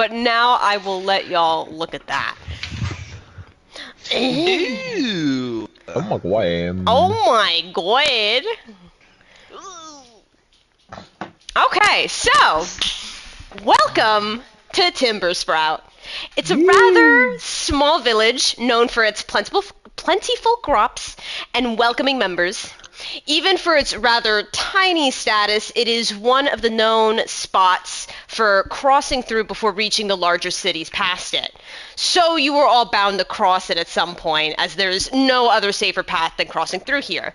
but now I will let y'all look at that. Ew. Oh my god. Oh my god. Okay, so welcome to Timbersprout. It's a rather small village known for its plentiful crops and welcoming members. Even for its rather tiny status, it is one of the known spots for crossing through before reaching the larger cities past it. So you were all bound to cross it at some point, as there's no other safer path than crossing through here.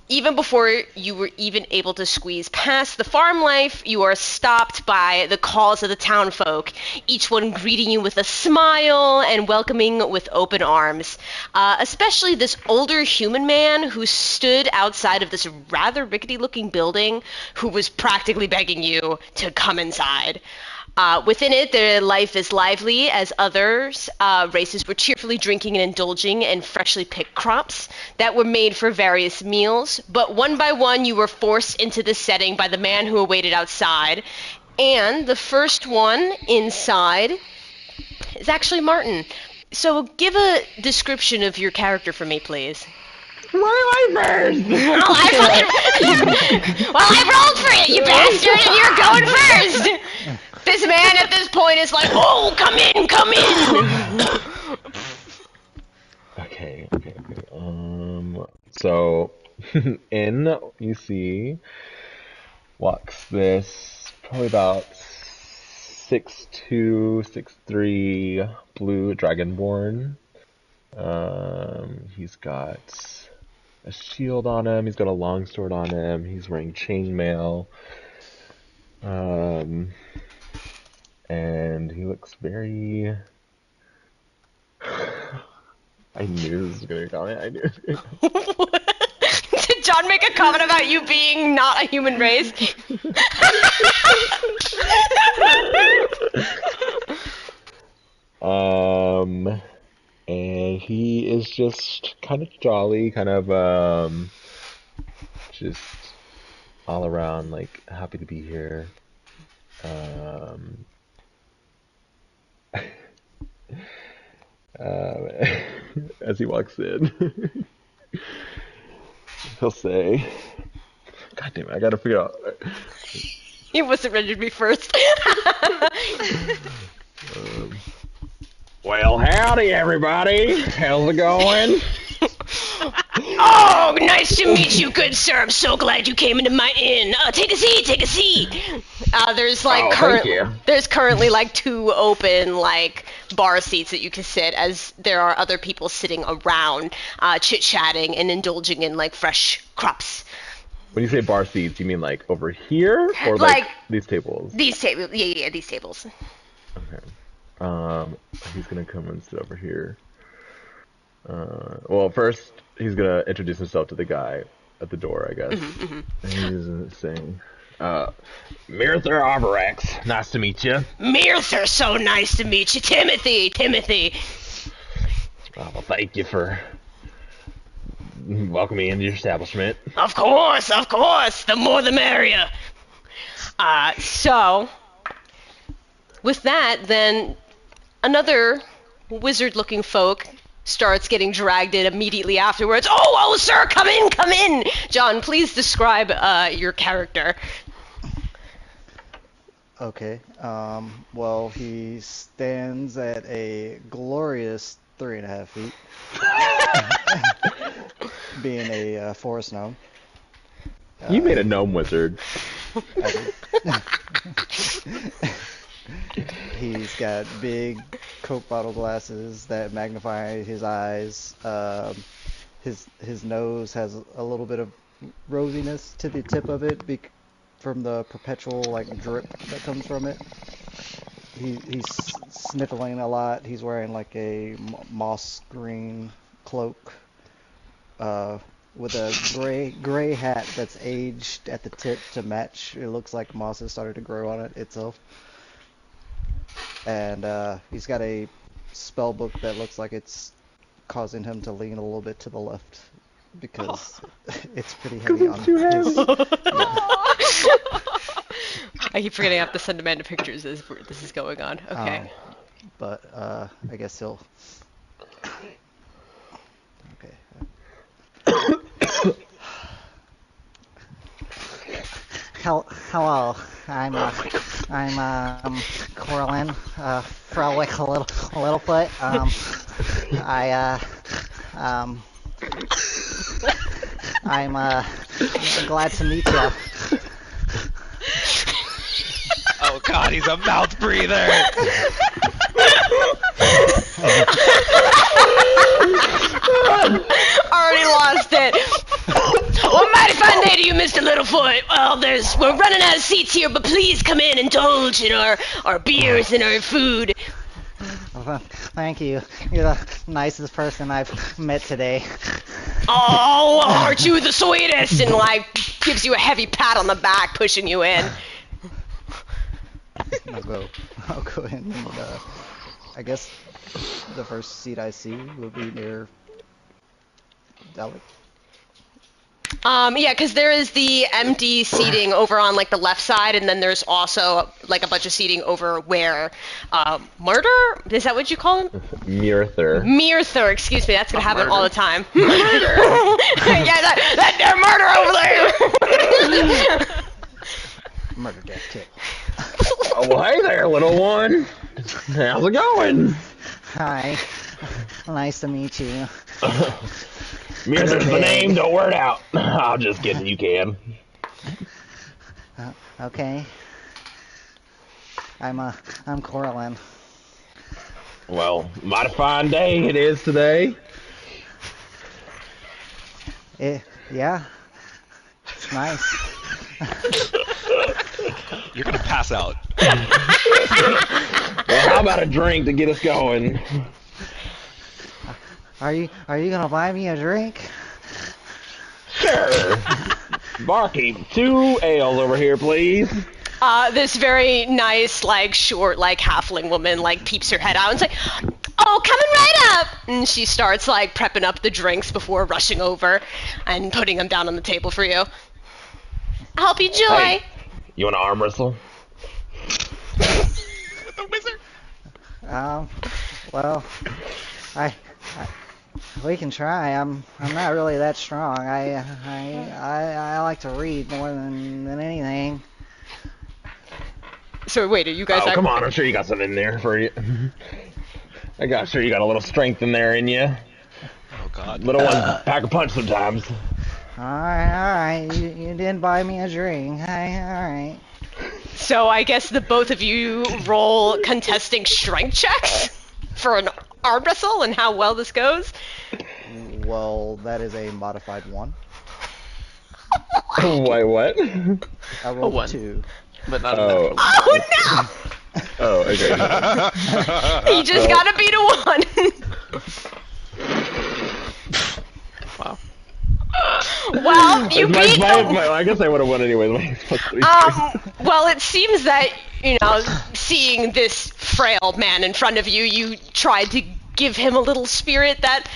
Even before you were even able to squeeze past the farm life, you are stopped by the calls of the townfolk, each one greeting you with a smile and welcoming with open arms. Especially this older human man who stood outside of this rather rickety-looking building, who was practically begging you to come inside. Within it, their life is lively as others races were cheerfully drinking and indulging in freshly picked crops that were made for various meals. But one by one, you were forced into this setting by the man who awaited outside. And the first one inside is actually Martin. So give a description of your character for me, please. Why am I first? Well, I rolled for it, you bastard, and you're going first! This man at this point is like, oh, come in, come in! Okay. So, in, you see, walks this probably about 6'2", 6'3", blue dragonborn. He's got a shield on him, he's got a longsword on him, he's wearing chainmail. And he looks very... I knew this was gonna comment. I knew it. Did John make a comment about you being not a human race? And he is just kind of jolly, kind of just all around like happy to be here. As he walks in, he'll say, "God damn it, I gotta figure out." He wasn't ready to be first. Well, howdy, everybody. How's it going? Oh, nice to meet you, good sir. I'm so glad you came into my inn. Take a seat, take a seat. There's like there's currently like 2 open like bar seats that you can sit, as there are other people sitting around, chit-chatting and indulging in like fresh crops. When you say bar seats, you mean like over here or like these tables? These tables, yeah, these tables. Okay. He's gonna come and sit over here. Well, first he's gonna introduce himself to the guy at the door, I guess. And he's saying, Mirther Arborex, nice to meet you. Mirther, so nice to meet you. Timothy. Well, thank you for welcoming me into your establishment. Of course. The more the merrier. So, with that, then another wizard-looking folk starts getting dragged in immediately afterwards. Oh, sir, come in. John, please describe your character. Okay. Well, he stands at a glorious 3.5 feet, being a forest gnome. You made a gnome wizard. He's got big Coke bottle glasses that magnify his eyes. His nose has a little bit of rosiness to the tip of it from the perpetual like drip that comes from it. He's sniffling a lot. He's wearing like a moss green cloak with a gray hat that's aged at the tip to match. It looks like moss has started to grow on it itself. And he's got a spell book that looks like it's causing him to lean a little bit to the left because it's pretty heavy on his. Yeah. I keep forgetting I have to send Amanda pictures as this is going on. Okay. But I guess he'll. Okay. Hello, I'm Corlin, Frolic Littlefoot. I'm glad to meet you. Oh God, he's a mouth breather. Already lost it. Well, mighty fine day to you, Mr. Littlefoot. Well, we're running out of seats here, but please come in, indulge in our beers and our food. Well, thank you. You're the nicest person I've met today. Oh, aren't you the sweetest? And gives you a heavy pat on the back, pushing you in. I'll go ahead and I guess the first seat I see will be near Dalek. Yeah, because there is the empty seating over on the left side, and then there's also a bunch of seating over where Murder? Is that what you call him? Mirther. Mirther, excuse me. That's gonna happen all the time. Murder. Yeah, that there, murder over there. Murder death kill. Oh, well, hey there, little one. How's it going? Hi. Nice to meet you. Mirther's the name. Don't wear it out. I'm just kidding. You can. Okay. I'm Corlin. Well, mighty fine day it is today. Yeah. It's nice. You're gonna pass out. Well, how about a drink to get us going? Are you gonna buy me a drink? Sure. Barkeep, 2 ales over here, please. This very nice, short, halfling woman, peeps her head out and is like, oh, coming right up! And she starts, prepping up the drinks before rushing over and putting them down on the table for you. I hope you enjoy. Hey, you want to arm wrestle? The wizard. Well, we can try. I'm not really that strong. I like to read more than anything. So wait, are you guys? Oh, come on! I'm sure you got something in there for you. Sure you got a little strength in there in you. Oh God. Little ones pack a punch sometimes. All right. You didn't buy me a drink. All right. So I guess the both of you roll contesting strength checks for an arm wrestle and how well this goes. Well, that is a modified 1. Wait, what? I rolled 1. 2. But not a Oh. Oh no! Oh, okay. You just gotta beat a 1. Wow. Well, you beat. I guess I would have won anyway. Well, it seems that seeing this frail man in front of you, you tried to give him a little spirit that,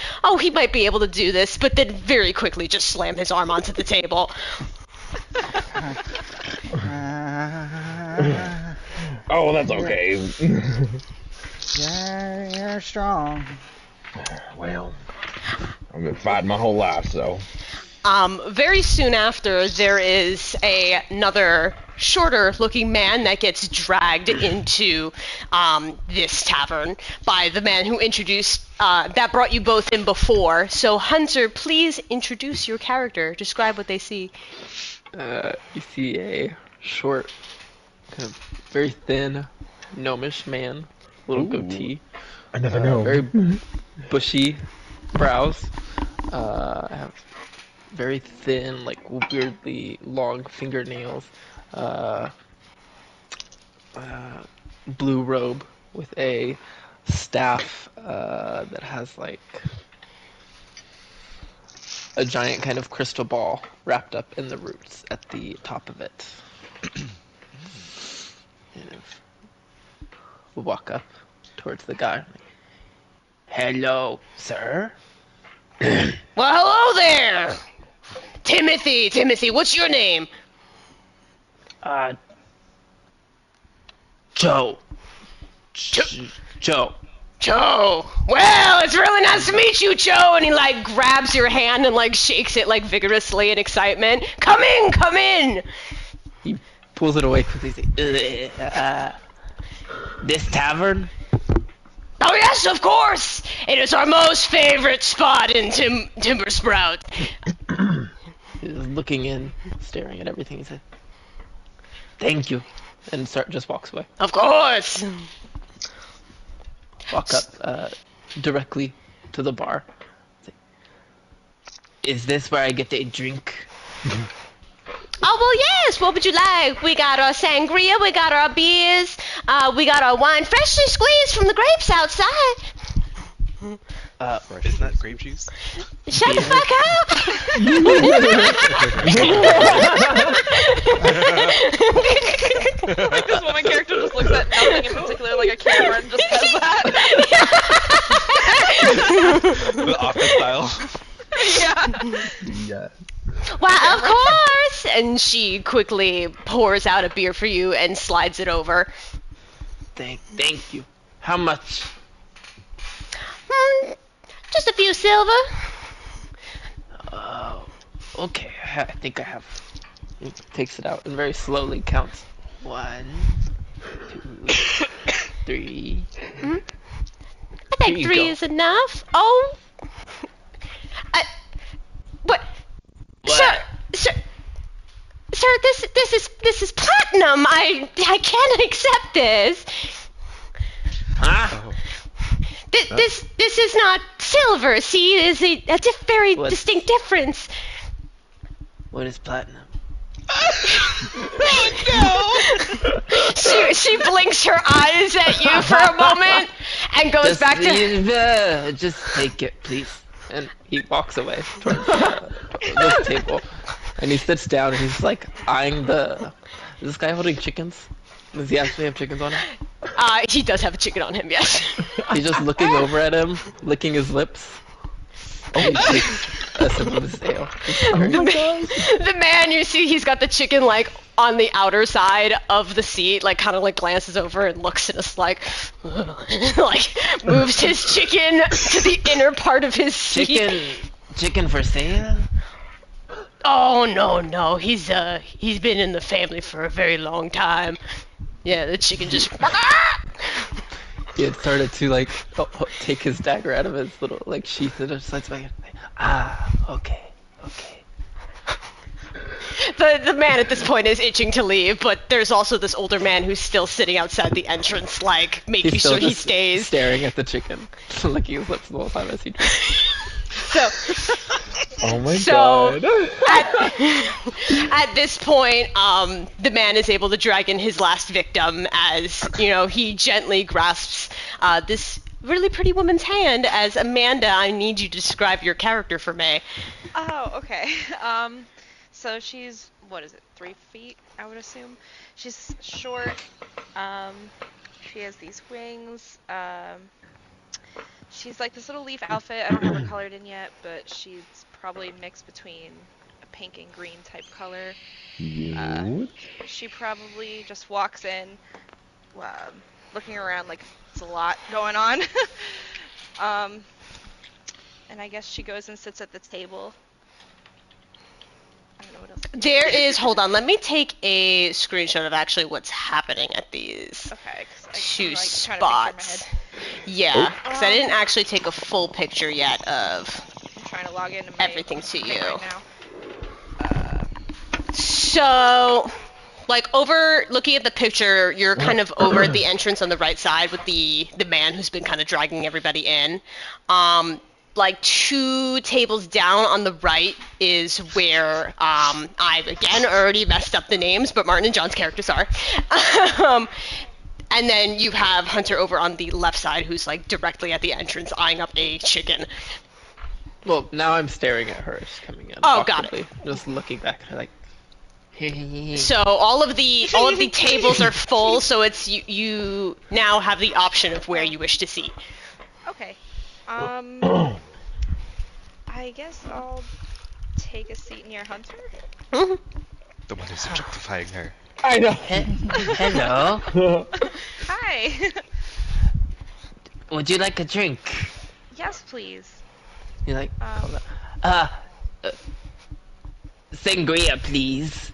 he might be able to do this, but then very quickly just slam his arm onto the table. Oh, well, that's okay. You're strong. Well, I've been fighting my whole life, so. Very soon after, there is another shorter-looking man that gets dragged into this tavern by the man who that brought you both in before. So, Hunter, please introduce your character. Describe what they see. You see a short, kind of very thin, gnomish man, little goatee. I never know. Very bushy brows. Have very thin, weirdly long fingernails. Blue robe with a staff that has a giant kind of crystal ball wrapped up in the roots at the top of it. And we'll walk up towards the guy. Hello, sir. Well, hello there! Timothy, what's your name? Joe. Joe. Joe. Well, it's really nice to meet you, Joe. And he like grabs your hand and like shakes it like vigorously in excitement. Come in, come in. He pulls it away quickly. He's like, this tavern? Oh yes, of course. It is our most favorite spot in Timbersprout. He's looking in, staring at everything. He said, "Thank you," and just walks away. Of course. Walk up directly to the bar. Is this where I get a drink? Oh, well, yes. What would you like? We got our sangria, we got our beers, we got our wine freshly squeezed from the grapes outside. Isn't that grape juice? Shut the fuck up! Like this woman character just looks at nothing in particular, like a camera, and just says that. The office style. Yeah. Yeah. Why, of course! And she quickly pours out a beer for you and slides it over. Thank you. How much? Just a few silver. Oh, okay. I think I have. He takes it out and very slowly counts. 1, 2, 3. I think Here you 3 go. is enough. Oh. What? What? Sir, this is platinum. I can't accept this. Huh? This is not silver. See, there's a very What? distinct difference. What is platinum? She blinks her eyes at you for a moment and goes back to. Just take it, please. And he walks away towards the table, and he sits down and he's like eyeing the. Is this guy holding chickens? Does he actually have chickens on him? He does have a chicken on him, yes. He's just looking over at him, licking his lips. And he takes a sip of his ale. The man, you see, he's got the chicken like on the outer side of the seat, like kind of like glances over and looks at us like moves his chicken to the inner part of his seat. Chicken for sale? Oh no, he's been in the family for a very long time. Yeah, the chicken just. He had started to like take his dagger out of his little like sheath and just like, okay. The man at this point is itching to leave, but there's also this older man who's still sitting outside the entrance, like making He's still sure he just stays. staring at the chicken, licking his lips the whole time as he drinks. So, Oh my So- god. at this point, the man is able to drag in his last victim as, he gently grasps this really pretty woman's hand as, Amanda, I need you to describe your character for me. Oh, okay. So she's, 3 feet, I would assume. She's short. She has these wings. She's like this little leaf outfit. I don't have her colored in yet, but she's probably mixed between a pink and green type color. You? She probably just walks in, looking around like it's a lot going on. And I guess she goes and sits at the table. I don't know what else. There is, hold on, let me take a screenshot of actually what's happening at these Okay, 'cause two I'm, like, trying to picture in my spots. head. Yeah, because I didn't actually take a full picture yet of I'm trying to log into my everything to thing you. right now. So, like, looking at the picture, you're kind of over at the entrance on the right side with the man who's been kind of dragging everybody in. Like 2 tables down on the right is where I again already messed up the names, but Martin and John's characters are. And then you have Hunter over on the left side, who's like directly at the entrance, eyeing up a chicken. Well, now I'm staring at her as she's coming in. Oh, got it. awkwardly, just looking back at her like. So all of the tables are full, so it's you now have the option of where you wish to seat. Okay. I guess I'll take a seat near Hunter. Mhm. The one who's objectifying her. I know. Hello. Hi. Would you like a drink? Yes, please. You like? Um, Uh, sangria, please.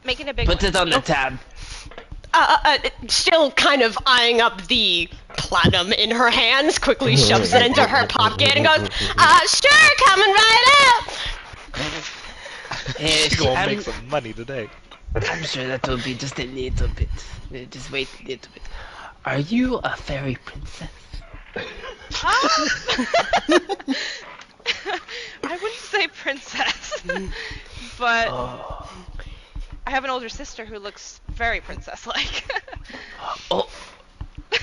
Making a big Put one. it on the tab. Still kind of eyeing up the platinum in her hands, quickly shoves it into her pocket and goes, sure, coming right up. Yes, She's gonna make some money today. I'm sure that will be just a little bit. Just wait a little bit. Are you a fairy princess? I wouldn't say princess, but Oh. I have an older sister who looks very princess-like. Oh.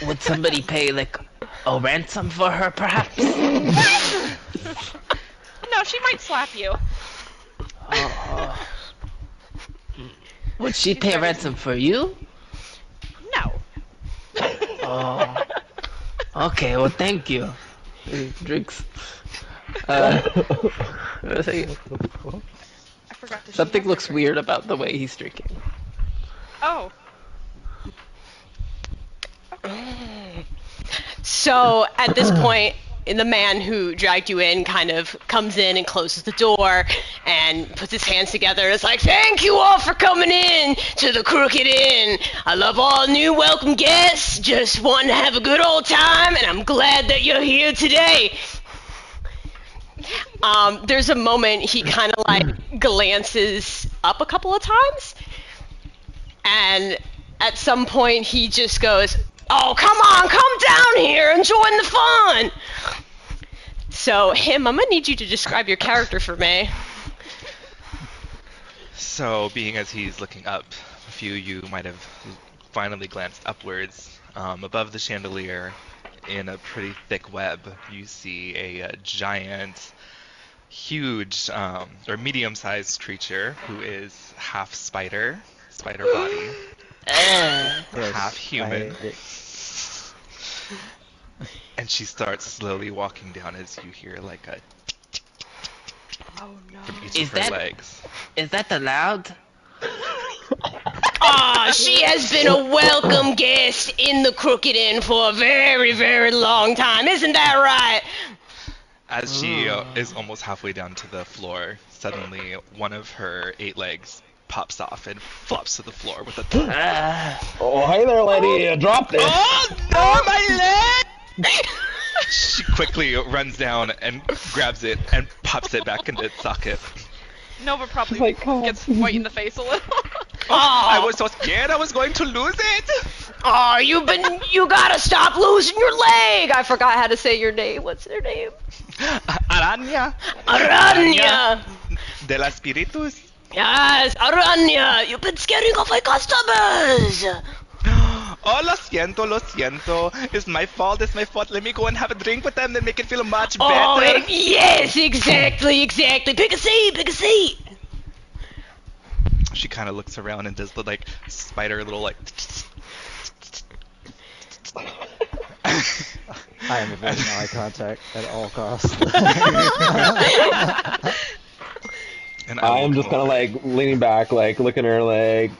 Would somebody pay like a ransom for her, perhaps? No, she might slap you. Oh. Would she She's pay a very- ransom for you? No. Oh. Okay, well, thank you. Drinks. I forgot to. Something looks weird about the way he's drinking. Oh. So at this point, the man who dragged you in kind of comes in and closes the door and puts his hands together. It's like, thank you all for coming in to the Crooked Inn. I love all new welcome guests. Just wanting to have a good old time, and I'm glad that you're here today. There's a moment he kind of like glances up a couple of times, and at some point he just goes, oh, come on, come down here and join the fun. So, him, I'm gonna need you to describe your character for me. So, being as he's looking up, a few of you might have finally glanced upwards. Above the chandelier, in a pretty thick web, you see a giant, huge, or medium-sized creature who is half spider body, half human. I hate it. And she starts slowly walking down as you hear like a Oh no. from each Is of her that- legs. Is that allowed? Ah, she has been a welcome guest in the Crooked Inn for a very, very long time. Isn't that right? As she is almost halfway down to the floor, suddenly one of her 8 legs pops off and flops to the floor with a thud. Oh, hey there, lady. Drop this. Oh no, my leg! She quickly runs down and grabs it and pops it back into its socket. Nova probably my God. gets white in the face a little. I was so scared I was going to lose it. Oh, you gotta stop losing your leg. I forgot how to say your name. What's their name? Arania Arania. de la Spiritus. Yes, Arania. You've been scaring off my customers. Oh, lo siento. It's my fault. Let me go and have a drink with them, then make it feel much Oh, better. yes, exactly. Pick a seat. She kind of looks around and does the like spider little like. I am avoiding eye contact at all costs. And I will am just come kind of over. like leaning back, like looking at her, like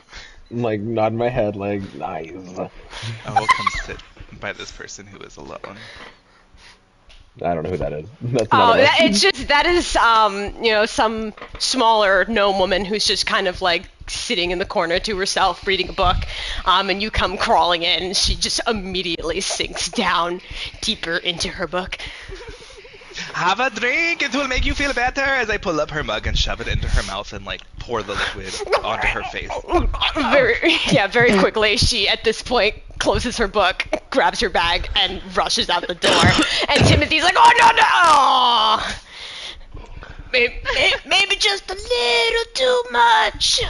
nodding my head, like nice. I will come sit by this person who is alone. I don't know who that is. That's Oh, another. that is some smaller gnome woman who's just kind of like sitting in the corner to herself reading a book, and you come crawling in, and she just immediately sinks down deeper into her book. Have a drink. It will make you feel better. As I pull up her mug and shove it into her mouth and like pour the liquid onto her face. Very quickly, she at this point closes her book, grabs her bag, and rushes out the door. And Timothy's like, oh no! Maybe just a little too much.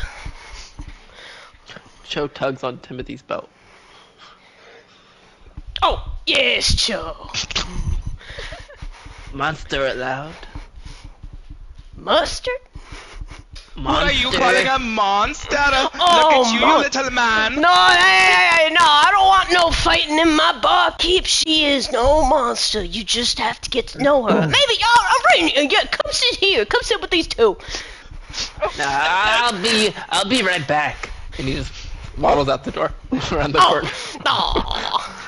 Cho tugs on Timothy's belt. Oh, yes, Joe. Monster allowed? Mustard? What are you calling a monster? Look Oh, at you, mon- you little man. No, I don't want no fighting in my barkeep. She is no monster. You just have to get to know her. Maybe, Arania, yeah, come sit here. Come sit with these two. I'll be right back. And he just waddles out the door around the corner. Oh.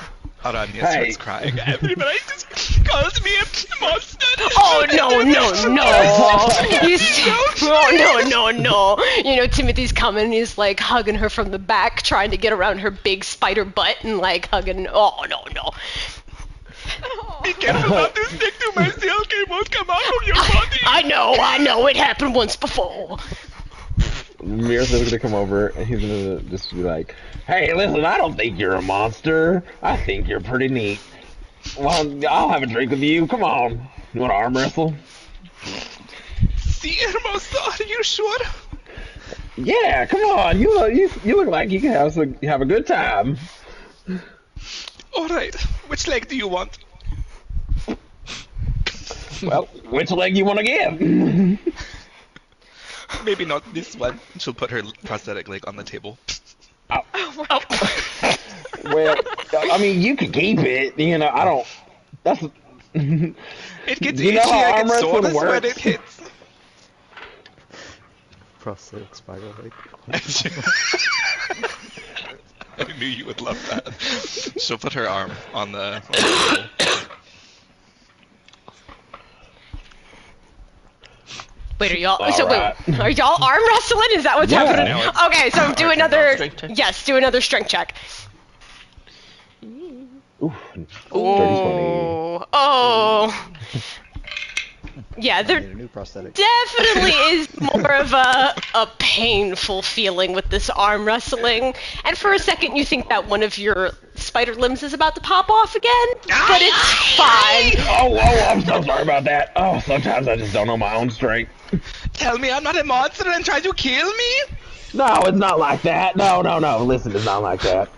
Arania Hey. starts crying. Everybody just calls me a monster. Oh no! No! You know, Timothy's coming. And he's like hugging her from the back, trying to get around her big spider butt, and like hugging. Oh no! Be careful not to stick to my silk. It won't come out of your body. I know. It happened once before. Mirtha's gonna come over and he's gonna just be like, "Hey, listen, I don't think you're a monster. I think you're pretty neat. Well, I'll have a drink with you. Come on. You want to arm wrestle?" See, Hermosa, are you sure? Yeah, come on. You look like you can have a good time. All right. Which leg do you want? Well, which leg you want to give? Maybe not this one. She'll put her prosthetic leg on the table. Well, I mean, you can keep it. You know, I don't. That's. It gets You itchy. know how I arm get wrestling soreness when works? it hits. Prosthetic spider leg. I knew you would love that. She'll put her arm on the table. Wait, are y'all? Alright. Are y'all arm wrestling? Is that what's Yeah. happening? Now it's- Okay, so do Alright, another. strength check. Yes, do another strength check. Oof, dirty 20. Oh. Yeah, I there need a new prosthetic. definitely is more of a painful feeling with this arm wrestling. And for a second, you think that one of your spider limbs is about to pop off again, but it's fine. Oh, I'm so sorry about that. Oh, sometimes I just don't know my own strength. Tell me I'm not a monster and try to kill me? No, it's not like that. No. Listen, it's not like that.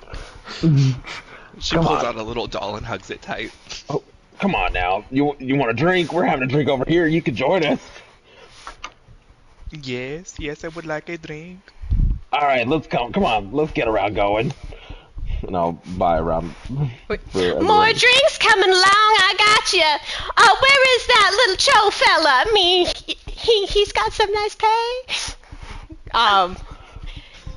She Come pulls on. out a little doll and hugs it tight. Oh, come on now. You want a drink? We're having a drink over here. You can join us. Yes, I would like a drink. All right, let's come. Come on, let's get around going. And I'll buy around. Wait, for everyone. more drinks coming along. I got you. Where is that little Cho fella? I mean, he's got some nice pay.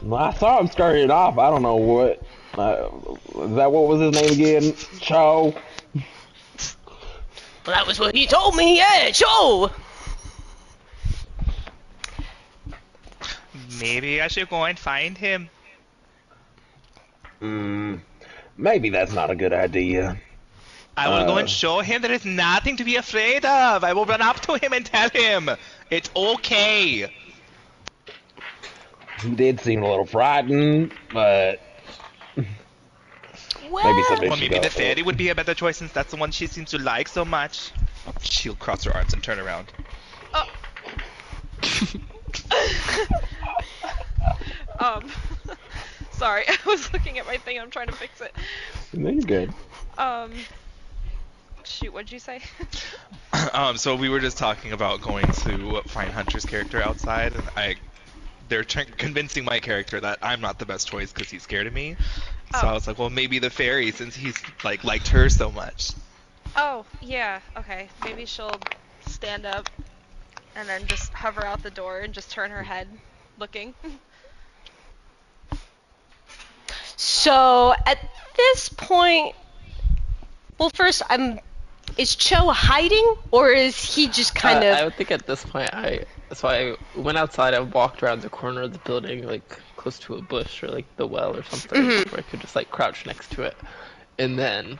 Well, I saw him scurrying off. I don't know what. Is that what was his name again? Cho. Well, that was what he told me. Yeah, Cho. Maybe I should go and find him. Maybe that's not a good idea. I will go and show him there is nothing to be afraid of. I will run up to him and tell him it's okay. He did seem a little frightened, but Well, maybe somebody Or should maybe go. the fairy would be a better choice since that's the one she seems to like so much. She'll cross her arms and turn around. Sorry, I was looking at my thing. I'm trying to fix it. No, you're good. Shoot, what'd you say? So we were just talking about going to find Hunter's character outside, and they're convincing my character that I'm not the best choice because he's scared of me. So I was like, well, maybe the fairy, since he's liked her so much. Oh, yeah, okay. Maybe she'll stand up and then just hover out the door and just turn her head looking. so at this point, well, first, is Cho hiding, or is he just kind I of? would think at this point, I went outside. I walked around the corner of the building, like close to a bush or like the well or something, where I could just like crouch next to it, and then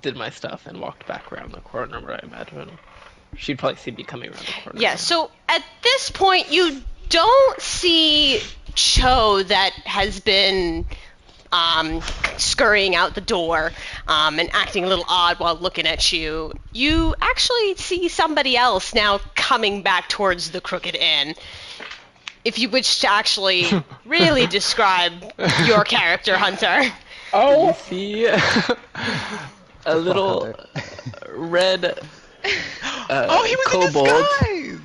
did my stuff and walked back around the corner where I imagine she'd probably see me coming around the corner. Yeah. So at this point, you don't see Cho that has been scurrying out the door and acting a little odd while looking at you. You actually see somebody else now coming back towards the Crooked Inn. If you wish to actually really describe your character, Hunter. You see a little red Oh, he was kobold in disguise!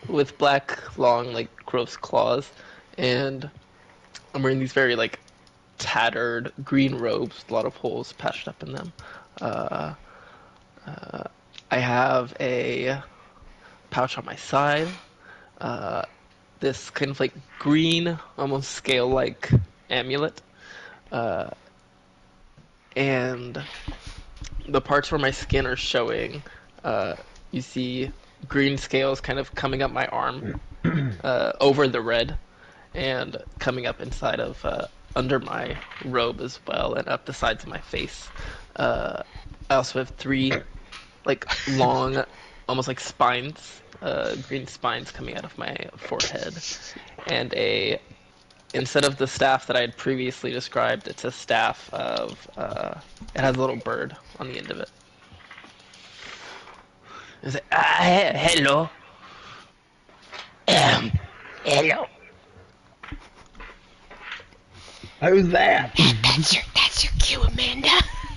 with black, long, like gross claws, and I'm wearing these very like tattered green robes, a lot of holes patched up in them. I have a pouch on my side, this kind of like green, almost scale-like amulet. And the parts where my skin are showing, you see green scales kind of coming up my arm, over the red, and coming up inside of under my robe as well, and up the sides of my face. I also have 3 like long, almost like spines, green spines coming out of my forehead, and instead of the staff that I had previously described, it's a staff of it has a little bird on the end of it. It's like, hello. Hello. Who's that? That's your cue, Amanda.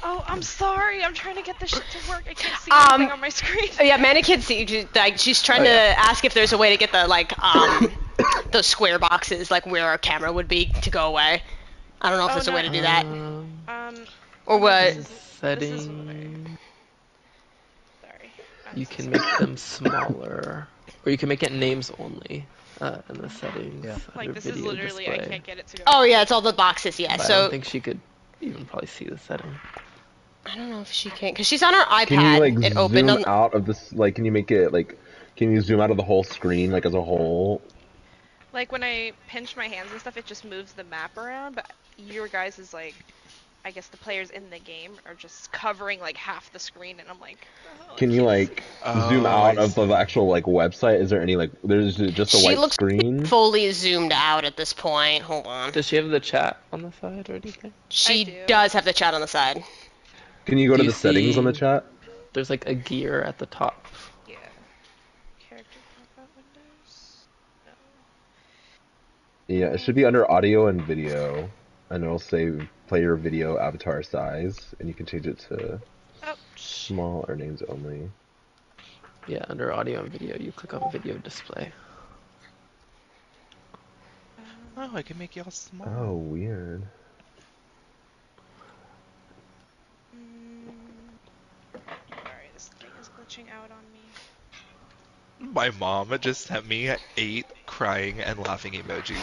Oh, I'm sorry. I'm trying to get this shit to work. I can't see anything on my screen. Yeah, Amanda can't see. Like, she's trying to ask if there's a way to get the those square boxes, like where our camera would be, to go away. I don't know if there's a way to do that. Or what? Setting. Sorry. You can make them smaller, or you can make it names only in the settings. Yeah. Like, under this is video literally, display. I can't get it to go. Oh yeah, it's all the boxes. Yeah. But I So don't think she could even probably see the setting. I don't know if she can, cause she's on her iPad. Can you like it opened zoom on. out of this? Like, can you make it like? Can you zoom out of the whole screen, like as a whole? Like, when I pinch my hands and stuff, it just moves the map around, but your guys is like, I guess the players in the game are just covering like half the screen, and I'm like, oh, Can you like zoom out of the actual like website? Is there any like? There's just a She white looks screen. fully zoomed out at this point. Hold on. Does she have the chat on the side or anything? She do. does have the chat on the side. Can you go Do to you the settings on the see- chat? There's like a gear at the top. yeah. Character pop-up windows? No. Yeah, it should be under audio and video, and it'll say player video avatar size, and you can change it to Oh, small or names only. Yeah, under audio and video, you click on video display. Oh, I can make y'all small. Oh, weird. sorry, this thing is glitching out on me. My mom just sent me 8 crying and laughing emojis.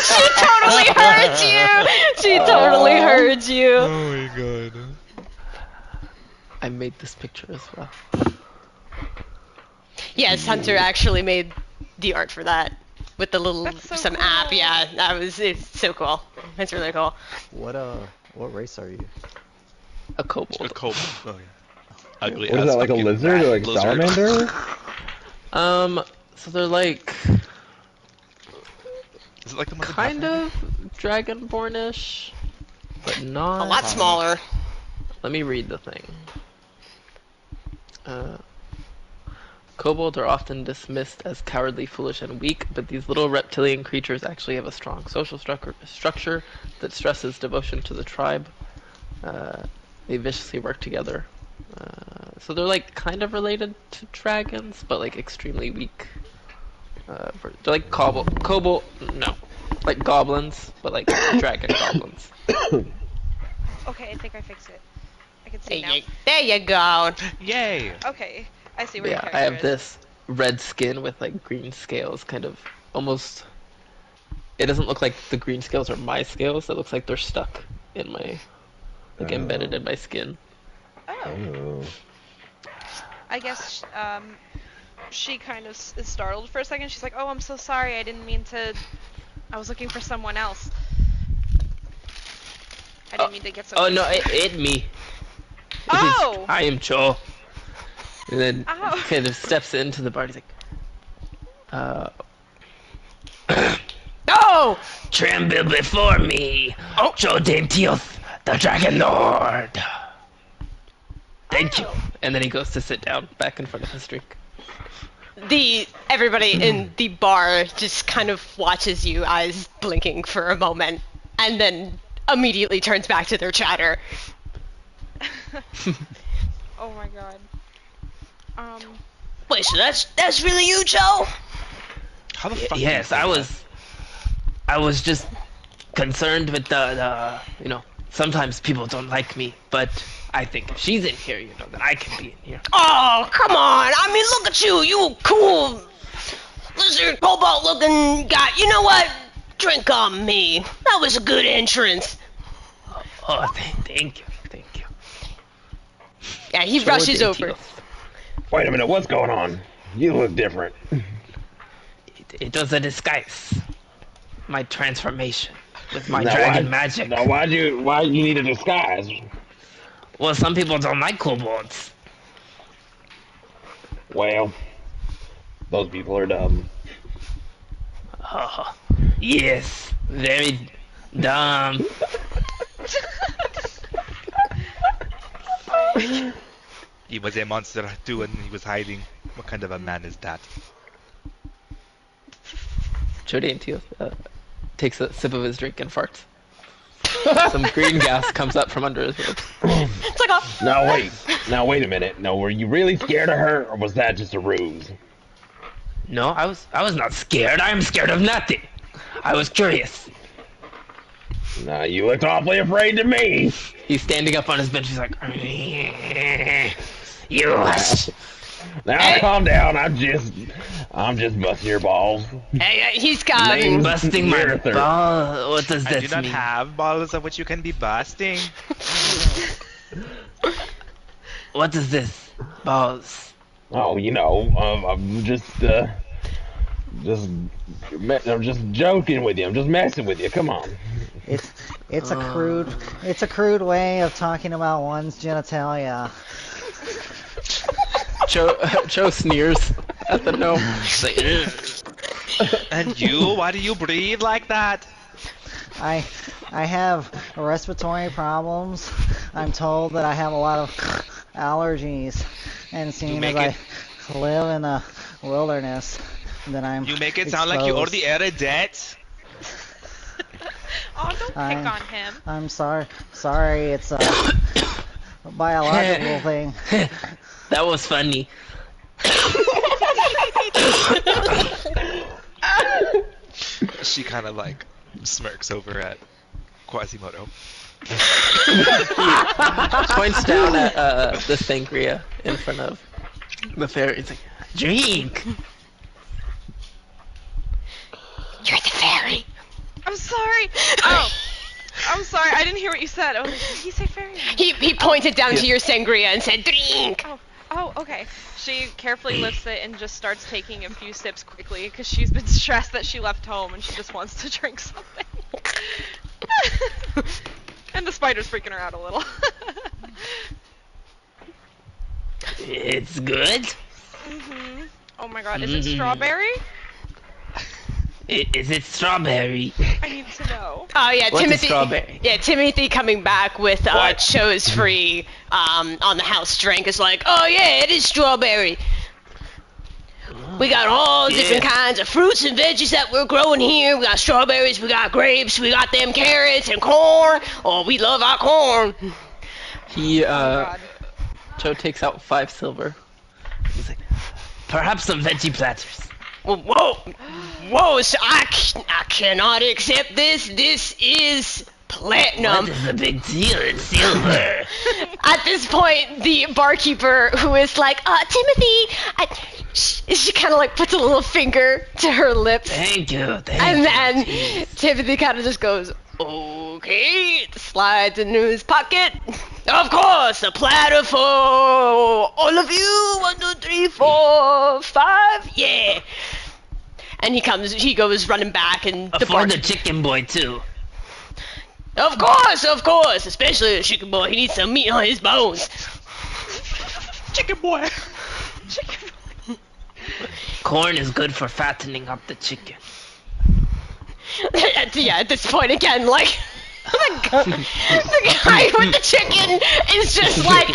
She totally heard you. She totally heard you. Oh my god. I made this picture as well. Yes, Hunter actually made the art for that with the little That's so some app. cool. Yeah, it's so cool. It's really cool. What race are you? A kobold. A kobold. Oh yeah. Ugly What is ass that, like a fucking lizard or like lizard. salamander? So they're like Is it like the one with kind nothing? of dragonborn-ish, but not. A lot smaller. Let me read the thing. Kobolds are often dismissed as cowardly, foolish, and weak, but these little reptilian creatures actually have a strong social structure that stresses devotion to the tribe. They viciously work together. So they're like kind of related to dragons, but like extremely weak. They're like like goblins, but like dragon goblins. Okay, I think I fixed it. I can see There now. there you go. Yay! Okay, I see where your Yeah, character I have is. this red skin with like green scales, kind of almost. It doesn't look like the green scales are my scales. It looks like they're stuck in my, like embedded in my skin. Oh, Oh. I guess she kind of is startled for a second. She's like, "Oh, I'm so sorry. I didn't mean to. I was looking for someone else. I didn't mean to get so." Oh no, it me. Oh! I am Cho. And then Ow. kind of steps into the bar. He's like, Oh! tremble before me, Cho Dentios, the Dragon Lord. Thank you. And then he goes to sit down back in front of his drink. Everybody in the bar just kind of watches you, eyes blinking for a moment, and then immediately turns back to their chatter. Oh my god. Wait, so that's really you, Joe? How the fuck? Yes, do you say I was just concerned with the sometimes people don't like me, but I think if she's in here, then I can be in here. Oh, come on! I mean, look at you! You cool, lizard cobalt looking guy. You know what? Drink on me. That was a good entrance. Oh, thank you. Yeah, he Show rushes the over. teeth. Wait a minute, what's going on? You look different. It was a disguise. My transformation with my Now, dragon magic. Now, why you need a disguise? Well, some people don't like kobolds. Well, those people are dumb. Oh, yes, very dumb. He was a monster too, and he was hiding. What kind of a man is that? Jody takes a sip of his drink and farts. Some green gas comes up from under his lips. It's like a... Now wait a minute. Now, were you really scared of her, or was that just a ruse? No, I was not scared. I am scared of nothing. I was curious. Nah, you looked awfully afraid to me. He's standing up on his bench. He's like, you hush. Now calm down. I'm just busting your balls. Hey, he's got... Lame. Busting my Arthur. ball. What does I that do not mean? have balls of which you can be busting. What is this? Balls. Oh, I'm just joking with you. I'm just messing with you. Come on. It's a crude way of talking about one's genitalia. Cho sneers at the gnome. He's like, And you? Why do you breathe like that? I have respiratory problems. I'm told that I have a lot of allergies, and seeing as I live in the wilderness, then I'm You make it sound like you're the Eredet. Oh, don't pick on him. I'm sorry, it's a biological thing. that was funny. She kind of like smirks over at Quasimodo. Points down at the sangria in front of the fairy. It's like, drink. You're the fairy. I'm sorry. Oh, I'm sorry. I didn't hear what you said. I was like, did he say fairy? He pointed down to your sangria and said, drink. Oh, okay. She carefully lifts it and just starts taking a few sips quickly because she's been stressed that she left home and she just wants to drink something. And the spider's freaking her out a little. It's good. Mhm. Oh my god, is it strawberry? Is it strawberry? I need to know. Oh yeah, What's a Timothy. strawberry? Yeah, Timothy coming back with Cho's free on the house drink is like, oh yeah, it is strawberry. We got all different kinds of fruits and veggies that we're growing here. We got strawberries, we got grapes, we got them carrots and corn. Oh, we love our corn. He Oh god. Cho takes out 5 silver. He's like, perhaps some veggie platters. Whoa! So I cannot accept this. This is platinum. What is the big deal? It's silver. At this point, the barkeeper, who is like, Timothy, she kind of like puts a little finger to her lips, Thank you. and then Timothy kind of just goes, okay, slides into his pocket. Of course, a platter for all of you. 1, 2, 3, 4, 5, yeah. And he goes running back, and For the chicken boy too. Of course, especially the chicken boy. He needs some meat on his bones. Chicken boy. Corn is good for fattening up the chicken. Yeah, at this point again, like the guy with the chicken is just like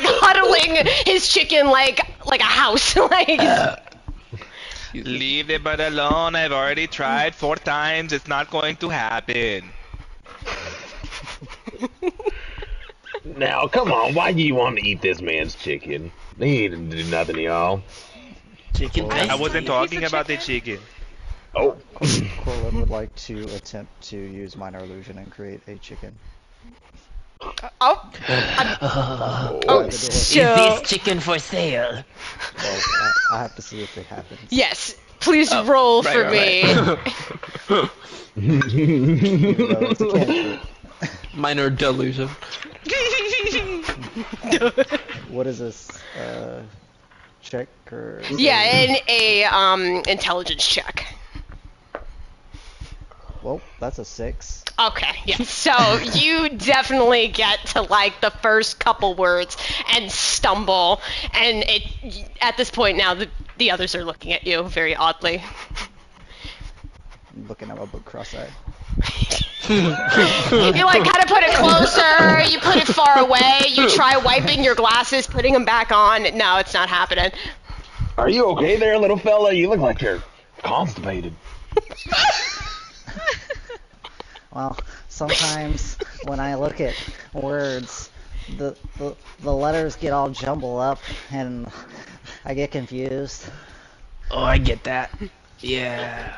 huddling his chicken like a house. Like Leave the bird alone. I've already tried 4 times. It's not going to happen. Now, come on. Why do you want to eat this man's chicken? He didn't do nothing to y'all. Chicken I breast. wasn't talking about the chicken. Oh. Corlin would like to attempt to use minor illusion and create a chicken. oh, Is so this chicken for sale? Well, I have to see if it happens. yes, Please roll for me. Even though it's a cantrip. Minor delusion. What is this? Check or? Yeah, in a intelligence check. Well, that's a 6. Okay, yeah. So you definitely get to like the first couple words and stumble, and at this point now the others are looking at you very oddly. I'm looking at my book cross-eyed. You like kind of put it closer, you put it far away, you try wiping your glasses, putting them back on. No, it's not happening. Are you okay there, little fella? You look like you're constipated. Well, sometimes when I look at words, the letters get all jumbled up and I get confused. Oh, I get that. Yeah.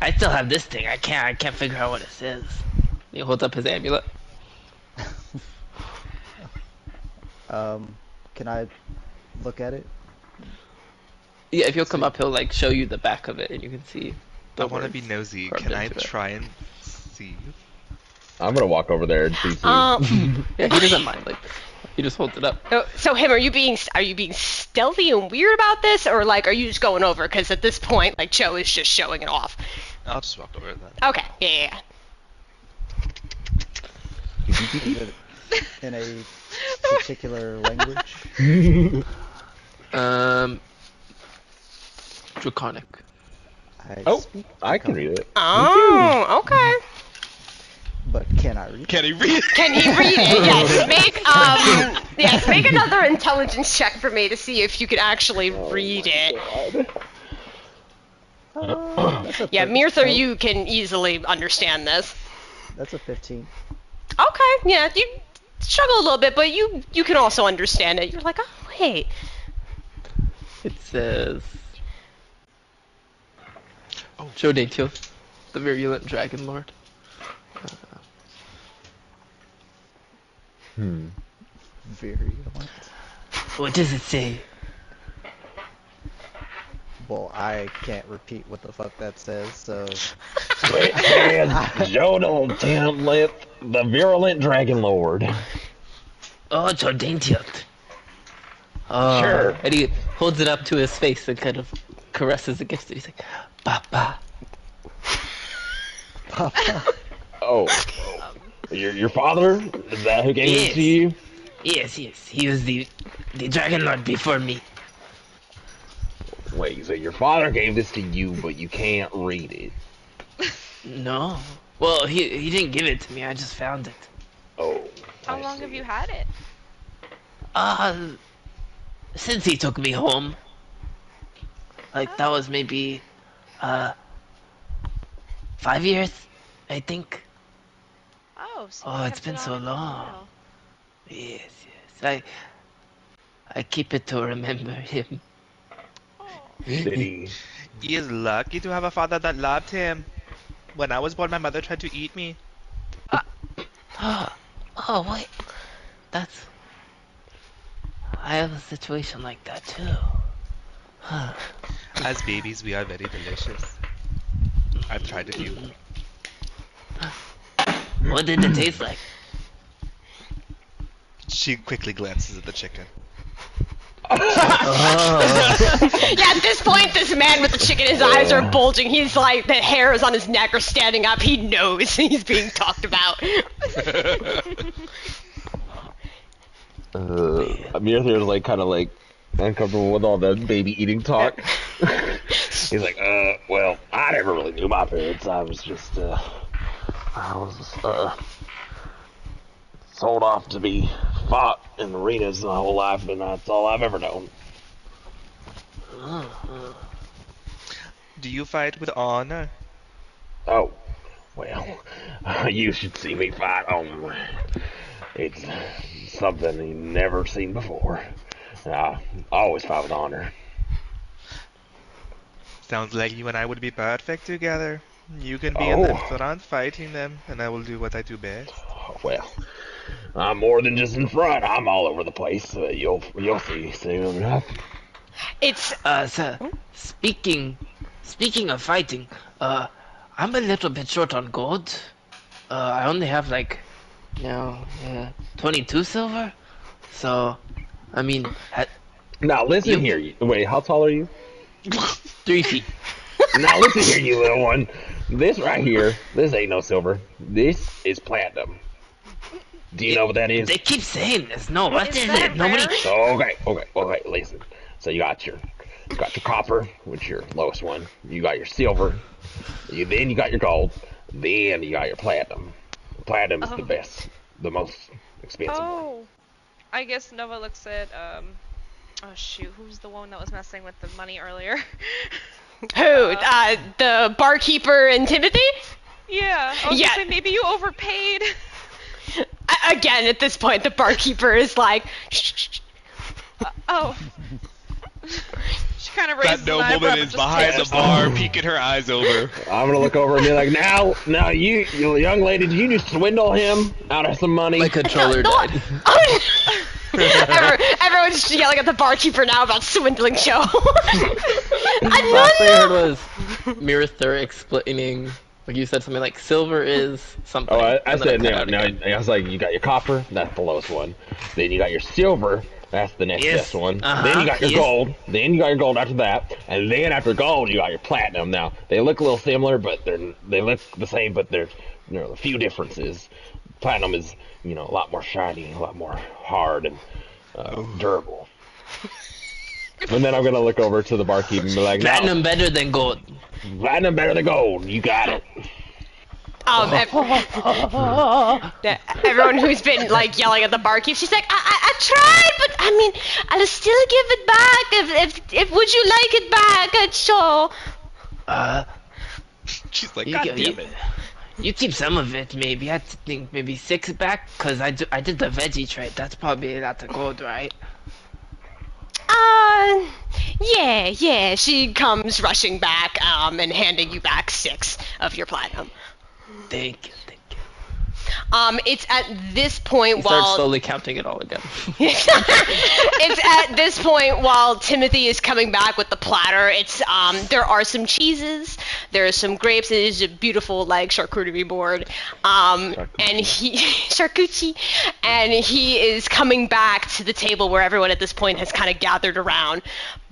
I still have this thing. I can't figure out what it says. He holds up his amulet. Can I look at it? Yeah, if you'll come up, he'll like show you the back of it, and you can see. I want to be nosy. carved Can I into it. try and see? I'm gonna walk over there and see. Yeah, he doesn't mind. Like, he just holds it up. So him, are you being stealthy and weird about this, or like are you just going over? Because at this point, like Joe is just showing it off. I'll just walk over then. Okay, yeah. Is it in a particular language? Draconic. Oh, speak I can read it. Oh, okay. But can I read? Can he read? Can he read it? Yes. Make another intelligence check for me to see if you can actually read it. That's a Yeah, 13. Mirtha, you can easily understand this. That's a 15. Okay, yeah, you struggle a little bit, but you can also understand it. You're like, oh wait. It says. Oh, Joe Daintiel, the virulent dragon lord. Virulent. What does it say? Well, I can't repeat what the fuck that says, so... It says Joe Timlet, the virulent dragon lord. Oh, Joe Daintiel. Oh, Sure. and he holds it up to his face and kind of caresses against it. He's like, Papa. Oh, your father? Is that who gave it to you? Yes. He was the dragon lord before me. Wait, so your father gave this to you, but you can't read it? No. Well, he didn't give it to me. I just found it. Oh. How long have you had it? Since he took me home. Like, that was maybe, 5 years, I think. Oh, so Oh, you it's kept been it so on long. file. Yes. I keep it to remember him. Oh. Did he? He is lucky to have a father that loved him. When I was born, my mother tried to eat me. Oh, wait. I have a situation like that, too. As babies, we are very delicious. I've tried a few. What did it taste like? She quickly glances at the chicken. Yeah, at this point, this man with the chicken, his eyes are bulging. He's like, the hairs on his neck are standing up. He knows he's being talked about. Mirtha's like kind of like uncomfortable with all the baby eating talk. He's like, well, I never really knew my parents. I was just sold off to be fought in arenas my whole life, and that's all I've ever known. Do you fight with honor? Oh, well, you should see me fight. It's something you've never seen before. I always fight with honor. Sounds like you and I would be perfect together. You can be in the front fighting them, and I will do what I do best. Well, I'm more than just in front. I'm all over the place. You'll see soon enough. It's So speaking of fighting, I'm a little bit short on gold. I only have like, 22 silver. So, I mean, Now listen here. Wait, how tall are you? 3 feet. Now listen here, you little one. This right here, this ain't no silver. This is platinum. Do you know what that is? They keep saying this. No, what is that it? Nobody. rare? Okay. Listen. So you got your copper, which is your lowest one. You got your silver. Then you got your gold. Then you got your platinum. Platinum is the best, the most expensive one. Oh, I guess Nova looks at oh shoot, who's the one that was messing with the money earlier? who? The barkeeper and Timothy? Yeah. I was Yeah. gonna say maybe you overpaid. Again, at this point, the barkeeper is like, shh. Oh. She kind of raises That an eyebrow, nobleman but is just behind takes the it. bar, peeking her eyes over. I'm gonna look over and be like, now, you young lady, did you just swindle him out of some money? My controller No, died. Everyone's just yelling at the barkeeper now about swindling Joe. Last thing I heard was Mirther explaining, like you said something like silver is something. Oh, I and then said cut no. out Now again. I was like, you got your copper, that's the lowest one. Then you got your silver, that's the next Yes. best one. Uh-huh. Then you got your Yes. gold. Then you got your gold after that, and then after gold, you got your platinum. Now they look a little similar, but they look the same, but there's a few differences. Platinum is a lot more shiny, a lot more hard and durable. And then I'm gonna look over to the barkeep and be like, Platinum better than gold. Platinum better than gold. You got it. Everyone who's been like yelling at the barkeep, she's like, I tried, but I mean, I'll still give it back. If would you like it back? Sure. She's like, You, God get- damn you, it. you keep some of it, maybe. I think maybe 6 back, cause I did the veggie trade. That's probably a lot of gold, right? Yeah. She comes rushing back, and handing you back 6 of your platinum. Thank you. It's at this point He starts while slowly counting it all again. it's at this point while Timothy is coming back with the platter. It's there are some cheeses, there are some grapes. It is a beautiful like charcuterie board. And he charcuterie, and he is coming back to the table where everyone at this point has kind of gathered around.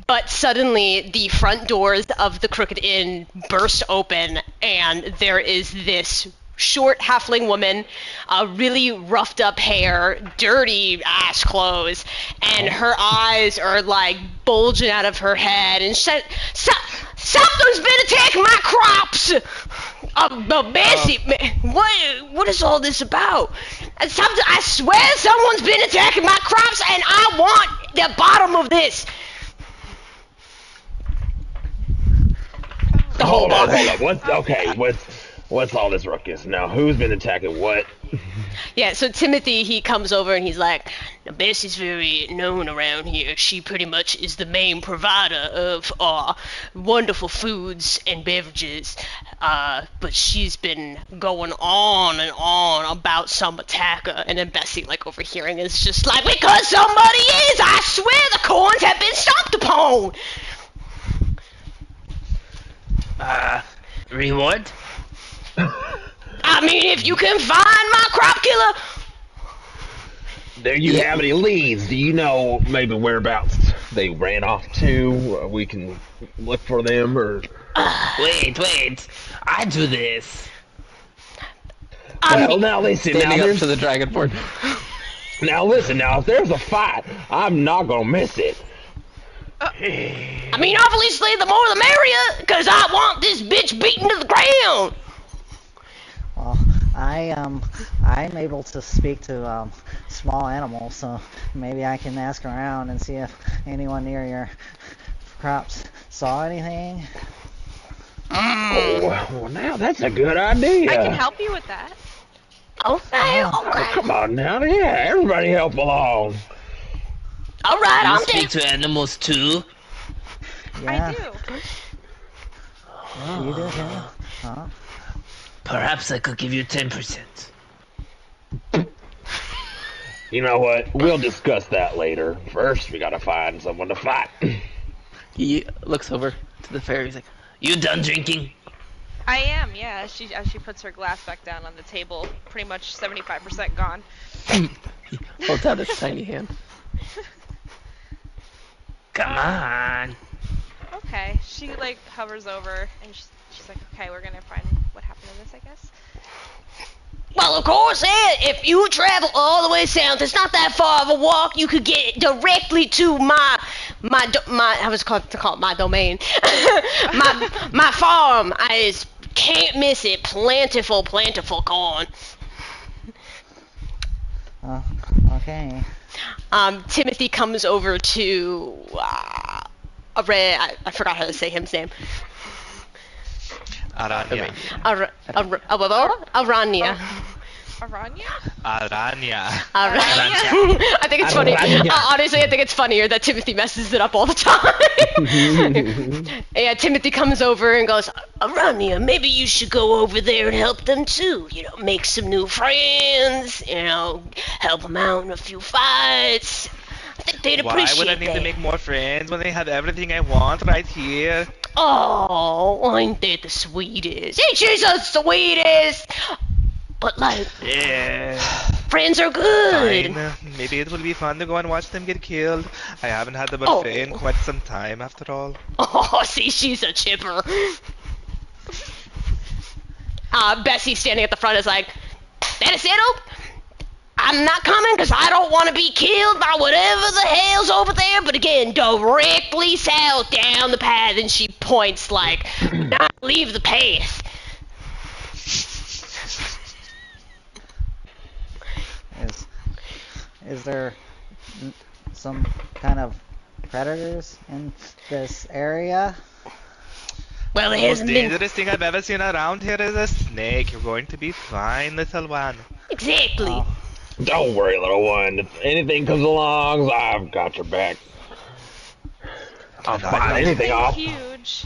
But suddenly, the front doors of the Crooked Inn burst open, and there is this short halfling woman, really roughed up hair, dirty ass clothes, and her eyes are like bulging out of her head, and something's been attacking my crops! Bessie, what is all this about? I swear someone's been attacking my crops, and I want the bottom of this! Hold on. What's all this ruckus? Now, who's been attacking what? Yeah, so Timothy, he comes over and he's like, now Bessie's very known around here. She pretty much is the main provider of wonderful foods and beverages. But she's been going on and on about some attacker. And then Bessie, like, overhearing is just like, because somebody is! I swear the corns have been stomped upon! Reward? I mean, if you can find my crop killer... Do you have any leads? Do you know maybe whereabouts they ran off to? We can look for them, or... Wait. I do this. Well, now listen. Standing Now, up to the dragonborn. now listen. Now, if there's a fight, I'm not gonna miss it. I mean, obviously, the more the merrier, because I want this bitch beaten to the ground! Well, I'm able to speak to small animals, so maybe I can ask around and see if anyone near your crops saw anything. Oh, well, now that's a good idea. I can help you with that. Okay. Oh, come on now, yeah, everybody help along. Alright, You I'm speak down. to animals too? Yeah, I do. you do too. Huh? Perhaps I could give you 10%. You know what? We'll discuss that later. First, we gotta find someone to fight. He looks over to the fairy. He's like, "You done drinking?" I am, yeah. As she puts her glass back down on the table, pretty much 75% gone. He holds out his tiny hand. Come on. Okay. She like hovers over and she's like, okay, we're gonna find what happened to this, I guess. Well, of course, if you travel all the way south, it's not that far of a walk. You could get directly to my I was called to call it my domain, my farm. I just can't miss it. Plentiful corn. Okay. Timothy comes over to I forgot how to say his name. Arania. Arania. Arania? Arania. I think it's funny. Honestly, I think it's funnier that Timothy messes it up all the time. Yeah, Timothy comes over and goes, Arania, maybe you should go over there and help them too. You know, make some new friends. You know, help them out in a few fights. I think they'd appreciate Why would I need to make more friends when they have everything I want right here? Oh, ain't they the sweetest? Ain't she the sweetest? But like, Yeah. friends are good. Fine. Maybe it will be fun to go and watch them get killed. I haven't had the buffet in quite some time, after all. Oh, see, she's a chipper. Bessie standing at the front is like, that is settled? I'm not coming because I don't want to be killed by whatever the hell's over there. But again, directly south down the path, and she points like, not leave the path. Is there some kind of predators in this area? Well, it The most hasn't been dangerous thing I've ever seen around here is a snake. You're going to be fine, little one. exactly. Oh. Don't worry, little one. If anything comes along, I've got your back. I'll find anything off. Huge.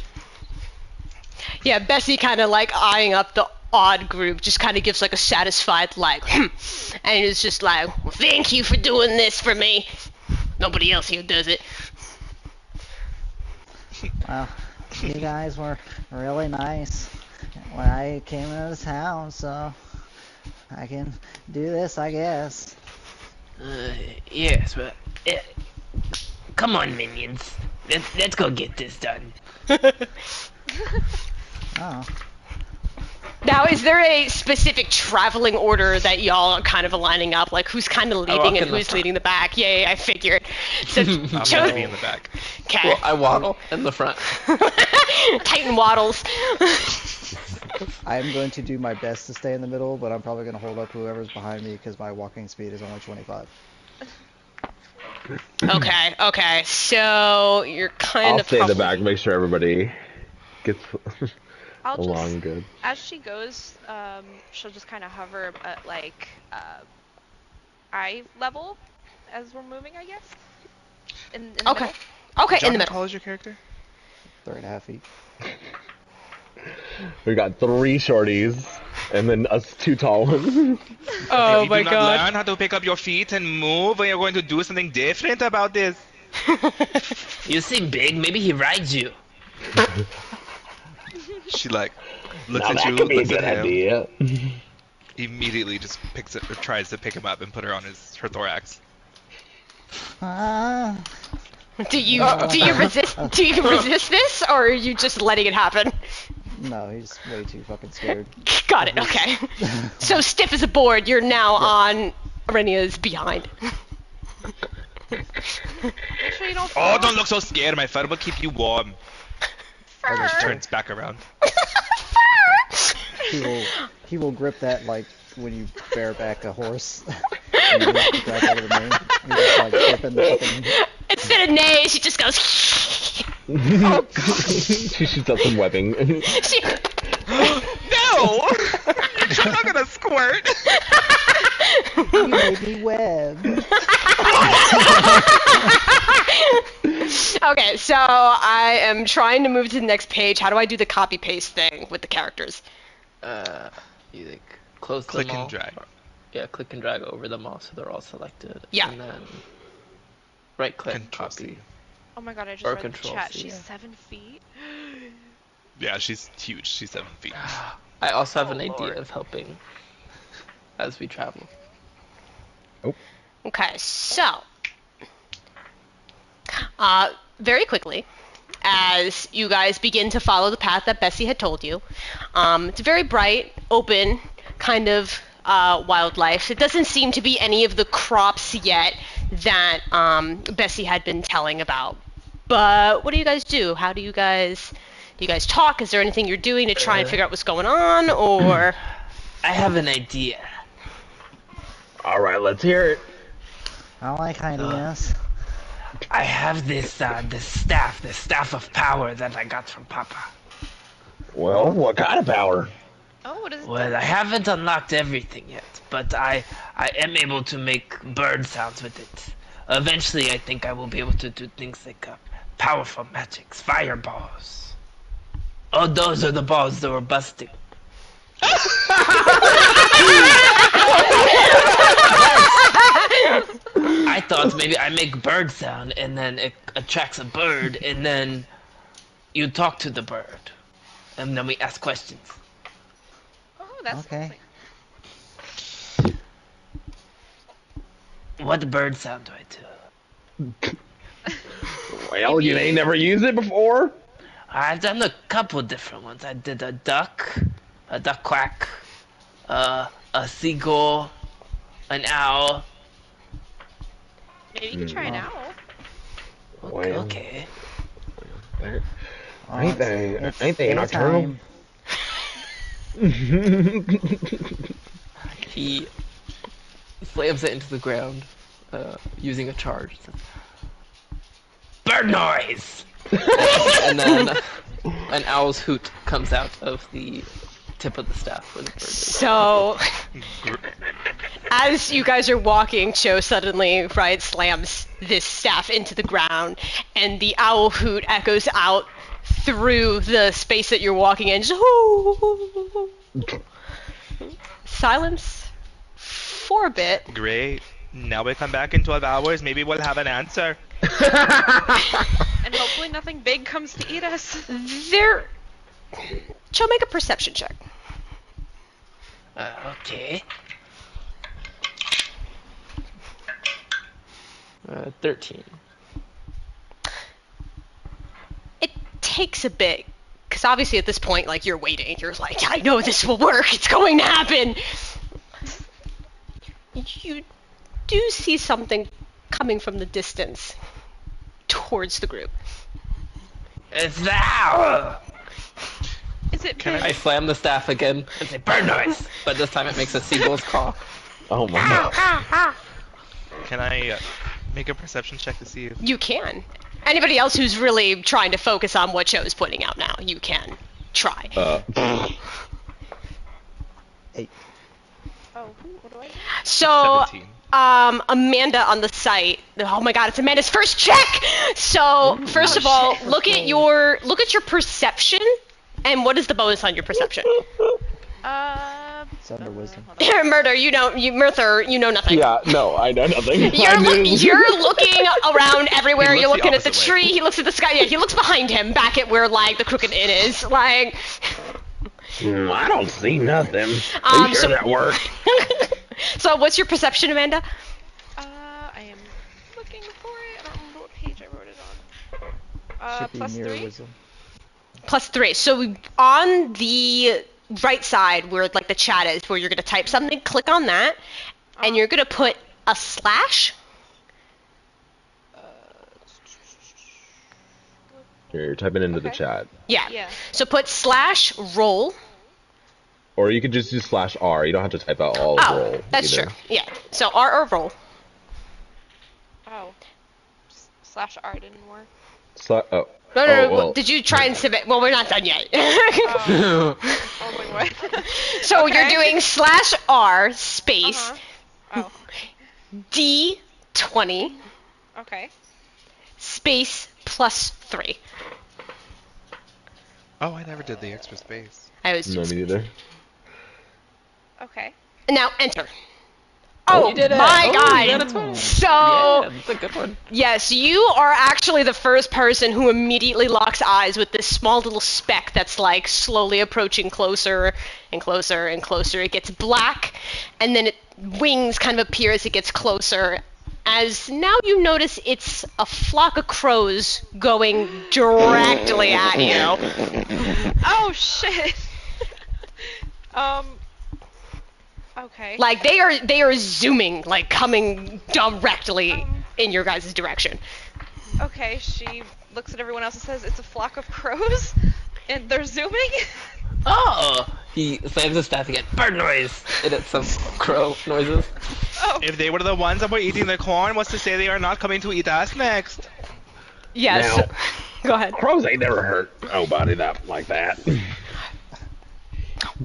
Yeah, Bessie kind of like eyeing up the odd group, just kind of gives like a satisfied like, and it's just like, well, thank you for doing this for me. Nobody else here does it. Well, you guys were really nice when I came into town, so I can do this, I guess. Yes, but come on, minions. Let's go get this done. Oh. Now, is there a specific traveling order that y'all are kind of aligning up? Like, who's kind of leading and who's leading the back? Yeah, I figured. So, I'm gonna be in the back. okay. Well, I waddle in the front. Titan waddles. I'm going to do my best to stay in the middle, but I'm probably going to hold up whoever's behind me because my walking speed is only 25. Okay. So, you're kind I'll of stay in the probably- back, make sure everybody gets I'll along just, good. as she goes, she'll just kind of hover at like eye level as we're moving, I guess. In the Okay. middle. Okay, John, in the how middle. tall is your character? 3.5 feet. We got 3 shorties, and then us 2 tall ones. Oh if you do not learn how to pick up your feet and move, and you're going to do something different about this. You seem big. Maybe he rides you. She like looks Now at that you, could be a looks good at him, idea. immediately just picks it or tries to pick him up and put her on her thorax. Ah. Do you resist this, or are you just letting it happen? No, he's way too fucking scared. Got it. Okay. So stiff as a board, you're now on Arania's behind. Make sure you don't fall. Oh, don't look so scared. My fur will keep you warm. And she turns back around. He will grip that like when you bareback a horse. And you grab over the mane. He's just like gripping the fucking... Instead of nay, she just goes. Oh god. She shoots up some webbing. She, No! I'm not gonna squirt. You made me web. okay, so I am trying to move to the next page. How do I do the copy paste thing with the characters? You like close Click them all. and drag. Yeah, click and drag over them all so they're all selected. Yeah. And then right click, Control copy. C. Oh my god, I just Or read the control chat. C, She's yeah. 7 feet. Yeah, she's huge. She's 7 feet. I also have Oh, an idea Lord. of helping as we travel. Okay, so very quickly, as you guys begin to follow the path that Bessie had told you, it's very bright, open, kind of wildlife. It doesn't seem to be any of the crops yet that Bessie had been telling about. But what do you guys do? How do you guys talk? Is there anything you're doing to try and figure out what's going on, or? I have an idea. All right, let's hear it. I like ideas. I have this staff of power that I got from Papa. Well, what kind of power? Oh, what is it? Well, I haven't unlocked everything yet, but I am able to make bird sounds with it. Eventually, I think I will be able to do things like powerful magics, fireballs. Oh, those are the balls that were busting. I thought maybe I make bird sound and then it attracts a bird and then you talk to the bird and then we ask questions. Oh, that's Okay. What bird sound do I do? Well, you ain't never used it before? I've done a couple different ones. I did a duck quack, a seagull, an owl. Maybe you can try an owl. Well, Okay. Ain't they nocturnal? daytime. He slams it into the ground using a charge. Bird noise! And then an owl's hoot comes out of the tip of the staff where the bird is. So, as you guys are walking, Cho suddenly, slams this staff into the ground, and the owl hoot echoes out through the space that you're walking in. Just, silence for a bit. Great. Now we come back in 12 hours. Maybe we'll have an answer. And hopefully nothing big comes to eat us. Cho, make a perception check. Okay. 13. It takes a bit, because obviously at this point, like, you're waiting. You're like, I know this will work. It's going to happen. You do see something coming from the distance towards the group. It's the owl! Is it Can big? I slam the staff again, It's a bird noise! but this time it makes a seagull's caw. Oh my god. Can I make a perception check to see if... You can. Anybody else who's really trying to focus on what Cho is putting out now, you can try. 8. Oh, what do I do? So, 17. Amanda on the site. Oh my God, it's Amanda's first check. So, first of all, look at your perception, and what is the bonus on your perception? It's under wisdom. hold on. Murder, Murther, you know nothing. Yeah, no, I know nothing. You're looking around everywhere. He You're looks the looking at the opposite way. tree. He looks at the sky. Yeah, he looks behind him, back at where like the crooked inn is. Like, I don't see nothing. Are you sure so- that worked? so what's your perception, Amanda? I am looking for it. I don't remember what page I wrote it on. Should be Plus near 3? wisdom. +3. So on the right side where like the chat is, where you're gonna type something, click on that, and you're gonna put a slash. Here, you're typing into the Okay. chat. Yeah. Yeah. So put /roll. Or you could just do /R. You don't have to type out all Oh, roll. that's either. true. Yeah. So R or roll. Oh. /R didn't work. Oh. No, Oh, well. Did you try and submit? Well, we're not done yet. Oh. I was like, what? So Okay. you're doing /R space Oh. D20 Okay. space +3. Oh, I never did the extra space. I was No, me neither. Okay. now enter. Oh You did it! my Oh, god! you got a 20. So Yeah, that's a good one. yes, you are actually the first person who immediately locks eyes with this small little speck that's like slowly approaching closer and closer and closer. It gets black, and then wings kind of appear as it gets closer. As now you notice it's a flock of crows going directly at you. Oh shit. Okay. Like they are zooming, like coming directly in your guys' direction. Okay, she looks at everyone else and says, "It's a flock of crows, and they're zooming." Oh! He slams his staff again. Bird noise! And it's some crow noises. Oh. If they were the ones that were eating the corn, what's to say they are not coming to eat us next? Yes. Now- Go ahead. Crows ain't never hurt nobody like that.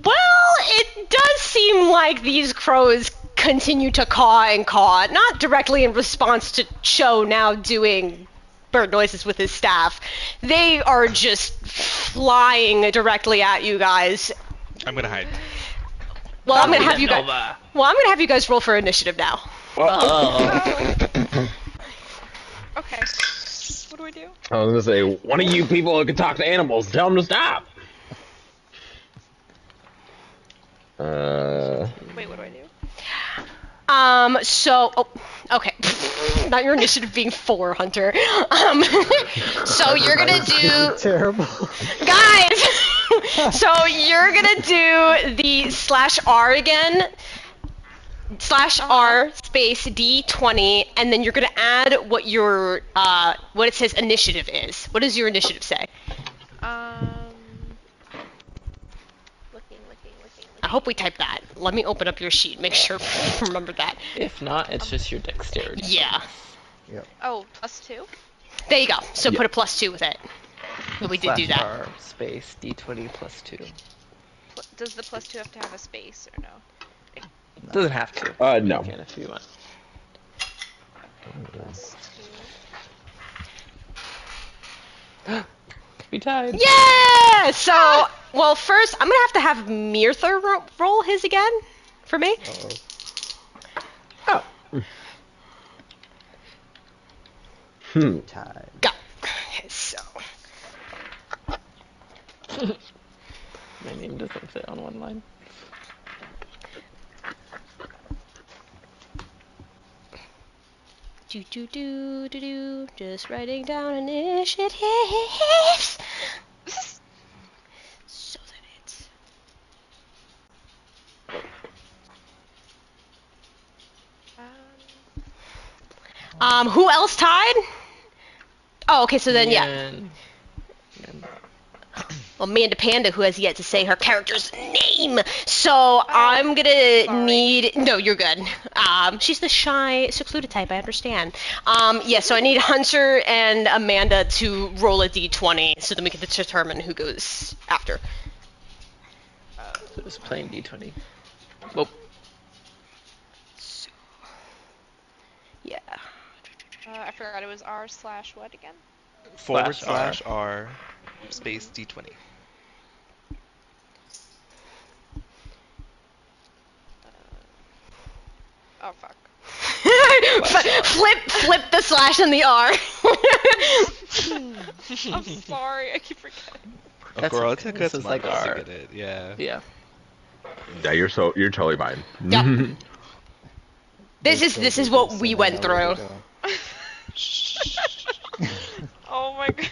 Well, it does seem like these crows continue to caw and caw, not directly in response to Cho now doing bird noises with his staff. They are just flying directly at you guys. I'm gonna hide. Well, I'm gonna have you guys. Nova. Well, I'm gonna have you guys roll for initiative now. Oh. Okay. What do we do? I was gonna say, one of you people who can talk to animals, tell them to stop. Wait, what do I do? Okay. Not your initiative being 4, Hunter. So you're gonna do, Terrible. guys. So you're gonna do the /R again. /R space D20, and then you're gonna add what your what it says initiative is. What does your initiative say? Looking. I hope we type that. Let me open up your sheet. Make sure remember that. If not, it's just your dexterity. Yeah. Oh, +2? There you go. So put a +2 with it. But we did do that. R space D20 plus 2. Does the +2 have to have a space or no? Doesn't have to. No. You can if you want. We tied. Yeah! So, well, first, I'm gonna have Mirtha roll his again for me. Oh. Time. Go. Okay, so. My name doesn't fit on one line. Do. Just writing down initiatives. So that it's. Who else tied? Oh, okay, so then, yeah. And- Amanda Panda, who has yet to say her character's name. So I'm gonna need. No, you're good. She's the shy, secluded type. I understand. Yeah. So I need Hunter and Amanda to roll a d20, so then we can determine who goes after. So just plain D20. Well, So, yeah. I forgot it was R/what again? /R space D20. Oh fuck. flip the slash and the R. I'm sorry, I keep forgetting. Oh, That's girl, it okay. took us This is like months to our- get it. Yeah. yeah. Yeah, you're totally fine. Yeah. This is what we went through. Oh my god.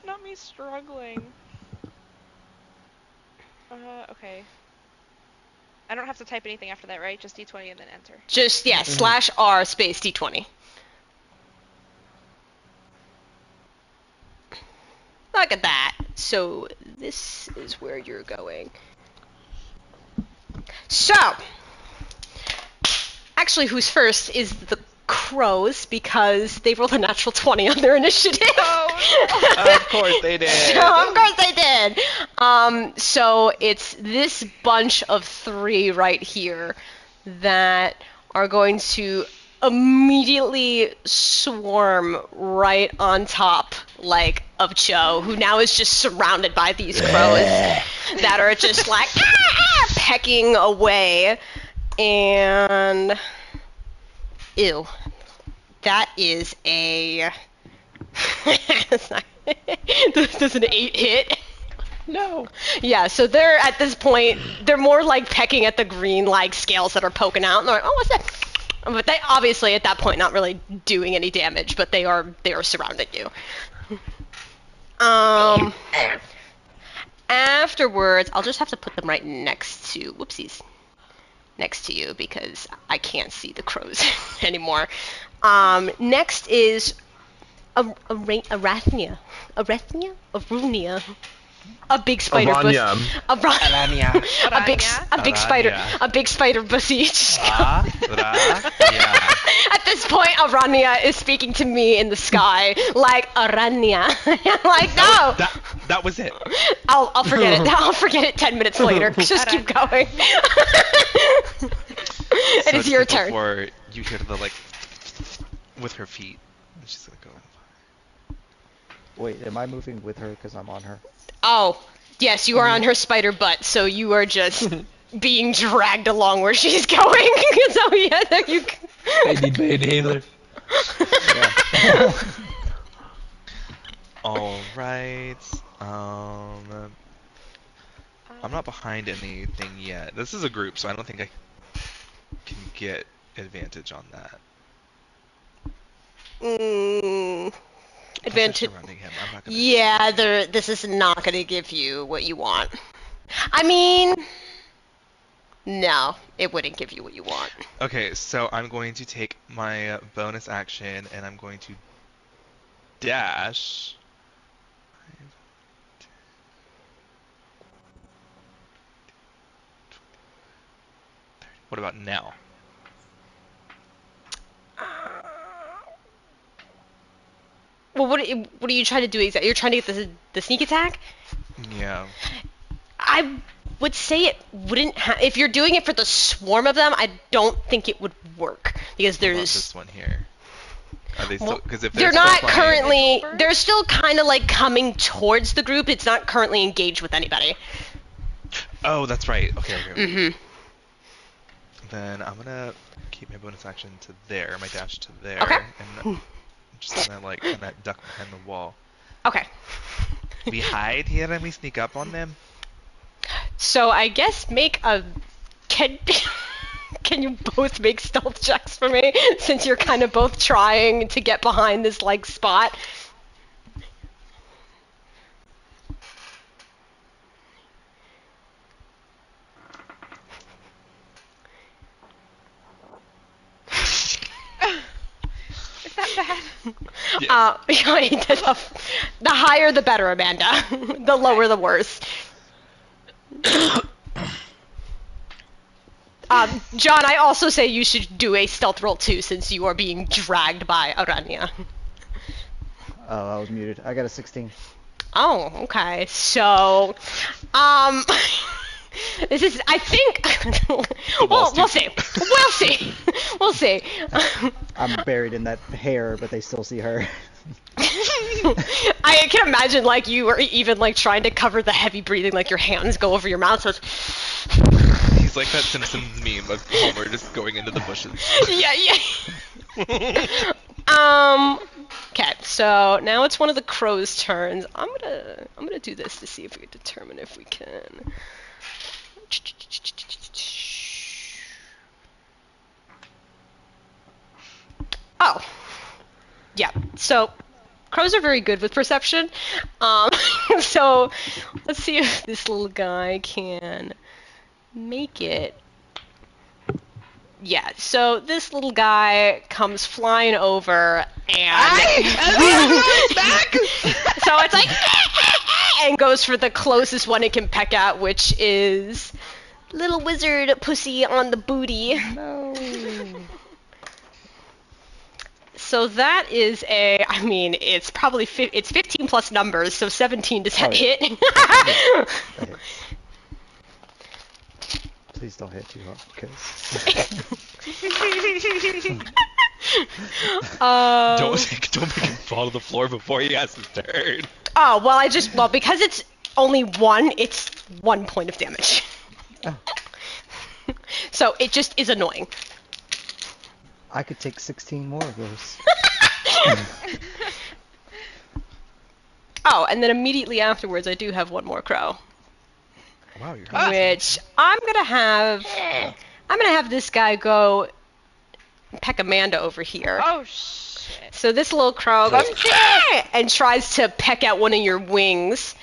Not me struggling. Okay. I don't have to type anything after that, right? Just D20 and then enter. Just /R space d20. Look at that. So this is where you're going. So, actually, who's first is the crows because they rolled a natural 20 on their initiative. Of course they did. So, of course they did. So it's this bunch of 3 right here that are going to immediately swarm right on top, like, of Cho, who now is just surrounded by these crows that are just like pecking away And ew, that is a does an 8 hit? No. Yeah, so they're at this point, they're more like pecking at the green like scales that are poking out, and they're like, oh, what's that? But they obviously at that point not really doing any damage, but they are surrounding you. Afterwards, I'll just have to put them right next to next to you because I can't see the crows anymore. Next is Arania. A big spider Arania. Arania. a big spider besieged. Yeah. At this point, Arania is speaking to me in the sky like Arania. I'm like, no. That was it. I'll forget it. I'll forget it 10 minutes later. Just keep going. It is your turn. Before you hear the like with her feet, and she's gonna go. Wait, am I moving with her because I'm on her? Oh, yes, you are on her spider butt, so you are just being dragged along where she's going. So yeah, there you. I need my inhaler. All right. I'm not behind anything yet. This is a group, so I don't think I can get advantage on that. Advantage. Surrounding him. I'm not gonna Yeah, this is not going to give you what you want. I mean, no, it wouldn't give you what you want. Okay, so I'm going to take my bonus action and I'm going to dash. What about now? Well, what are you trying to do exactly? You're trying to get the sneak attack? Yeah. I would say it wouldn't if you're doing it for the swarm of them, I don't think it would work because What about there's this one here. Are they still? well, Because if they're still not flying- currently they're still kind of like coming towards the group. It's not currently engaged with anybody. Oh, that's right. Okay. Mhm. Then I'm gonna keep my bonus action to there, my dash to there, Okay. and I'm just gonna like kind of duck behind the wall. Okay. We hide here and we sneak up on them. So I guess make a can can you both make stealth checks for me since you're kind of both trying to get behind this like spot? Is that bad? Yes. The higher the better, Amanda. The lower the worse. John, I also say you should do a stealth roll too, since you are being dragged by Arania. Oh, I was muted. I got a 16. Oh, okay. So, this is, I think, well, we'll see. We'll see. I'm buried in that hair, but they still see her. I can imagine, like, you were even, like, trying to cover the heavy breathing, like, your hands go over your mouth, so it's... He's like that Simpsons meme of Homer just going into the bushes. Yeah. Okay, so now it's one of the crows' turns. I'm gonna do this to see if we can determine if we can. Oh, yeah. So crows are very good with perception. So let's see if this little guy can make it. Yeah, so this little guy comes flying over and so it's like and goes for the closest one it can peck at, which is little wizard pussy on the booty. No. So that is I mean, it's probably it's 15 plus numbers, so 17 does that Oh, yeah. hit? That hits. Please don't hit too hard, because... Don't make him fall to the floor before he has his turn. Oh, well, because it's only one, it's 1 point of damage. Oh. So it just is annoying. I could take 16 more of those. Oh, and then immediately afterwards, I do have one more crow, Wow, you're which I'm gonna have this guy go peck Amanda over here. Oh shit. So this little crow goes and tries to peck at one of your wings.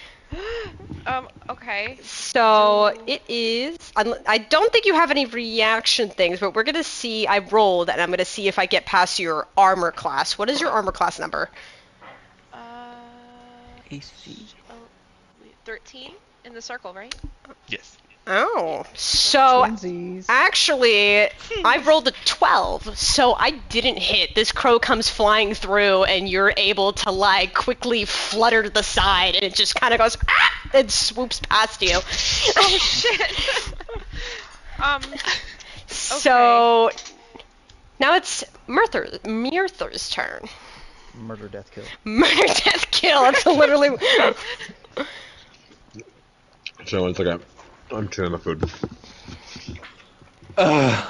Okay. So it is. I don't think you have any reaction things, but we're gonna see. I rolled, and I'm gonna see if I get past your armor class. What is your armor class number? AC. 13 in the circle, right? Yes. Oh, so Twinsies. actually, I rolled a 12, so I didn't hit. This crow comes flying through, and you're able to like quickly flutter to the side, and it just kind of goes and swoops past you. Oh shit. So now it's Mirther's turn. Murder, death, kill. Murder, death, kill. It's literally. So it's like I'm chewing the food. Girl,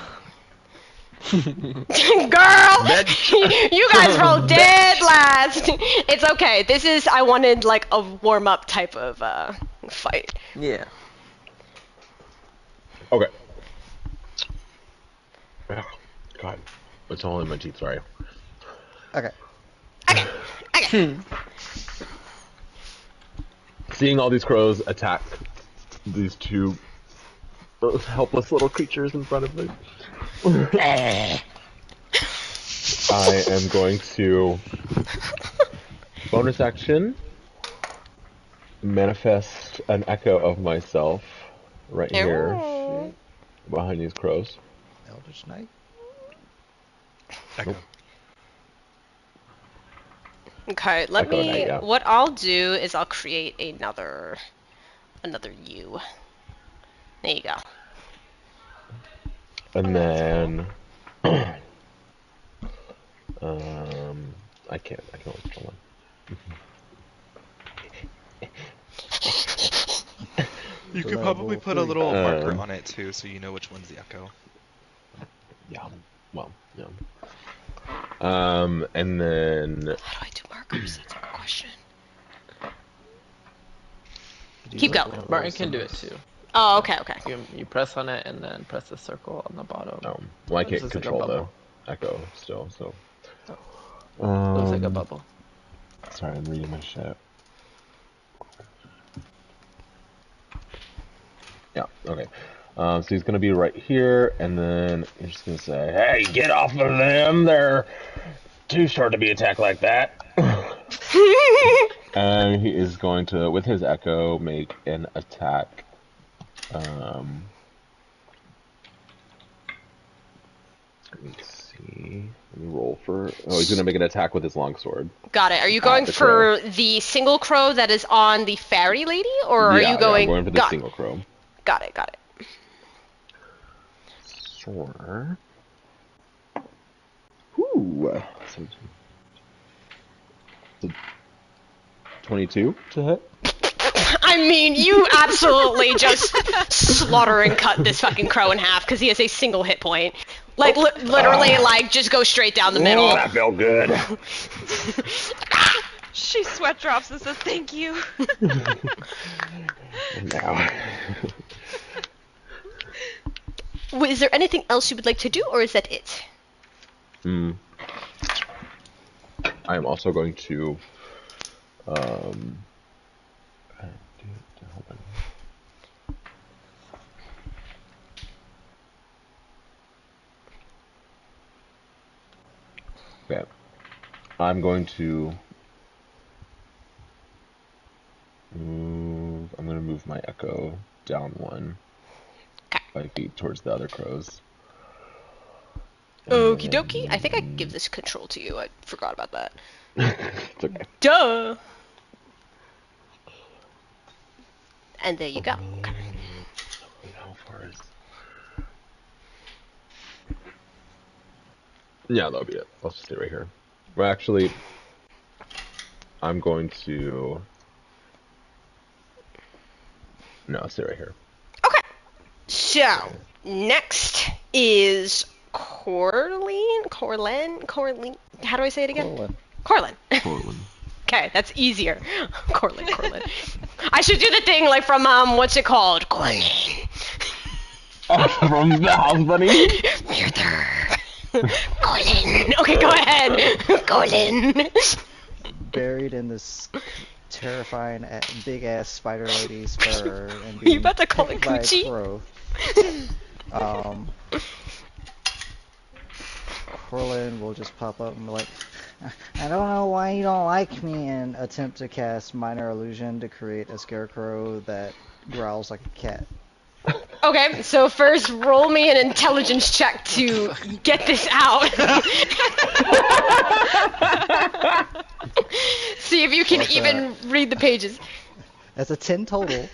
you guys rolled dead last. It's okay. I wanted like a warm up type of fight. Yeah. Okay. Oh, God, it's all in my teeth. Sorry. Okay. Okay. Seeing all these crows attack these two helpless little creatures in front of me, I am going to bonus action manifest an echo of myself right here Ew. behind these crows. Eldritch Knight. Echo. Okay, let Echo me. Knight, yeah. What I'll do is I'll create another U. There you go. And then, I can only control one. You could probably put a little marker on it too, so you know which one's the echo. Yeah. Well, yeah. And then How do I do markers? That's a good question. Do Keep you going. want Martin those can do it symbols? too. Oh, okay. You press on it and then press the circle on the bottom. well, I Looks can't just like a control the bubble. echo still, so. Looks like a bubble. Sorry, I'm reading my shit. Yeah, okay. So he's gonna be right here, and then you're just gonna say, "Hey, get off of them! They're too short to be attacked like that." And he is going to, with his echo, make an attack. Let me see. Let me roll for. Oh, he's gonna make an attack with his longsword. Got it. Are you going the for the single crow that is on the fairy lady, or are you going? Yeah, I'm going for the single crow. Got it. Sure. Ooh. So 22 to hit. I mean, you absolutely just slaughter and cut this fucking crow in half because he has a single hit point. Like, literally, like, just go straight down the middle. Oh, that felt good. She sweat drops and says thank you. Now. Is there anything else you would like to do, or is that it? I am also going to okay. I'm going to move. I'm going to move my echo down 5 feet towards the other crows. Okie dokie. I think I can give this control to you. I forgot about that. It's okay. Duh! And there you go. Yeah, that'll be it. I'll just stay right here. Well, actually, I'm going to... No, I'll stay right here. Okay. So, next is Corlin. How do I say it again? Corlin. Portland. Okay, that's easier. Corlin. I should do the thing like from what's it called? Corlin. From the House Bunny? Corlin. Okay, go ahead. Corlin. Buried in this terrifying big ass spider lady's fur and Are you being about to call it pecked by a Coochie? crow. Corlin will just pop up and be like, I don't know why you don't like me, and attempt to cast Minor Illusion to create a scarecrow that growls like a cat. Okay, so first roll me an intelligence check to get this out. See if you can What's even read the pages. That's a 10 total.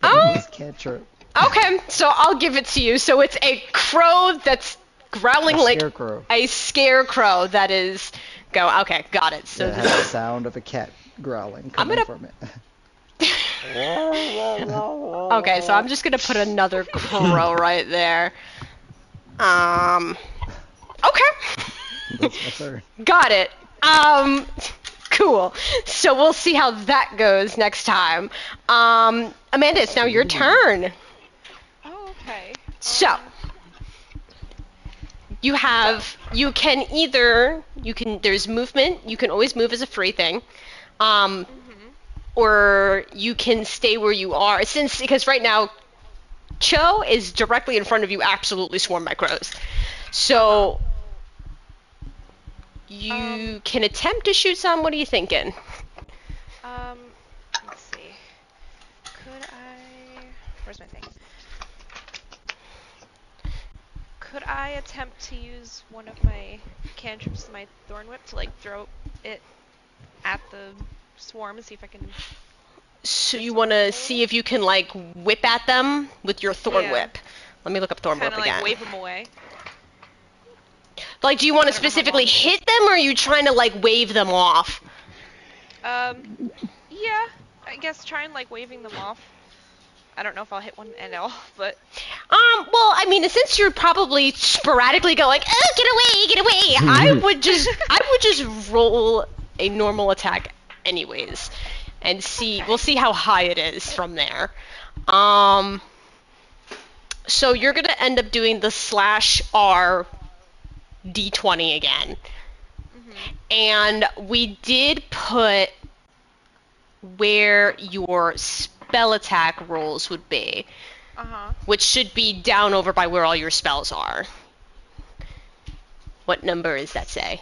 Oh. This cantrip. Okay, so I'll give it to you. So it's a crow that's growling A like scarecrow. a scarecrow that is Okay, got it. So That has the sound of a cat growling coming gonna- from it. okay, so I'm just gonna put another crow right there. Okay. That's my turn. Got it. Cool. So we'll see how that goes next time. Amanda, it's now your turn. Oh, okay. So there's movement. You can always move as a free thing. Or you can stay where you are. Because right now, Cho is directly in front of you, absolutely swarmed by crows. So you can attempt to shoot some. What are you thinking? Let's see. Where's my thing? Could I attempt to use one of my cantrips, my thorn whip, to like throw it at the swarm and see if I can? So you want to see if you can like whip at them with your thorn Yeah. whip. Let me look up thorn whip Kind of again. like wave them away. Like, do you want to I don't know how specifically long it is. hit them, or are you trying to like wave them off? Yeah. I guess try and like waving them off. I don't know if I'll hit one at all, but Well, I mean, since you're probably sporadically going, oh, get away, I would just roll a normal attack anyways, and we'll see how high it is from there. So you're gonna end up doing the /R D20 again, and we did put where your spell attack rolls would be, which should be down over by where all your spells are. What number is that, say?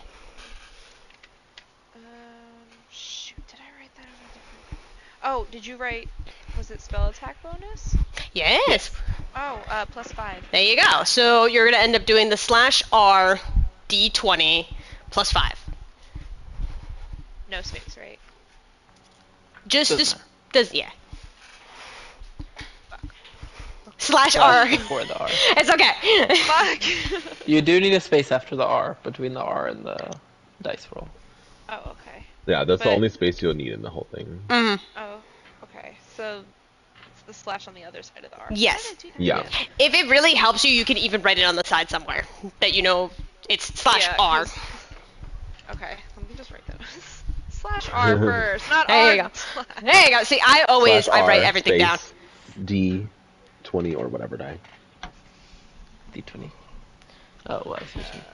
Shoot, did I write that on a different? Oh, did you write? Was it spell attack bonus? Yes. Oh, +5. There you go. So you're gonna end up doing the /R D20 +5. No space, right? Just Doesn't this matter. does yeah. /R. Before the R. It's okay. Fuck. You do need a space after the R, between the R and the dice roll. Oh, okay. Yeah, that's the But- only space you'll need in the whole thing. Mhm. Oh, okay. So it's the slash on the other side of the R. Yes. Why did I do that? Yeah. If it really helps you, you can even write it on the side somewhere that you know it's Yeah, /R. 'cause- Okay, let me just write that. /R first, not There R. you go. There you go. See, I write everything down. D20 or whatever die. D20. Oh, well, I see what you mean.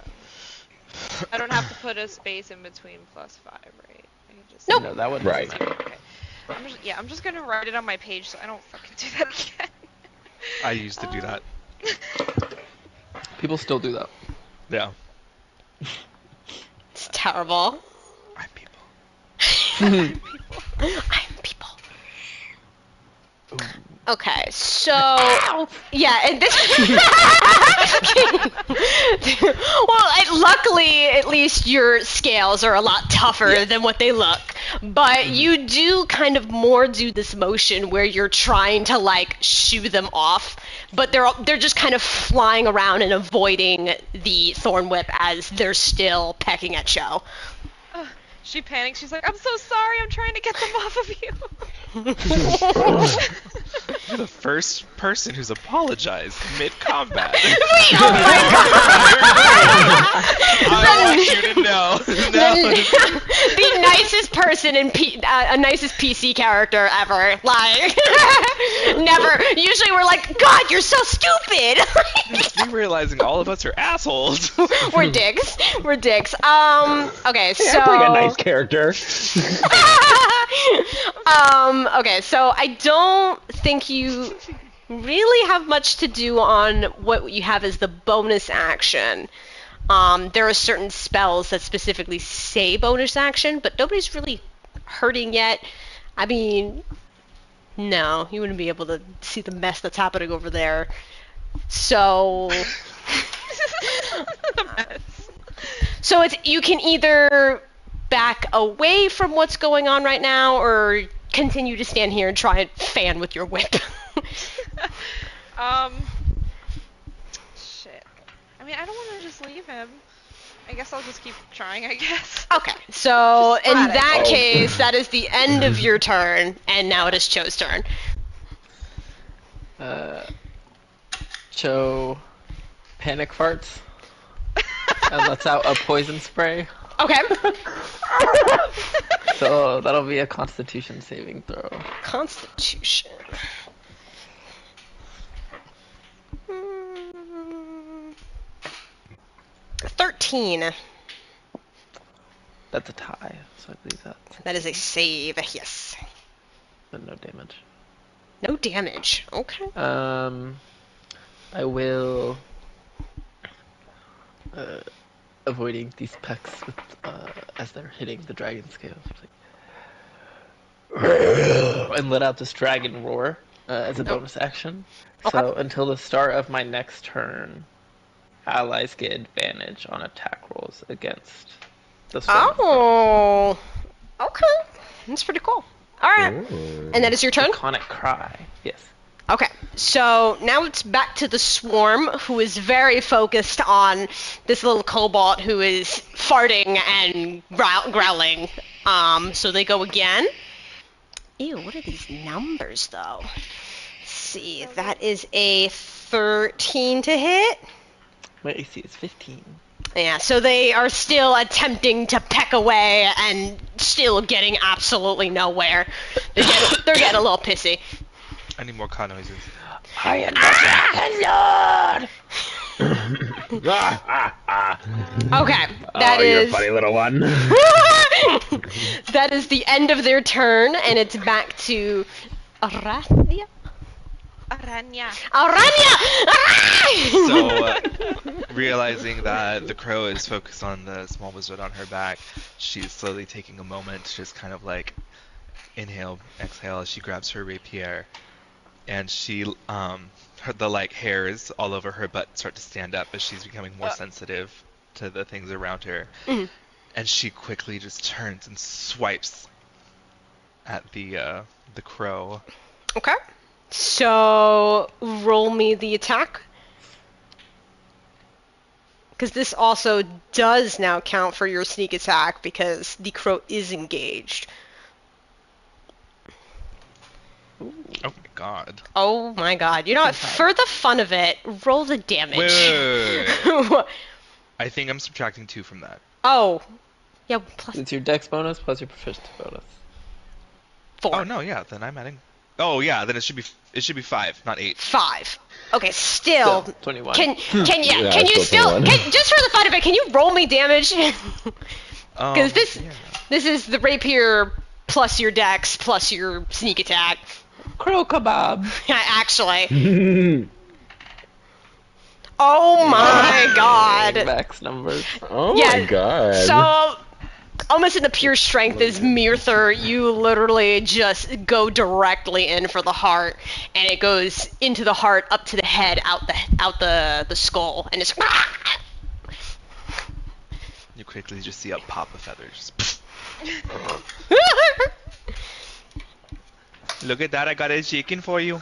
I don't have to put a space in between +5, right? I can just. Nope. No, that would Right. Okay. I'm just gonna write it on my page so I don't fucking do that again. I used to do that. People still do that. Yeah. It's terrible. I'm people. I'm people. Okay, so yeah, and this. Well, luckily, at least your scales are a lot tougher than what they look. But you do kind of more do this motion where you're trying to like shoo them off, but they're just kind of flying around and avoiding the thorn whip as they're still pecking at Cho. She panics. She's like, I'm so sorry. I'm trying to get them off of you. You're the first person who's apologized mid-combat. Wait, oh my I want you to know. No. the nicest person in nicest PC character ever. Like, never. Usually we're like, God, you're so stupid. Me realizing all of us are assholes. We're dicks. We're dicks. Okay, so. Yeah, I'm pretty nice character. Okay, so I don't think you really have much to do on what you have as the bonus action. There are certain spells that specifically say bonus action, but nobody's really hurting yet. I mean, no, you wouldn't be able to see the mess that's happening over there. So... The mess. So it's you can either back away from what's going on right now, or continue to stand here and try and fan with your whip. Shit. I mean, I don't want to just leave him. I guess I'll just keep trying, I guess. Okay, so Just in spot it. that Oh. case, that is the end of your turn, and now it is Cho's turn. Cho panic farts and lets out a poison spray. Okay. So that'll be a Constitution saving throw. Constitution. 13. That's a tie, so I believe that. That is a save, yes. But no damage. No damage. Okay. I will avoiding these pecks with as they're hitting the dragon scales. Like, and let out this dragon roar as a bonus action. So Okay. until the start of my next turn, allies get advantage on attack rolls against the storm. Oh. Okay. That's pretty cool. Alright. Ooh. And that is your turn? Iconic cry. Yes. Okay, so now it's back to the swarm, who is very focused on this little cobalt who is farting and growling. So they go again. Ew, what are these numbers, though? Let's see, that is a 13 to hit. My AC is 15. Yeah, so they are still attempting to peck away and still getting absolutely nowhere. They're getting a little pissy. I need more car noises. I am the Dragon Lord! Okay, that Oh, you're a is funny little one. that is the end of their turn, and it's back to Arania. Arania. Arania! So, realizing that the crow is focused on the small wizard on her back, she's slowly taking a moment to just kind of like inhale, exhale as she grabs her rapier, and she, the like hairs all over her butt start to stand up as she's becoming more sensitive to the things around her, and she quickly just turns and swipes at the crow. Okay. So roll me the attack. Because this also does now count for your sneak attack because the crow is engaged. Oh my god. Oh my god. You know what? For the fun of it, roll the damage. Wait. I think I'm subtracting 2 from that. Oh. Yeah, plus It's your dex bonus plus your proficiency bonus. 4. Oh no, yeah, then I'm adding. Oh yeah, then it should be 5, not 8. 5. Okay, still. 21. Can Yeah, you still still 21. just for the fun of it, can you roll me damage? Because this Yeah. this is the rapier plus your dex plus your sneak attack. Crow kebab! Actually. Oh my god. Max numbers. Oh Yeah, my god. So almost in the pure strength is Mirther, you literally just go directly in for the heart, and it goes into the heart, up to the head, out the skull, and it's You quickly just see a pop of feathers. Look at that, I got it shaking for you.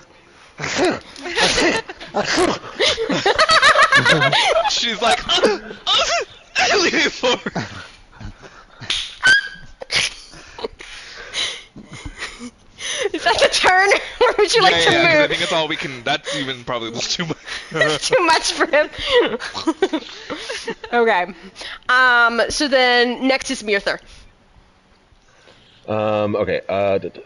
She's like, leaning forward. Is that the turn? Or would you like to 'cause I move? think that's all we can. That's even probably a little too much. It's too much for him. Okay. So then next is Mirther. Okay. Advantage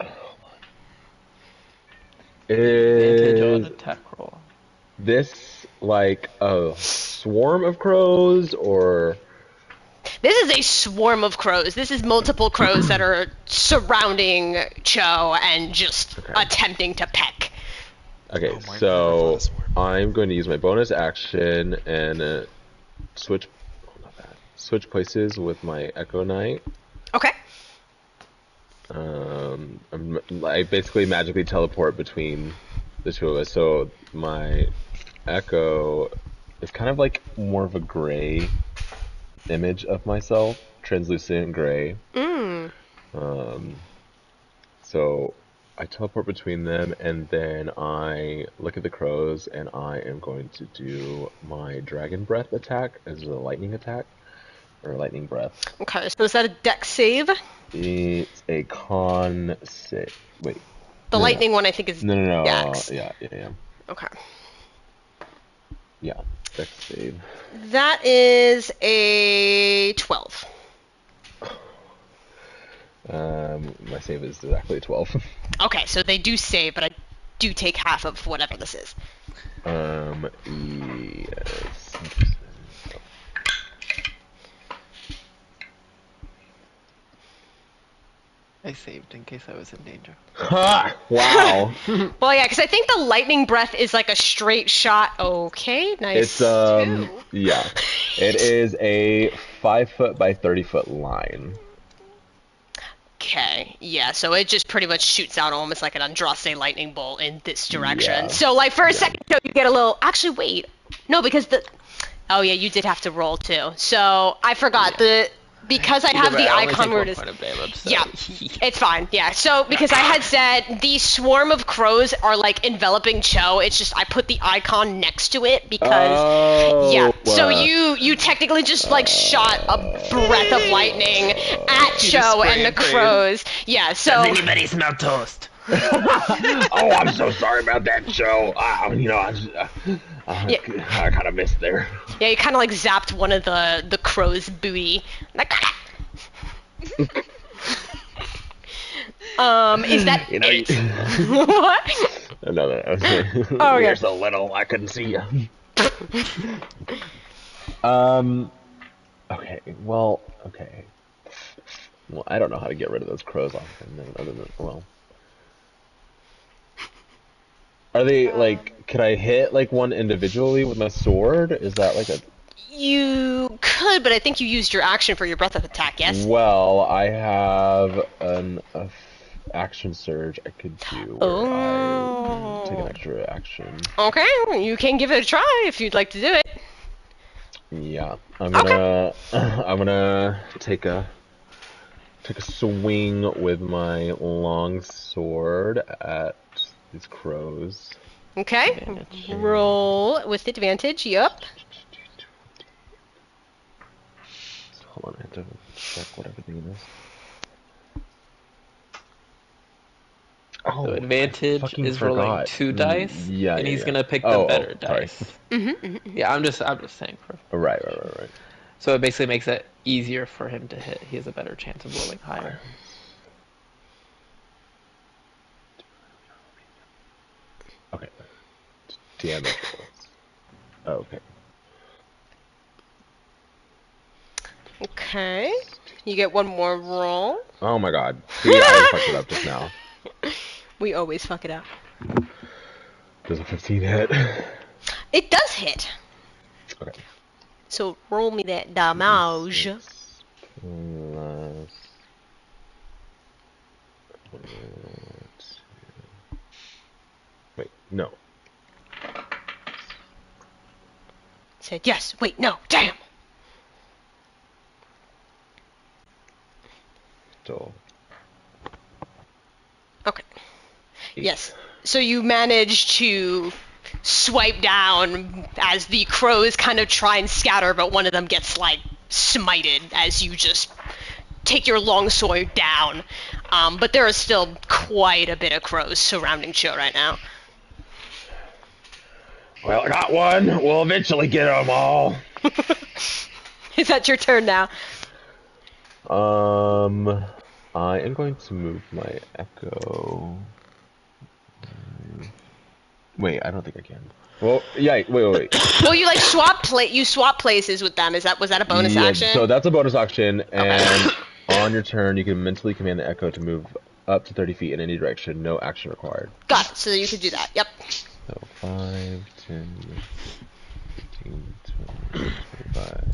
on Is attack roll. this like a swarm of crows or? This is a swarm of crows. This is multiple crows that are surrounding Cho and just Okay. attempting to peck. Okay, Oh, mine never so fought a swarm. I'm going to use my bonus action and switch. Oh, not that. Switch places with my Echo Knight. Okay. I basically magically teleport between the two of us. So my Echo is kind of like more of a gray image of myself, translucent gray. Mm. So I teleport between them, and then I look at the crows, and I am going to do my Dragon Breath attack as a lightning attack, or lightning breath. Okay, so is that a dex save? It's a con save. Wait. The No, lightning one I think is No. dex. Yeah. Okay. Yeah. Dex save. That is a 12. My save is exactly 12. Okay, so they do save, but I do take half of whatever this is. Yes. I saved in case I was in danger. Ha! Wow. Well, yeah, because I think the lightning breath is like a straight shot. Okay, nice. It's yeah. It is a 5-foot by 30-foot line. Okay, yeah, so it just pretty much shoots out almost like an Andraste lightning bolt in this direction. Yeah. So, like, for a second, you get a little... Actually, wait. No, because the... Oh, yeah, you did have to roll, too. So, I forgot. Because I have the icon where it is... Damage, so. Yeah, it's fine. Yeah, so because I had said the swarm of crows are like enveloping Cho, it's just I put the icon next to it because yeah. So you technically just like shot a breath of lightning at Cho and the crows. Yeah. So Does anybody smell toast? Oh, I'm so sorry about that show. I kind of missed there. yeah, you kind of like zapped one of the crow's booty. Like, is that You know, it? What? No. Oh, okay. You're so little, I couldn't see you. Okay. Well, I don't know how to get rid of those crows off him. Other than are they like? Could I hit like one individually with my sword? Is that like a? You could, but I think you used your action for your breath of attack. Yes. Well, I have an action surge I could do where I take an extra action. Okay, you can give it a try if you'd like to do it. Yeah, I'm gonna take a swing with my long sword at these crows. Okay. Advantage. Roll with advantage. Yup. Hold on, I have to check what everything is. Oh, So advantage fucking is rolling forgot. 2 dice, Yeah, and yeah, he's yeah. gonna pick the Oh, better sorry. dice. Yeah, I'm just saying. Right. So it basically makes it easier for him to hit. He has a better chance of rolling higher. Okay. Damage rolls. Oh, okay. Okay. You get one more roll. Oh my god. See, I fucked it up just now. We always fuck it up. Does a 15 hit? It does hit. Okay. So roll me that damage. Six plus... Wait, no. Said yes. Wait, no. Damn. So... Okay. Yes. So you manage to swipe down as the crows kind of try and scatter, but one of them gets like smited as you just take your longsword down. But there is still quite a bit of crows surrounding Cho right now. Well, I got one. We'll eventually get them all. Is that your turn now? I am going to move my echo. Wait, I don't think I can. Well, yeah, wait. Well, you like swap places with them. Was that a bonus action? So that's a bonus action, and Okay. on your turn, you can mentally command the echo to move up to 30 feet in any direction. No action required. Got it. So you could do that. Yep. So 5, 10, 15, 20, 25.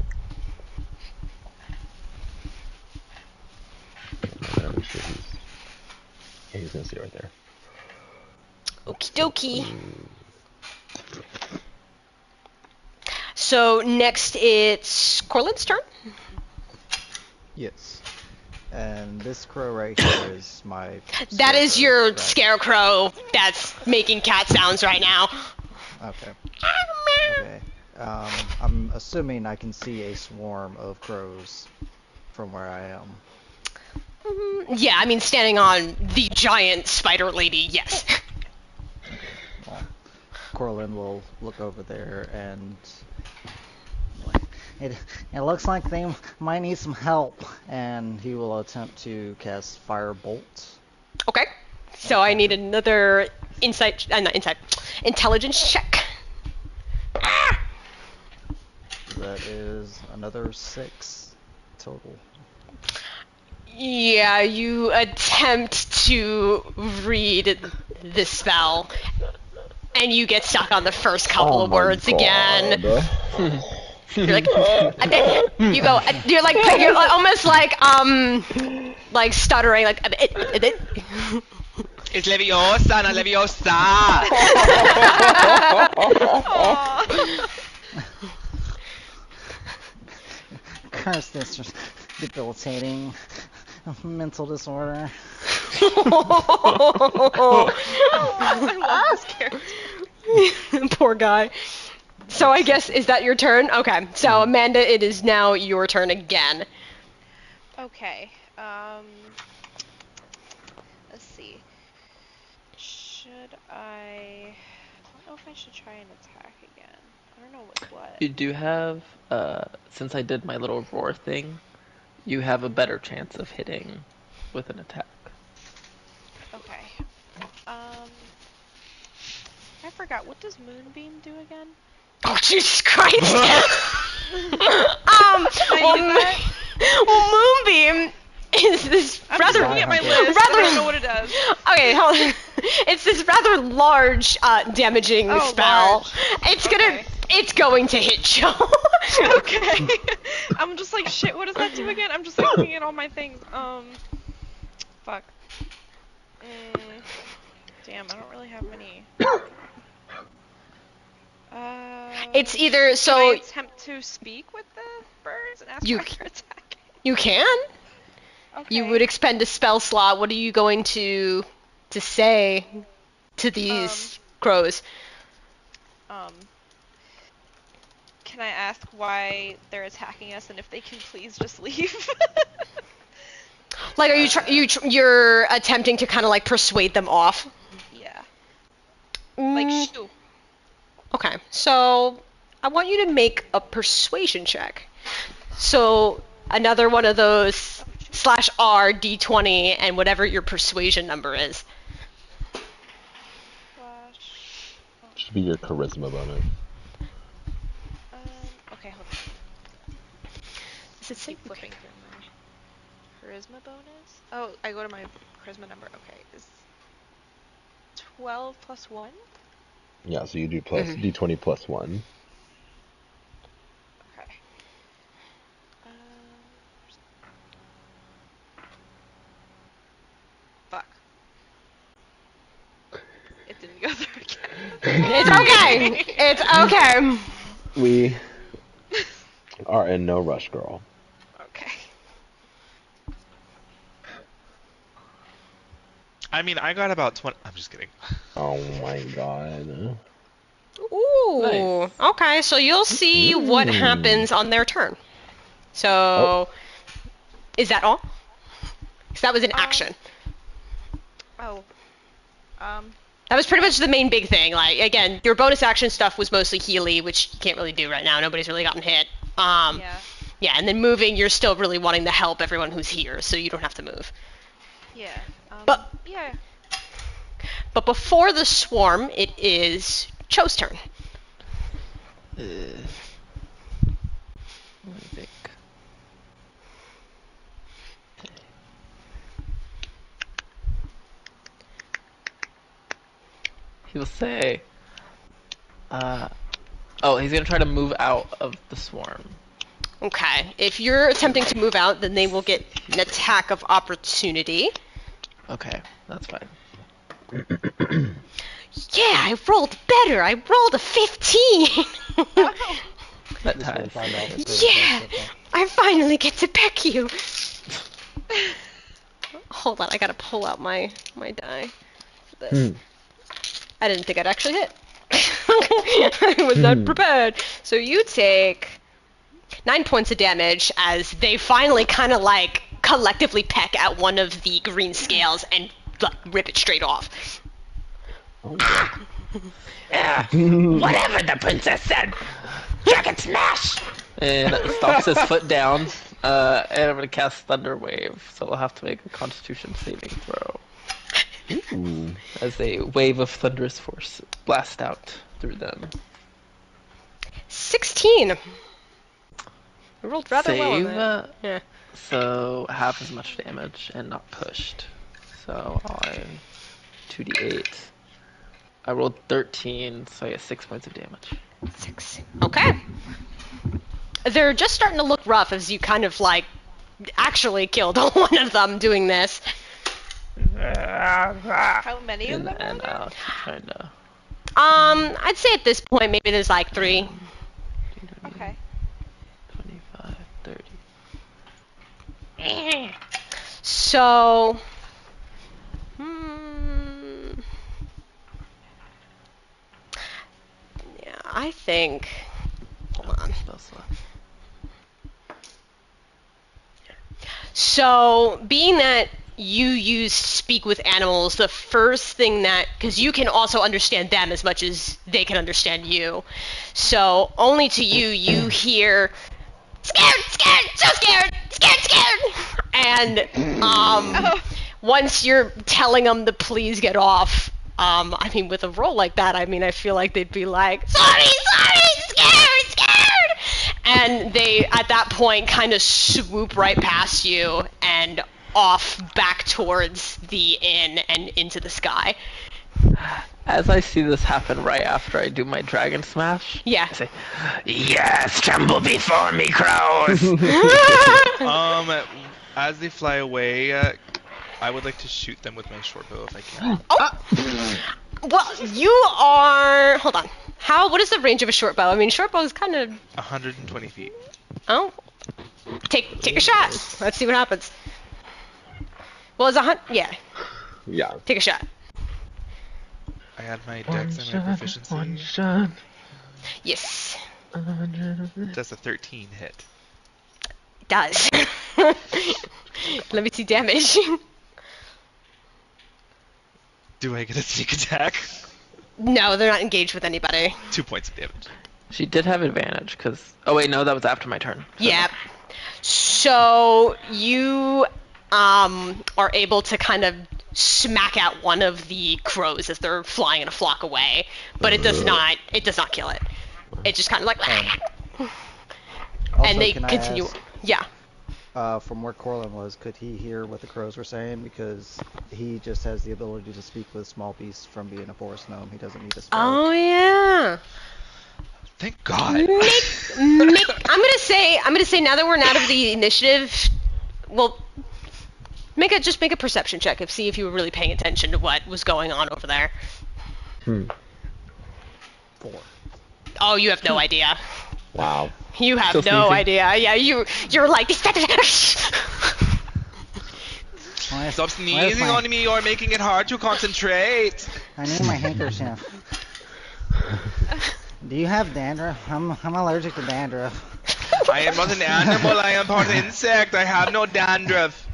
I'm sure he's gonna stay right there. Okie dokie. So next it's Corlin's turn. Yes. And this crow right here is my. That is scarecrow, your right? scarecrow that's making cat sounds right now. Okay. Okay. I'm assuming I can see a swarm of crows from where I am. Yeah, I mean standing on the giant spider lady, yes. Well, Corlin will look over there and. It looks like they might need some help, and he will attempt to cast Firebolt. Okay. So I need another intelligence check. That is another 6 total. Yeah, you attempt to read the spell, and you get stuck on the first couple of words again. You're like, you're almost like stuttering, like. It's Leviosa, not Leviosa. Curse this debilitating mental disorder. I love this character. Poor guy. So I guess, is that your turn? Okay, so Amanda, it is now your turn again. Okay. Let's see. I don't know if I should try and attack again. I don't know with what. You do have, since I did my little roar thing, you have a better chance of hitting with an attack. Okay. I forgot. What does Moonbeam do again? Oh, Jesus Christ! Well, Moonbeam is this I'm rather just looking at my list. I don't know what it does. Okay, hold on. It's this rather large, damaging spell. Large. It's going to hit Joe. Okay. I'm just like, shit, what does that do again? I'm just like looking at all my things. Fuck. Damn, I don't really have many. It's either so. Can I attempt to speak with the birds and ask why they're attacking? You can. Okay. You would expend a spell slot. What are you going to say to these crows? Can I ask why they're attacking us and if they can please just leave? Like, are you're attempting to kind of like persuade them off? Yeah. Like, shoo. Okay, so I want you to make a persuasion check. So another one of those /R D20 and whatever your persuasion number is. Should be your charisma bonus. Okay, hold on. Is it Keep flipping through my charisma bonus. Oh, I go to my charisma number. Okay, is 12 plus 1? Yeah, so you do plus D20 plus 1. Okay. Fuck. It didn't go through again. It's okay. It's okay. We are in no rush, girl. Okay. I mean, I got about 20. I'm just kidding. Oh my god. Ooh. Nice. Okay, so you'll see what happens on their turn. So, is that all? So that was an action. Oh. That was pretty much the main big thing. Like, again, your bonus action stuff was mostly Healy, which you can't really do right now. Nobody's really gotten hit. Yeah. Yeah, and then moving, you're still really wanting to help everyone who's here, so you don't have to move. Yeah. But- Yeah. But before the swarm, it is Cho's turn. Let me think. He'll say, oh, he's gonna try to move out of the swarm. Okay. If you're attempting to move out, then they will get an attack of opportunity. Okay, that's fine. Yeah, I rolled better. I rolled a 15. That Just roll ties. 5 dice. Yeah, I finally get to peck you. Hold on, I gotta pull out my die for this. I didn't think I'd actually hit. I was not prepared. So you take 9 points of damage as they finally kind of like collectively peck at one of the green scales and like, rip it straight off. Whatever the princess said. Dragon smash. And stomps his foot down, and I'm gonna cast Thunder Wave, so I'll have to make a Constitution saving throw. As a wave of thunderous force blast out through them. 16. I rolled rather well on Save, that. Yeah. so half as much damage and not pushed. So I 2d8. I rolled 13, so I get 6 points of damage. 6. Okay. They're just starting to look rough as you kind of like actually killed one of them doing this. How many of In them are and there? out, trying to. I'd say at this point maybe there's like 3. Okay. 25, 30. So, yeah, I think. Hold on. Spell slot. So, being that you use speak with animals, the first thing that, because you can also understand them as much as they can understand you. So, only to you, you hear, scared, scared, so scared, scared, scared. And, once you're telling them to please get off, I mean, with a roll like that, I mean, I feel like they'd be like, sorry, scared, scared. And they, at that point, kind of swoop right past you and off back towards the inn and into the sky. As I see this happen right after I do my dragon smash, Yeah. I say, Yes, tremble before me, crows. As they fly away, I would like to shoot them with my short bow if I can. Well, you are. Hold on. What is the range of a short bow? I mean, short bow is kind of. 120 feet. Oh. Take a shot. Let's see what happens. Well, it's yeah. Yeah. Take a shot. I had my dex and my proficiency. one shot. Yes. That's a 13 hit. It does. Let me see damage. Do I get a sneak attack? No, they're not engaged with anybody. 2 points of damage. She did have advantage because. Oh wait, no, that was after my turn. So Yeah. So you are able to kind of smack at one of the crows as they're flying in a flock away, but it does not kill it. It just kind of like Also, and they can I continue. ask, Yeah. from where Corlin was, could he hear what the crows were saying? Because he just has the ability to speak with small beasts from being a forest gnome. He doesn't need a spell. Oh yeah. Thank God. I'm gonna say now that we're out of the initiative, well, just make a perception check and see if you were really paying attention to what was going on over there. 4. Oh, you have no idea. Wow. You have Still no sneaking. idea. Yeah, you're like. Stop sneezing on me or making it hard to concentrate. I need my handkerchief. Do you have dandruff? I'm allergic to dandruff. I am not an animal, I am part insect. I have no dandruff.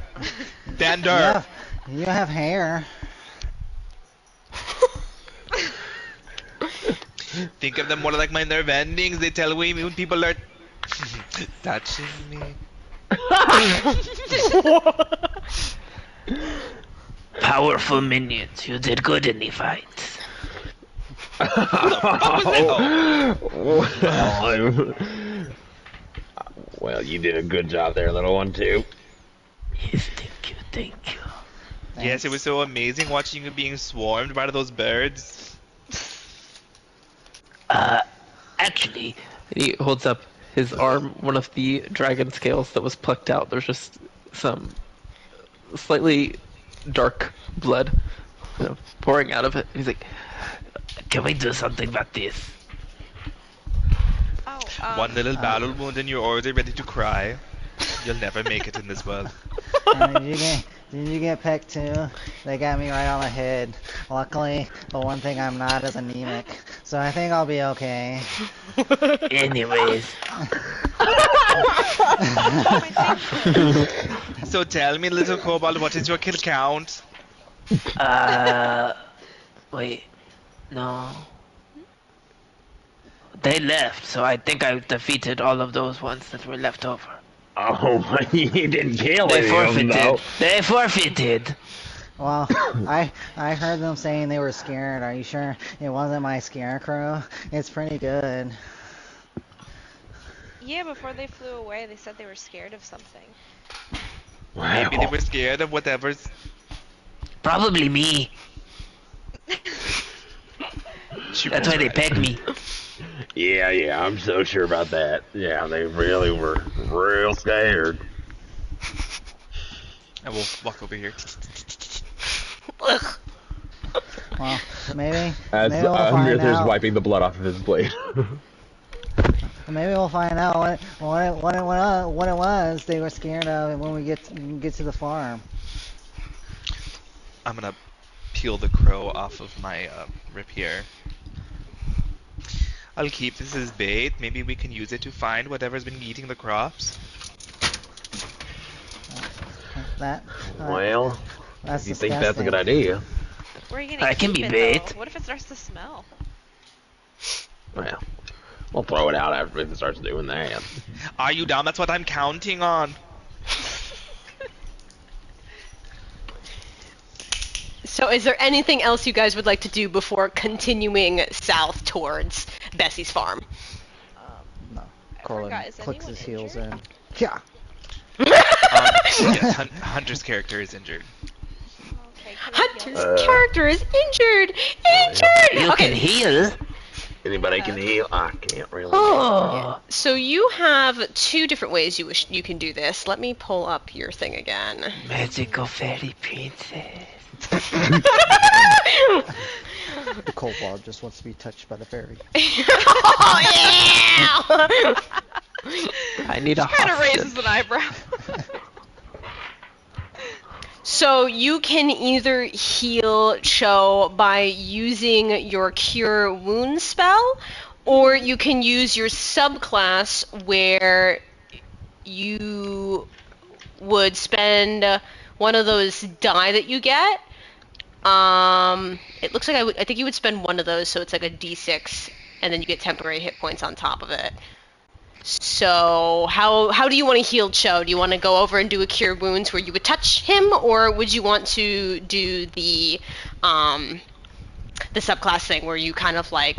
Dander. You have hair. Think of them more like my nerve endings. They tell me when people are touching me. Powerful minions, you did good in the fight. Well, you did a good job there, little one, too. Yes, thank you, thank you. Yes, it was so amazing watching you being swarmed by those birds. Actually, And he holds up his arm, one of the dragon scales that was plucked out. There's just some slightly dark blood pouring out of it. He's like, can we do something about this? Oh, One little battle wound and you're already ready to cry. You'll never make it in this world. Did you get pecked too? They got me right on the head. Luckily, the one thing I'm not is anemic, so I think I'll be okay. Anyways, So tell me, little kobold, what is your kill count? wait, no. They left, so I think I defeated all of those ones that were left over. Oh, you didn't kill They any of them, though. forfeited. They forfeited. Well, I heard them saying they were scared. Are you sure it wasn't my scarecrow? It's pretty good. yeah, before they flew away, they said they were scared of something. Maybe they were scared of whatever's... Probably me. That's why they pegged me. Yeah, I'm so sure about that. Yeah, they really were real scared. I will walk over here. Well, maybe As we'll find Mirtha's out. wiping the blood off of his blade. Maybe we'll find out what it was they were scared of when we get to the farm. I'm gonna peel the crow off of my rapier. I'll keep this as bait. Maybe we can use it to find whatever's been eating the crops. That. Well, That's you think that's a good disgusting. idea? Where are you gonna I can keep be it, bait. though? What if it starts to smell? Well, we'll throw it out after it starts doing that. Are you down? That's what I'm counting on. So is there anything else you guys would like to do before continuing south towards Bessie's farm? No. I Corlin forgot, is clicks anyone his heels injured? in. Yeah. Yes, Hunter's character is injured. Okay, can I Hunter's heal? character is injured! Injured! You Okay, can heal. Anybody can heal? I can't really. Oh. so you have two different ways you can do this. Let me pull up your thing again. Magical fairy princess. The kobold just wants to be touched by the fairy. Oh yeah! I need a Kind of hostage. raises an eyebrow. So you can either heal Cho by using your Cure Wound spell, or you can use your subclass where you would spend one of those die that you get. It looks like I think you would spend one of those, so it's like a D6, and then you get temporary hit points on top of it. So how do you want to heal Cho? Do you want to go over and do a Cure Wounds where you would touch him, or would you want to do the subclass thing where you kind of like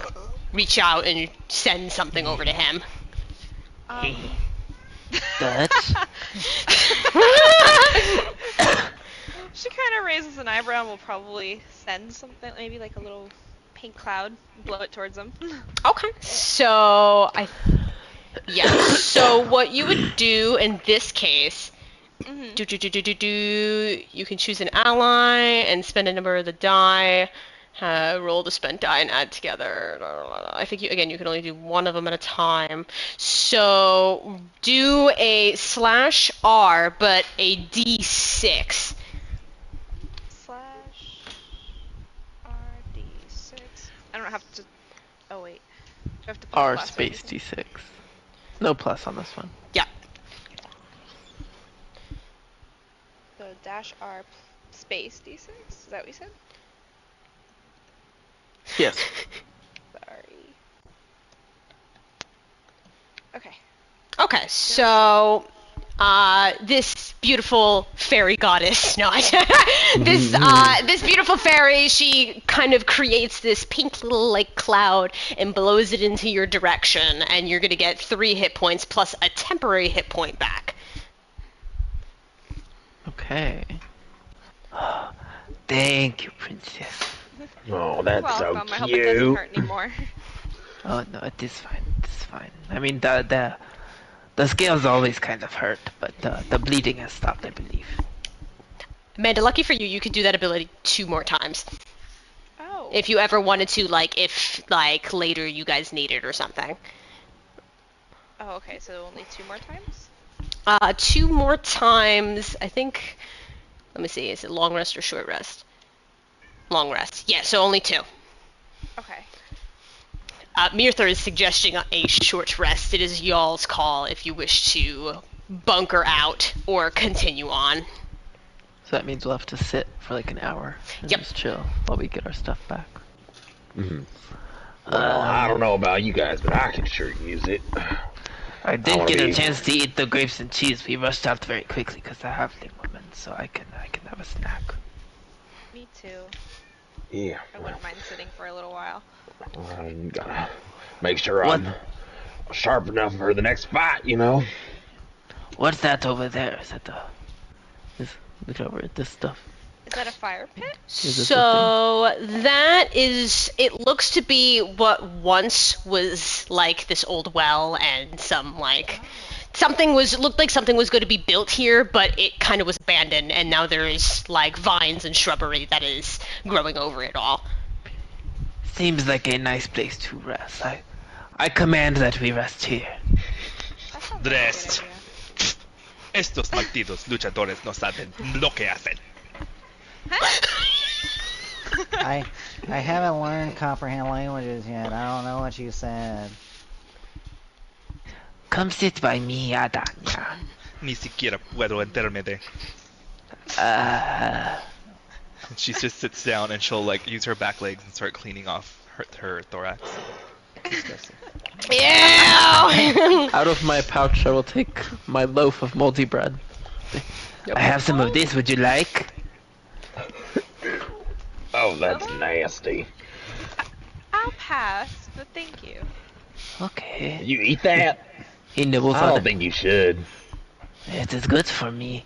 reach out and send something over to him? Dutch. She kind of raises an eyebrow and will probably send something, maybe like a little pink cloud, blow it towards him. Okay. So so what you would do in this case, you can choose an ally and spend a number of the die. Roll the spent die and add together. I think you can only do one of them at a time. So do a /R, but a D6. /RD6. I don't have to. Oh wait. Do I have to put R plus or space anything? D6. No plus on this one. Yeah. So dash R space D6? Is that what you said? Yes. Sorry. Okay. Okay, so this beautiful fairy goddess, no, this beautiful fairy, she kind of creates this pink little like cloud and blows it into your direction, and you're gonna get 3 hit points plus a temporary hit point back. Okay. Thank you, princess. Oh, that's so Welcome. I hope it doesn't cute. hurt anymore. Oh no, it is fine. It's fine. I mean, the scales always kind of hurt, but the bleeding has stopped, I believe. Amanda, lucky for you, you could do that ability 2 more times. Oh. If you ever wanted to, like, if, like, later you guys need it or something. Oh, okay. So only 2 more times? 2 more times, I think, let me see, is it long rest or short rest? Long rest. Yeah, so only 2. Okay. Mirther is suggesting a short rest. It is y'all's call if you wish to bunker out or continue on. So that means we'll have to sit for like an hour and Yep. just chill while we get our stuff back. Well, I don't know about you guys, but I can sure use it. I did wanna get a be- chance to eat the grapes and cheese. We rushed out very quickly because I have the woman, so I can have a snack. Me too. Yeah. I wouldn't mind sitting for a little while. I'm gonna make sure What? I'm sharp enough for the next fight, you know? What's that over there? Is that look over at this stuff. Is that a fire pit? Is this So that is, it looks to be what once was like this old well and some like, looked like something was going to be built here, but it kind of was abandoned and now there is like vines and shrubbery that is growing over it all. Seems like a nice place to rest. I command that we rest here. That sounds like a good Rest. idea. Estos malditos luchadores no saben lo que hacen. I haven't learned comprehend languages yet. I don't know what you said. Come sit by me, Arania. Ni siquiera puedo enterarme de. She just sits down and she'll like use her back legs and start cleaning off her thorax. Yeah. Out of my pouch, I will take my loaf of moldy bread. I have some of this. Would you like? Oh, that's nasty. I'll pass, but thank you. Okay. You eat that? He nibbles I on don't it. think you should. It is good for me.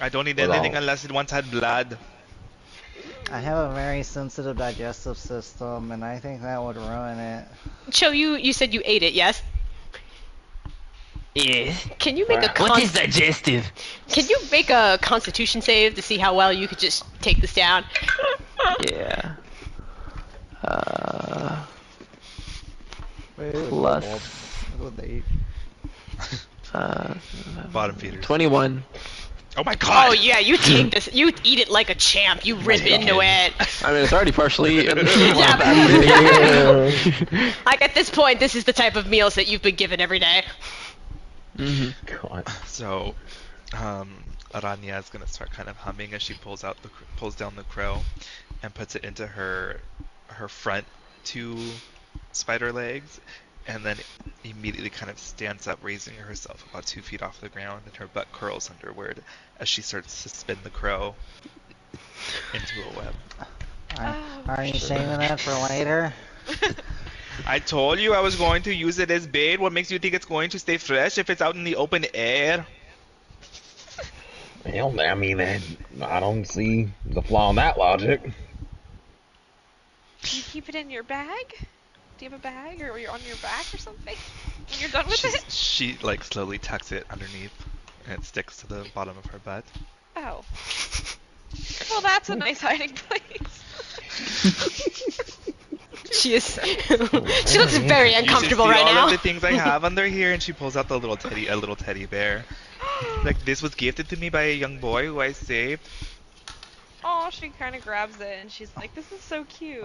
I don't eat Well, anything unless it once had blood. I have a very sensitive digestive system, and I think that would ruin it. Cho, you said you ate it, yes? Yes. Can you make a What is digestive? Can you make a Constitution save to see how well you could just take this down? Yeah. Wait, Plus. what they eat? Bottom feeders. 21. Oh my god! Oh yeah, you take this. You eat it like a champ. You rip into it. I mean, it's already partially eaten. Like at this point, this is the type of meals that you've been given every day. Mm-hmm. God. So, Arania is gonna start kind of humming as she pulls down the crow, and puts it into her front 2 spider legs, and then immediately kind of stands up, raising herself about 2 feet off the ground, and her butt curls underward as she starts to spin the crow into a web. Are you saving that for later? I told you I was going to use it as bait. What makes you think it's going to stay fresh if it's out in the open air? Well, I mean, I don't see the flaw in that logic. Do you keep it in your bag? Do you have a bag, or you're on your back or something? When you're done with it? She like slowly tucks it underneath, and it sticks to the bottom of her butt. Oh. Well, that's a nice hiding place. She is. She looks very uncomfortable you should see right all now. of the things I have under here, and she pulls out a little teddy bear. Like, this was gifted to me by a young boy who I saved. Oh, she kind of grabs it and she's like, "This is so cute."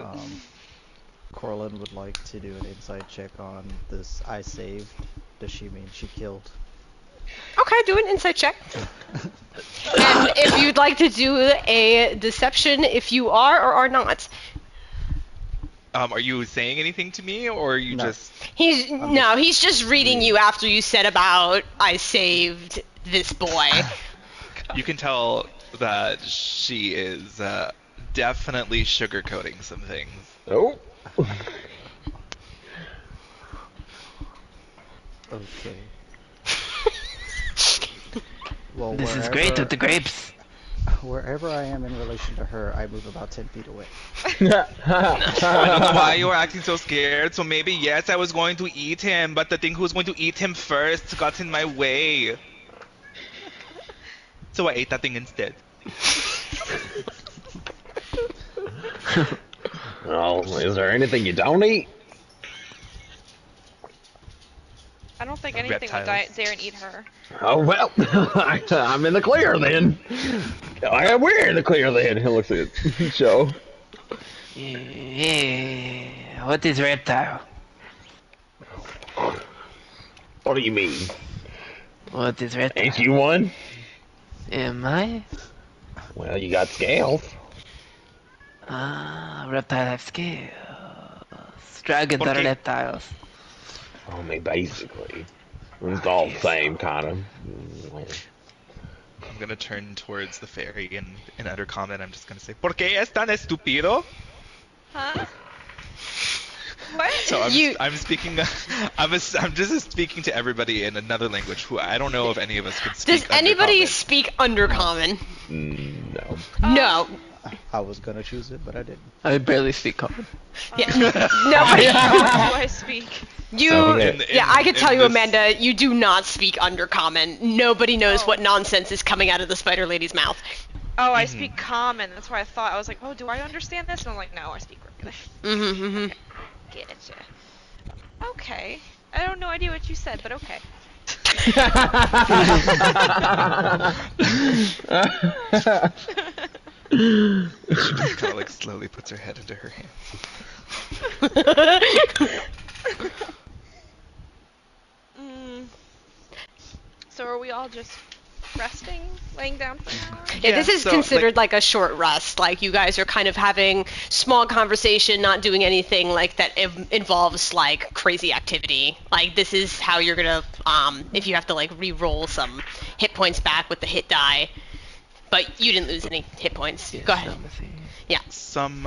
Corlin would like to do an insight check on this I saved. Does she mean she killed? Okay, do an insight check. And if you'd like to do a deception, if you are or are not. Are you saying anything to me, or are you No. just... He's just reading you after you said about I saved this boy. You can tell that she is definitely sugarcoating some things. Oh. Okay. Well, This is great with the grapes. wherever I am in relation to her, I move about 10 feet away. I don't know why you were acting so scared, so maybe yes, I was going to eat him, but the thing who was going to eat him first got in my way. So I ate that thing instead. Oh, is there anything you don't eat? I don't think anything would Reptiles. dare and eat her. Oh, well, I'm in the clear then. We're in the clear then. He looks at Joe. Yeah, what is reptile? What do you mean? What is reptile? Ain't you one? Am I? Well, you got scales. Reptile have scales. Dragons are Okay. reptiles. I mean, basically. It's all the same, kind of. I'm gonna turn towards the fairy and in utter comment I'm just gonna say, ¿Por qué es tan estúpido? Huh? What? So You- I'm speaking, I'm just speaking to everybody in another language who I don't know if any of us can speak. Does anybody Undercommon. speak Undercommon? No. No. I was gonna choose it, but I didn't. I barely speak common. Yeah, nobody. How do I speak? You, So, yeah, I can tell you, this- Amanda, you do not speak Undercommon. Nobody knows Oh. what nonsense is coming out of the Spider Lady's mouth. Oh, I speak common. That's why I thought. I was like, oh, do I understand this? And I'm like, no, I speak regular. Mm-hmm. Getcha. Okay. I have no idea what you said, but okay. She just kind of like slowly puts her head into her hands. So are we all just resting, laying down for an hour? Yeah, this is so, considered like a short rest. Like you guys are kind of having small conversation, not doing anything like that involves like crazy activity. Like this is how you're gonna, if you have to like re-roll some hit points back with the hit die. But you didn't lose any hit points. Go ahead. Yeah. Some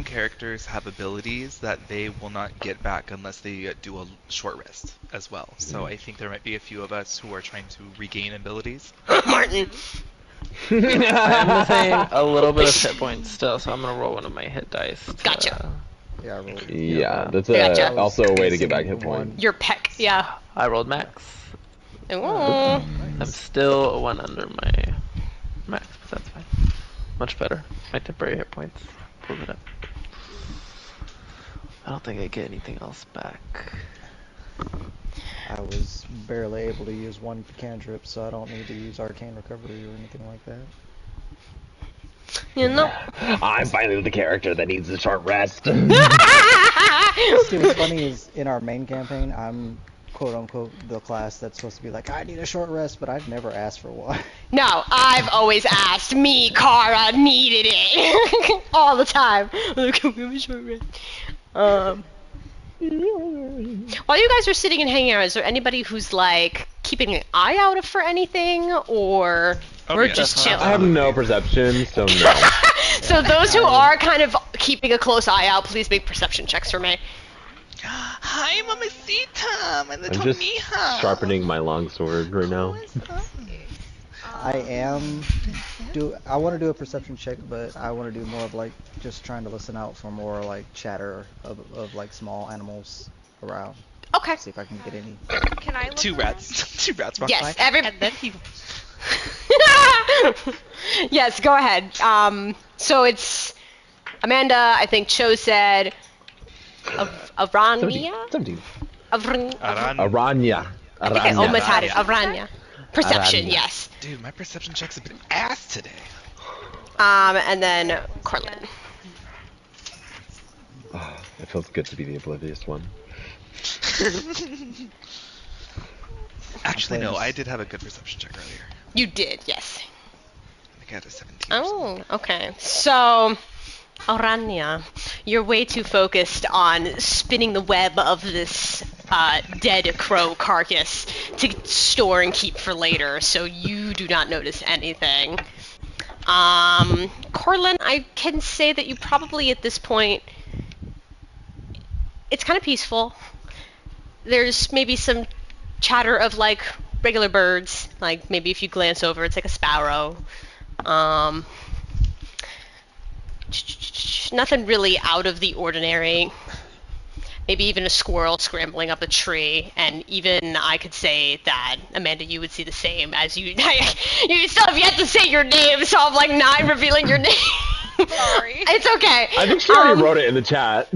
characters have abilities that they will not get back unless they do a short rest as well. So I think there might be a few of us who are trying to regain abilities. Martin. I'm missing a little bit of hit points still, so I'm gonna roll one of my hit dice. to- Gotcha. Yeah, I rolled. Yeah, that's Gotcha. also a way to get back hit points. Your peck. Yeah. I rolled max. Ooh. I'm still one under my max, but that's fine. Much better. My temporary hit points. Pulled it up. I don't think I get anything else back. I was barely able to use one cantrip, so I don't need to use arcane recovery or anything like that. You know. I'm finally the character that needs a short rest. See, what's funny is in our main campaign, I'm quote unquote the class that's supposed to be like, I need a short rest, but I've never asked for one. No, I've always asked. Me, Kara, needed it all the time. Like, we have a short rest. While you guys are sitting and hanging out, is there anybody who's like keeping an eye out for anything, or we're yeah. just I chilling? have no perception, so no. So those who are kind of keeping a close eye out, please make perception checks for me. Hi, mamacita, my I'm little just mija. sharpening my longsword right now. I am I want to do a perception check, but I want to do more of like just trying to listen out for more like chatter of like small animals around. Okay. See if I can get any. Can I look Two around? rats. Two rats walk Yes. by. And then he. Yes. Go ahead. So it's Amanda. I think Cho said. Arania. 17. Arania. Aranya. Okay, Aranya. almost had it. Arania. Perception. Arania. Yes. Dude, my perception checks have been ass today. And then Corlin. Oh, it feels good to be the oblivious one. Actually, no, Please. I did have a good perception check earlier. You did, yes. I think I had a 17. Oh, okay. So, Arania, you're way too focused on spinning the web of this dead crow carcass to store and keep for later, so you do not notice anything. Corlin, I can say that you probably at this point, it's kind of peaceful. There's maybe some chatter of like regular birds, like maybe if you glance over, it's like a sparrow. Nothing really out of the ordinary. Maybe even a squirrel scrambling up a tree, and even I could say that, Amanda, you would see the same as you. You still have yet to say your name, so I'm like not revealing your name. Sorry. It's okay. I think she already wrote it in the chat.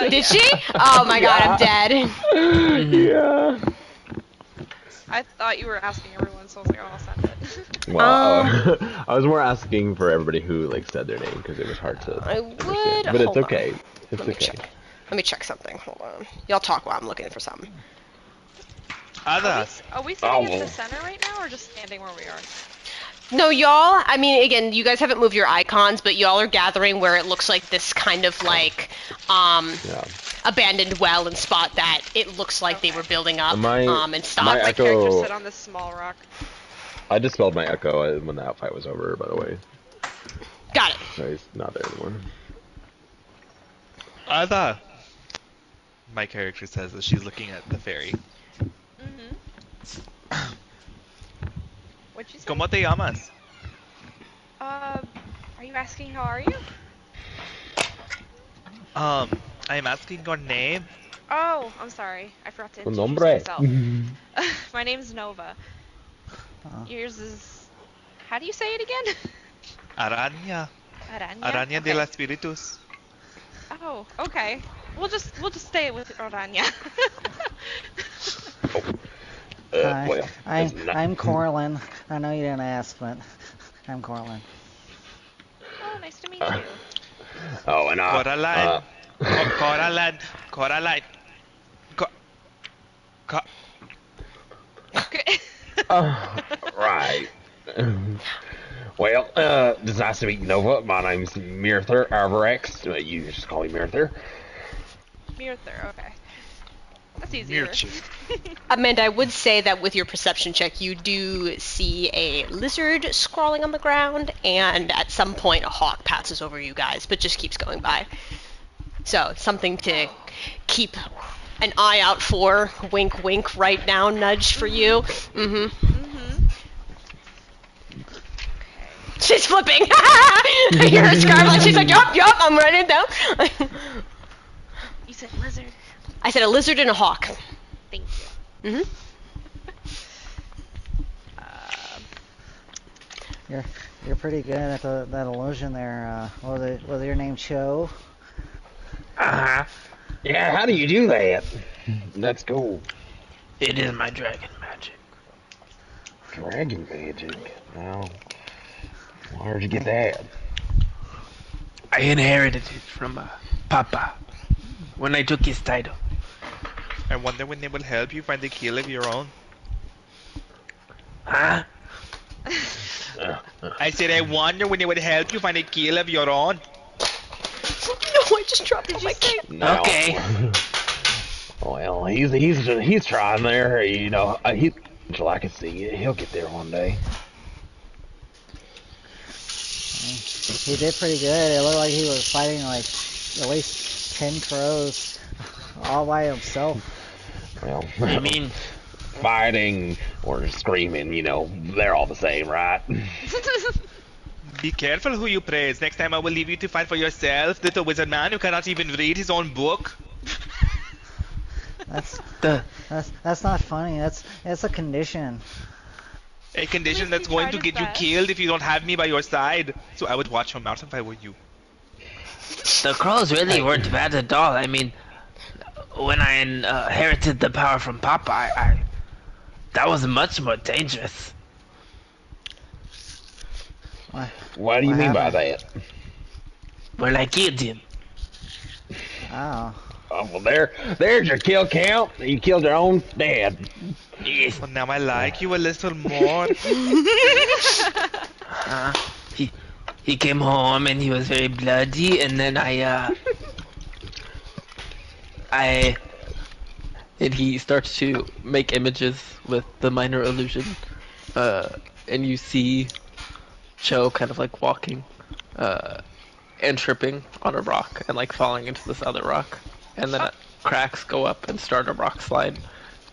Did she? Oh my god, I'm dead. Yeah. I thought you were asking everyone, so I was like, oh, I'll send it. Well, I was more asking for everybody who like said their name because it was hard to I understand. would. But it's Hold on. okay. It's Let me okay. check. Let me check something. Hold on. Y'all talk while I'm looking for something. Ada. Are we sitting Oh. at the center right now, or just standing where we are? No, y'all, I mean, again, you guys haven't moved your icons, but y'all are gathering where it looks like this kind of like, Yeah. abandoned well and spot that it looks like they were building up, My- and stock. my My echo- character sit on this small rock. I dispelled my echo when that fight was over, by the way. Got it. So he's not there anymore. Ada. My character says as she's looking at the fairy. Mm-hmm. What'd you say? ¿Cómo te llamas? Are you asking how are you? I'm asking your name. Oh, I'm sorry. I forgot to Tu introduce nombre. myself. My name's Nova. Yours is... How do you say it again? Arania. Arania? Arania Okay. de los Espíritus. Oh, okay. We'll just stay with Arania. Hi, Well, it's not- I'm Corlin. I know you didn't ask, but I'm Corlin. Oh, nice to meet you. Oh, and Coraline. Coraline. Coraline. Okay. right. Well, it's nice to meet Nova. My name's Mirther Arborex. You can just call me Mirther. Mirther, okay. That's easier. Mirchu. Amanda, I would say that with your perception check, you do see a lizard scrawling on the ground, and at some point a hawk passes over you guys, but just keeps going by. So, something to keep an eye out for. Wink, wink, right now, nudge for you. Mm-hmm. Mm-hmm. She's flipping. I hear her scarlet. She's like, yup, I'm running down. You said lizard. I said a lizard and a hawk. Thank you. Mm-hmm. You're pretty good at that illusion there. Was your name Cho? Uh-huh. Yeah, how do you do that? That's cool. It is my dragon magic. Dragon magic. Wow. Where'd you get that? I inherited it from Papa when I took his title. I wonder when they will help you find the key of your own. Huh? I said I wonder when they would help you find a key of your own. No, I just dropped my kid. No. Okay. Well, he's trying there. You know, until I can see it, he'll get there one day. He did pretty good. It looked like he was fighting like at least 10 crows all by himself. Well, I mean, fighting or screaming, you know, they're all the same, right? Be careful who you praise. Next time I will leave you to fight for yourself, little wizard man who cannot even read his own book. That's not funny. That's a condition. A condition he that's going tried to his get you best. killed if you don't have me by your side. So I would watch your mouth if I were you. the crows really weren't bad at all. I mean, when I inherited the power from Papa, I that was much more dangerous. What do you What mean by happened? that? Well, I killed him. Oh. Oh, well, there's your kill count. You killed your own dad. Yes. Well, now I like you a little more. Uh, he came home and he was very bloody, and then And he starts to make images with the minor illusion, uh, and you see Cho kind of like walking, and tripping on a rock and like falling into this other rock, and then cracks go up and start a rock slide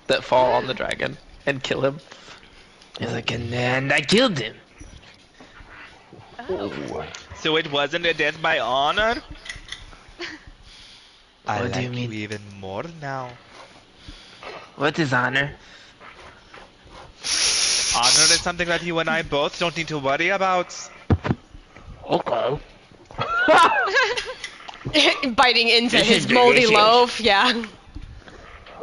that fall on the dragon and kill him. he's like, and I killed him. Ooh. So it wasn't a death by honor? I What do you like mean? you even more now. What is honor? Honor is something that you and I both don't need to worry about. Okay. Biting into This his is moldy delicious. loaf. Yeah.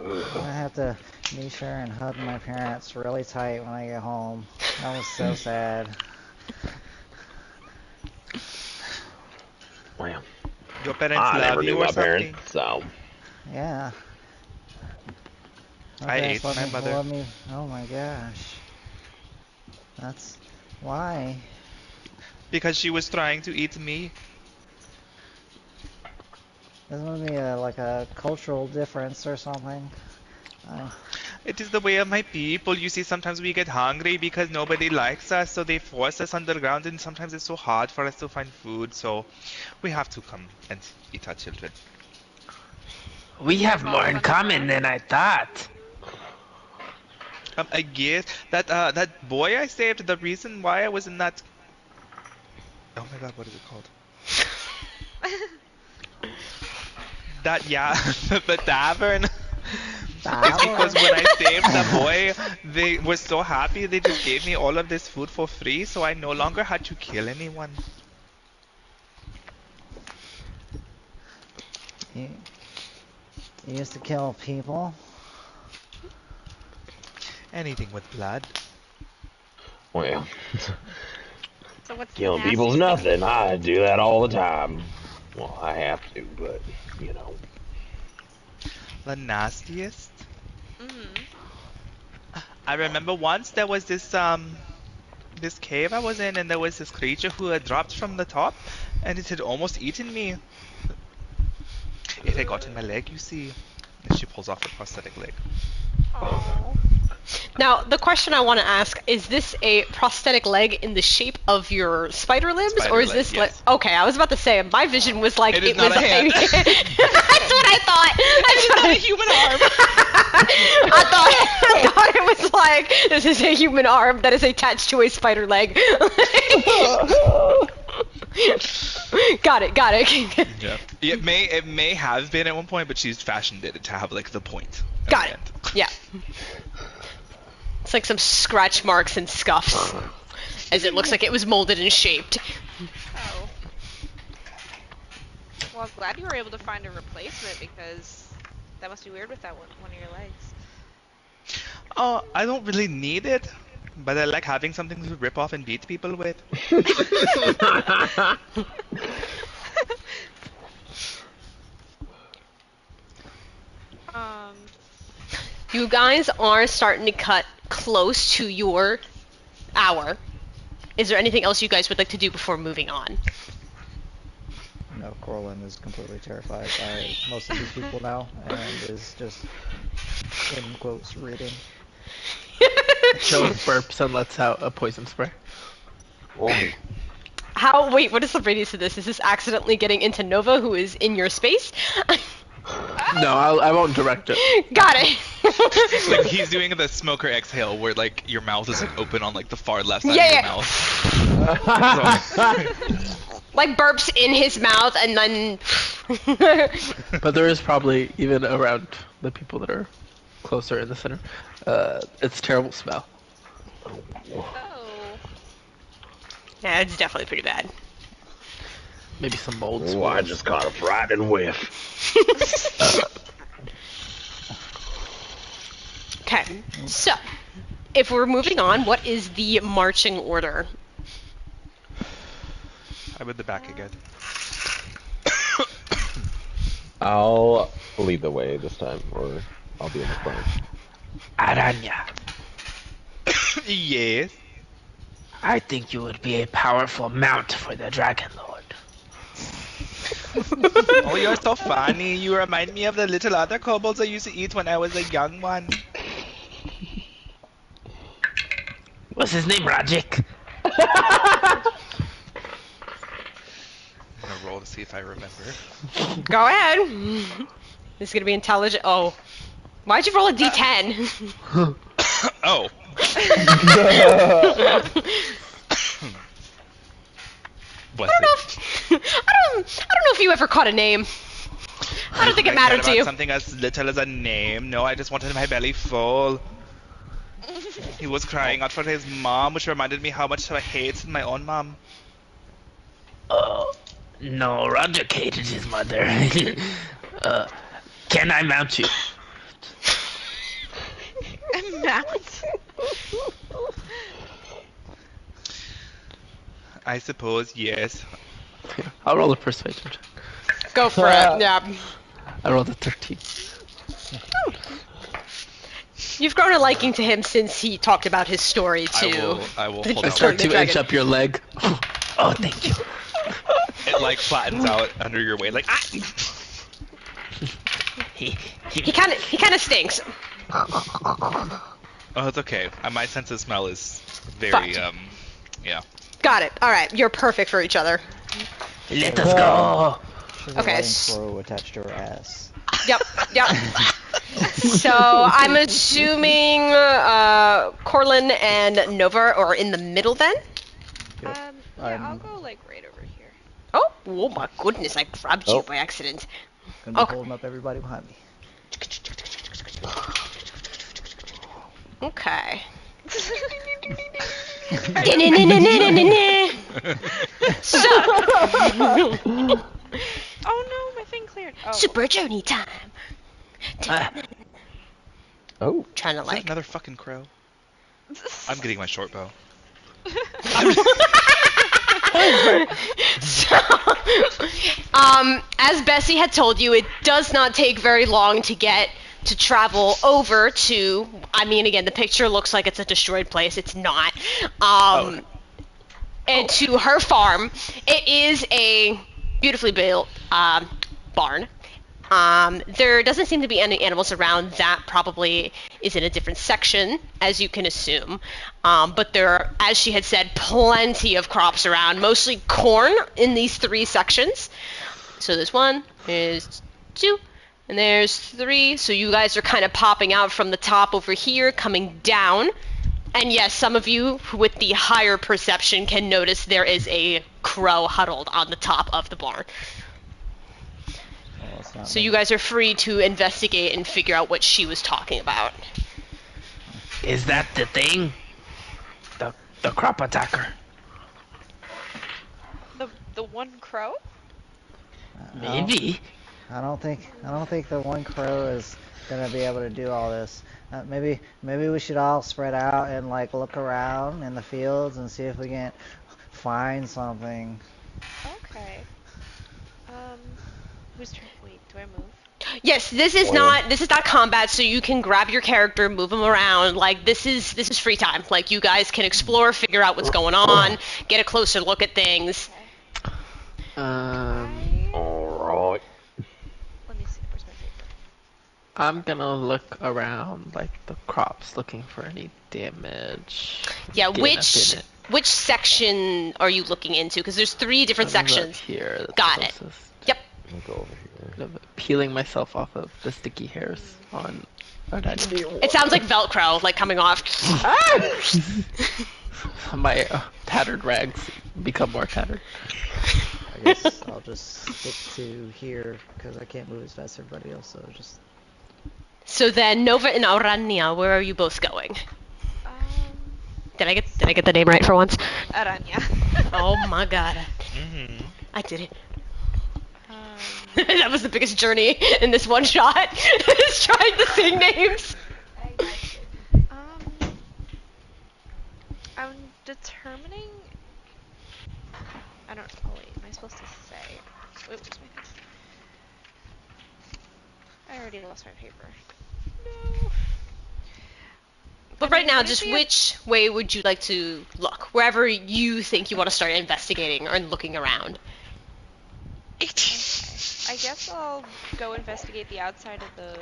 I have to be sure and hug my parents really tight when I get home. That was so sad. Well, Your parents I never love knew you my or something? parents, so. Yeah. My I parents ate my mother. love me. Oh my gosh. That's why. Because she was trying to eat me. This must be like a cultural difference or something. It is the way of my people. You see, sometimes we get hungry because nobody likes us, so they force us underground, and sometimes it's so hard for us to find food, so we have to come and eat our children. We have more in common than I thought. I guess that boy I saved, the reason why I was in that... Oh my god, what is it called? The tavern. It's because when I saved the boy, they were so happy they just gave me all of this food for free, so I no longer had to kill anyone. You used to kill people? Anything with blood. Well, So what's the killing people's nastiest thing? nothing. I do that all the time. Well, I have to, but, you know. The nastiest? Mhm. I remember once there was this cave I was in, and there was this creature who had dropped from the top, and it had almost eaten me. It had gotten my leg, you see. And she pulls off her prosthetic leg. Oh. Now, the question I want to ask, is this a prosthetic leg in the shape of your spider limbs, Spider or is leg, this yes. like... Okay, I was about to say, my vision was like It is it not was a hand. That's what I thought. That's what Not a human arm. I thought it was like, this is a human arm that is attached to a spider leg. Got it. Yeah. It may have been at one point, but she's fashioned it to have like the point. at Got the it. end. Yeah. It's like some scratch marks and scuffs, as it looks like it was molded and shaped. Oh. Well, I'm glad you were able to find a replacement because that must be weird with that one of your legs. Oh, I don't really need it, but I like having something to rip off and beat people with. Um. You guys are starting to cut close to your hour. Is there anything else you guys would like to do before moving on? No, Corlin is completely terrified by most of these people now, and is just, in quotes, reading. Cho burps and lets out a poison spray. Wait, what is the radius of this? Is this accidentally getting into Nova, who is in your space? No, I won't direct it. Got it. Like he's doing the smoker exhale, where like your mouth is like open on like the far left side Yeah, of yeah. your mouth. Like burps in his mouth and then... But there is probably, even around the people that are closer in the center, it's a terrible smell. Oh. Yeah, it's definitely pretty bad. Maybe some mold Oh, I spores. just caught a frightening whiff. Okay, so if we're moving on, what is the marching order? I'm in the back again. I'll lead the way this time, or I'll be in the front. Arania, Yes. I think you would be a powerful mount for the Dragon Lord. Oh, you're so funny. You remind me of the little other kobolds I used to eat when I was a young one. What's his name, Rajik? I'm gonna roll to see if I remember. Go ahead. This is gonna be intelligent. Oh, why'd you roll a d10? Oh. I don't know if you ever caught a name. I don't think it mattered to you. Something as little as a name. No, I just wanted my belly full. He was crying out for his mom, which reminded me how much I hated my own mom. Oh, no, Rajik hated his mother. Can I mount you? Mount. I suppose, yes. Here, I'll roll a persuasion check. Go for it. Yeah. I rolled a 13. You've grown a liking to him since he talked about his story too. I will The hold I out. start to dragon. inch up your leg. Oh, thank you. It like flattens out under your weight, like ah! He kind of stinks. Oh, it's okay. My sense of smell is very Fucked. yeah. Got it. All right, you're perfect for each other. Let us go. She's Okay, a lighting crow attached to her ass. Yep. So I'm assuming Corlin and Nova are in the middle then. Yeah, I'll go like right over here. Oh my goodness! I grabbed you Oh. by accident. Gonna be Okay. holding up everybody behind me. Okay. So, Oh no, my thing cleared. Oh. super journey time. Oh. Trying to Is that like. another fucking crow? I'm getting my short bow. So, as Bessie had told you, it does not take very long to get to travel over to. I mean, again, the picture looks like it's a destroyed place. It's not. And to her farm, it is a beautifully built barn. There doesn't seem to be any animals around. That probably is in a different section, as you can assume. But there are, as she had said, plenty of crops around, mostly corn in these three sections. So there's one, there's two, and there's three. So you guys are kind of popping out from the top over here, coming down. And yes, some of you with the higher perception can notice there is a crow huddled on the top of the barn. Well, it's not So me. you guys are free to investigate and figure out what she was talking about. Is that the thing? The crop attacker. The one crow? Maybe. I don't think the one crow is gonna be able to do all this. Maybe we should all spread out and like look around in the fields and see if we can find something. Okay. Whose turn? Wait, do I move? Yes, this is not combat, so you can grab your character, move them around. Like this is free time. Like you guys can explore, figure out what's going on, get a closer look at things. Alright. Let me see. Where's my paper? I'm gonna look around like the crops, looking for any damage. Yeah, Get which up in it. which section are you looking into? Because there's three different I'm up sections. Here. That's Got it. closest. Yep. I'll go over here. Kind of peeling myself off of the sticky hairs on Arania. It sounds like Velcro, like coming off. My tattered rags become more tattered. I guess I'll just stick to here because I can't move as fast as everybody else. So just So then, Nova and Arania, where are you both going? Did I get the name right for once? Arania. Oh my god, Mm-hmm. I did it. That was the biggest journey in this one shot. Is trying to sing names. I'm determining. I don't. Oh wait, am I supposed to say? Wait, where's my? I already lost my paper. No. But right now, just which way would you like to look? Wherever you think you want to start investigating or looking around. I guess I'll go investigate the outside of the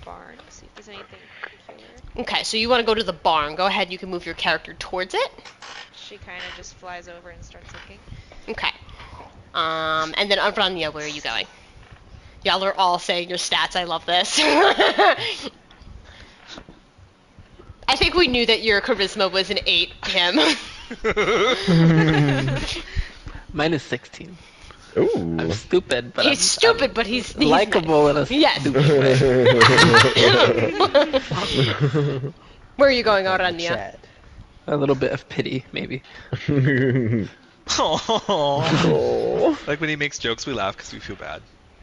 barn, see if there's anything particular. Okay, so you want to go to the barn. Go ahead, you can move your character towards it. She kind of just flies over and starts looking. Okay. And then Arania, where are you going? Y'all are all saying your stats. I love this. I think we knew that your charisma was an 8, Kim. Mine is 16. Ooh. I'm stupid, but He's stupid, but he's likable in a Yes. stupid way. Where are you going, Arania? Chad. A little bit of pity, maybe. Oh. Like when he makes jokes, we laugh because we feel bad.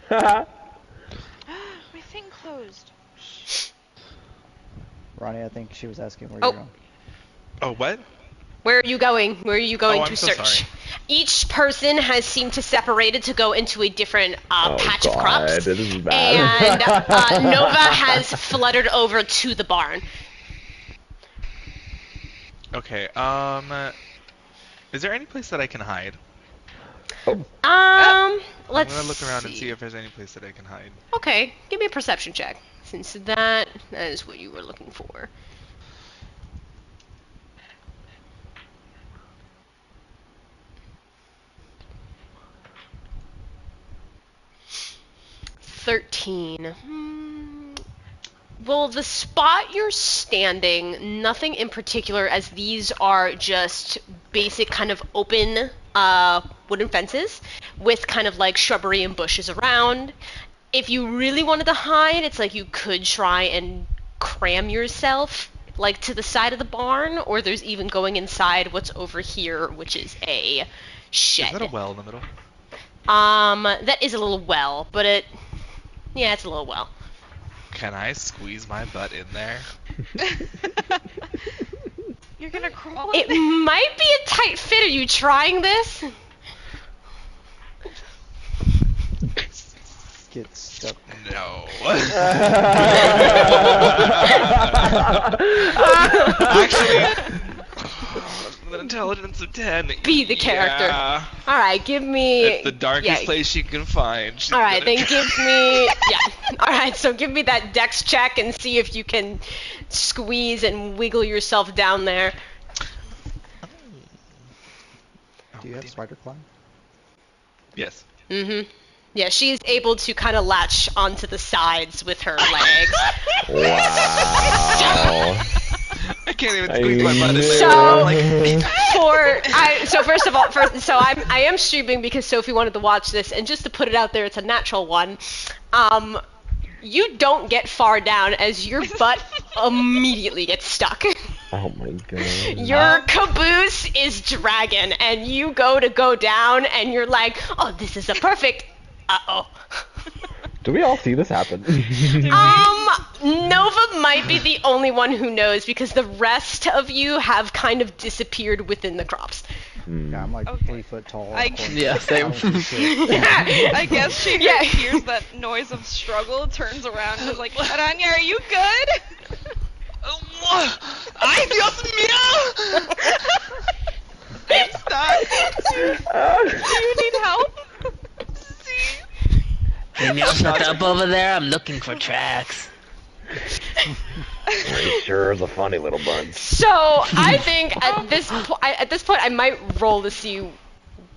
My thing closed. Ronnie, I think she was asking where Oh. you're going. Oh, what? Where are you going? Where are you going Oh, to I'm so search? sorry. Each person has seemed to separated to go into a different patch of God, crops. this is bad. And Nova has fluttered over to the barn. Okay, is there any place that I can hide? Let's I'm gonna look around and see if there's any place that I can hide. Okay, give me a perception check, since that is what you were looking for. $13. Well, the spot you're standing, nothing in particular, as these are just basic kind of open wooden fences with kind of like shrubbery and bushes around. If you really wanted to hide, it's like you could try and cram yourself like to the side of the barn, or there's even going inside what's over here, which is a shed. Is that a well in the middle? That is a little well, but yeah, it's a little well. Can I squeeze my butt in there? You're gonna crawl It in might be a tight fit. Are you trying this? Get stuck. No. Actually, an intelligence of 10. Be the character. Yeah. All right, give me. It's the darkest yeah. place she can find. She's All right, gonna then give me. Yeah. All right, so give me that dex check and see if you can squeeze and wiggle yourself down there. Do you have spider climb? Yes. Mm-hmm. Yeah, she is able to kind of latch onto the sides with her legs. Wow. I can't even squeeze my butt in there. So- I'm like, So first of all, I am streaming because Sophie wanted to watch this, and just to put it out there, it's a natural one. You don't get far down as your butt immediately gets stuck. Oh my god. Your caboose is dragging, and you go down, and you're like, oh, this is a perfect. Uh-oh. Do we all see this happen? Nova might be the only one who knows because the rest of you have kind of disappeared within the crops. Yeah, I'm like Okay. 3 foot tall. I- Yeah, same. I guess she Yeah. hears that noise of struggle, turns around, and is like, Arania, are you good? ¡Ay, Dios mío! I'm stuck. Do you need help? Can y'all shut up over there? I'm looking for tracks. He sure is a funny little bun. So I think at this point I might roll to see,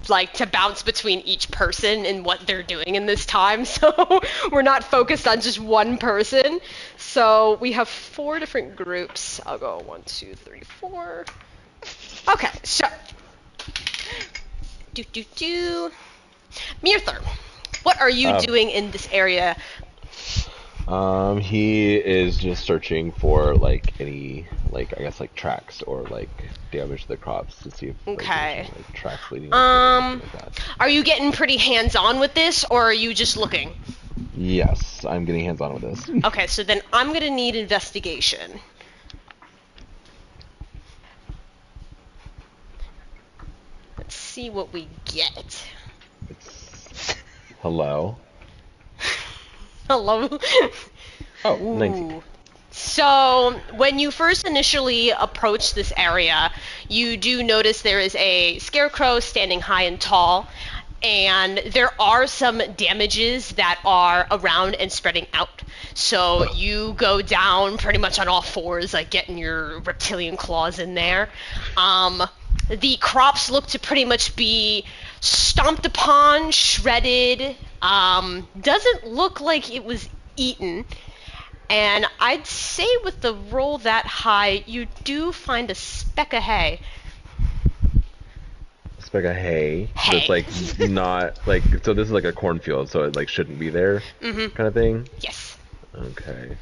like, to bounce between each person and what they're doing in this time. So we're not focused on just one person. So we have 4 different groups. I'll go 1, 2, 3, 4. Okay, so Mirthur, what are you doing in this area? He is just searching for like any, like, I guess, like tracks or like damage to the crops to see if like, Okay. there's, like, tracks leading. Like that. Are you getting pretty hands-on with this, or are you just looking? Yes, I'm getting hands on with this. Okay, so then I'm gonna need investigation. Let's see what we get. It's... Hello. Hello. Oh, 19. So, when you first initially approach this area, you do notice there is a scarecrow standing high and tall, and there are some damages that are around and spreading out. So, you go down pretty much on all fours, like getting your reptilian claws in there. The crops look to pretty much be stomped upon, shredded. Doesn't look like it was eaten. And I'd say with the roll that high, you do find a speck of hay. Speck of hay. Hay. That's like not like so. This is like a cornfield, so it like shouldn't be there, kind of thing. Yes. Okay.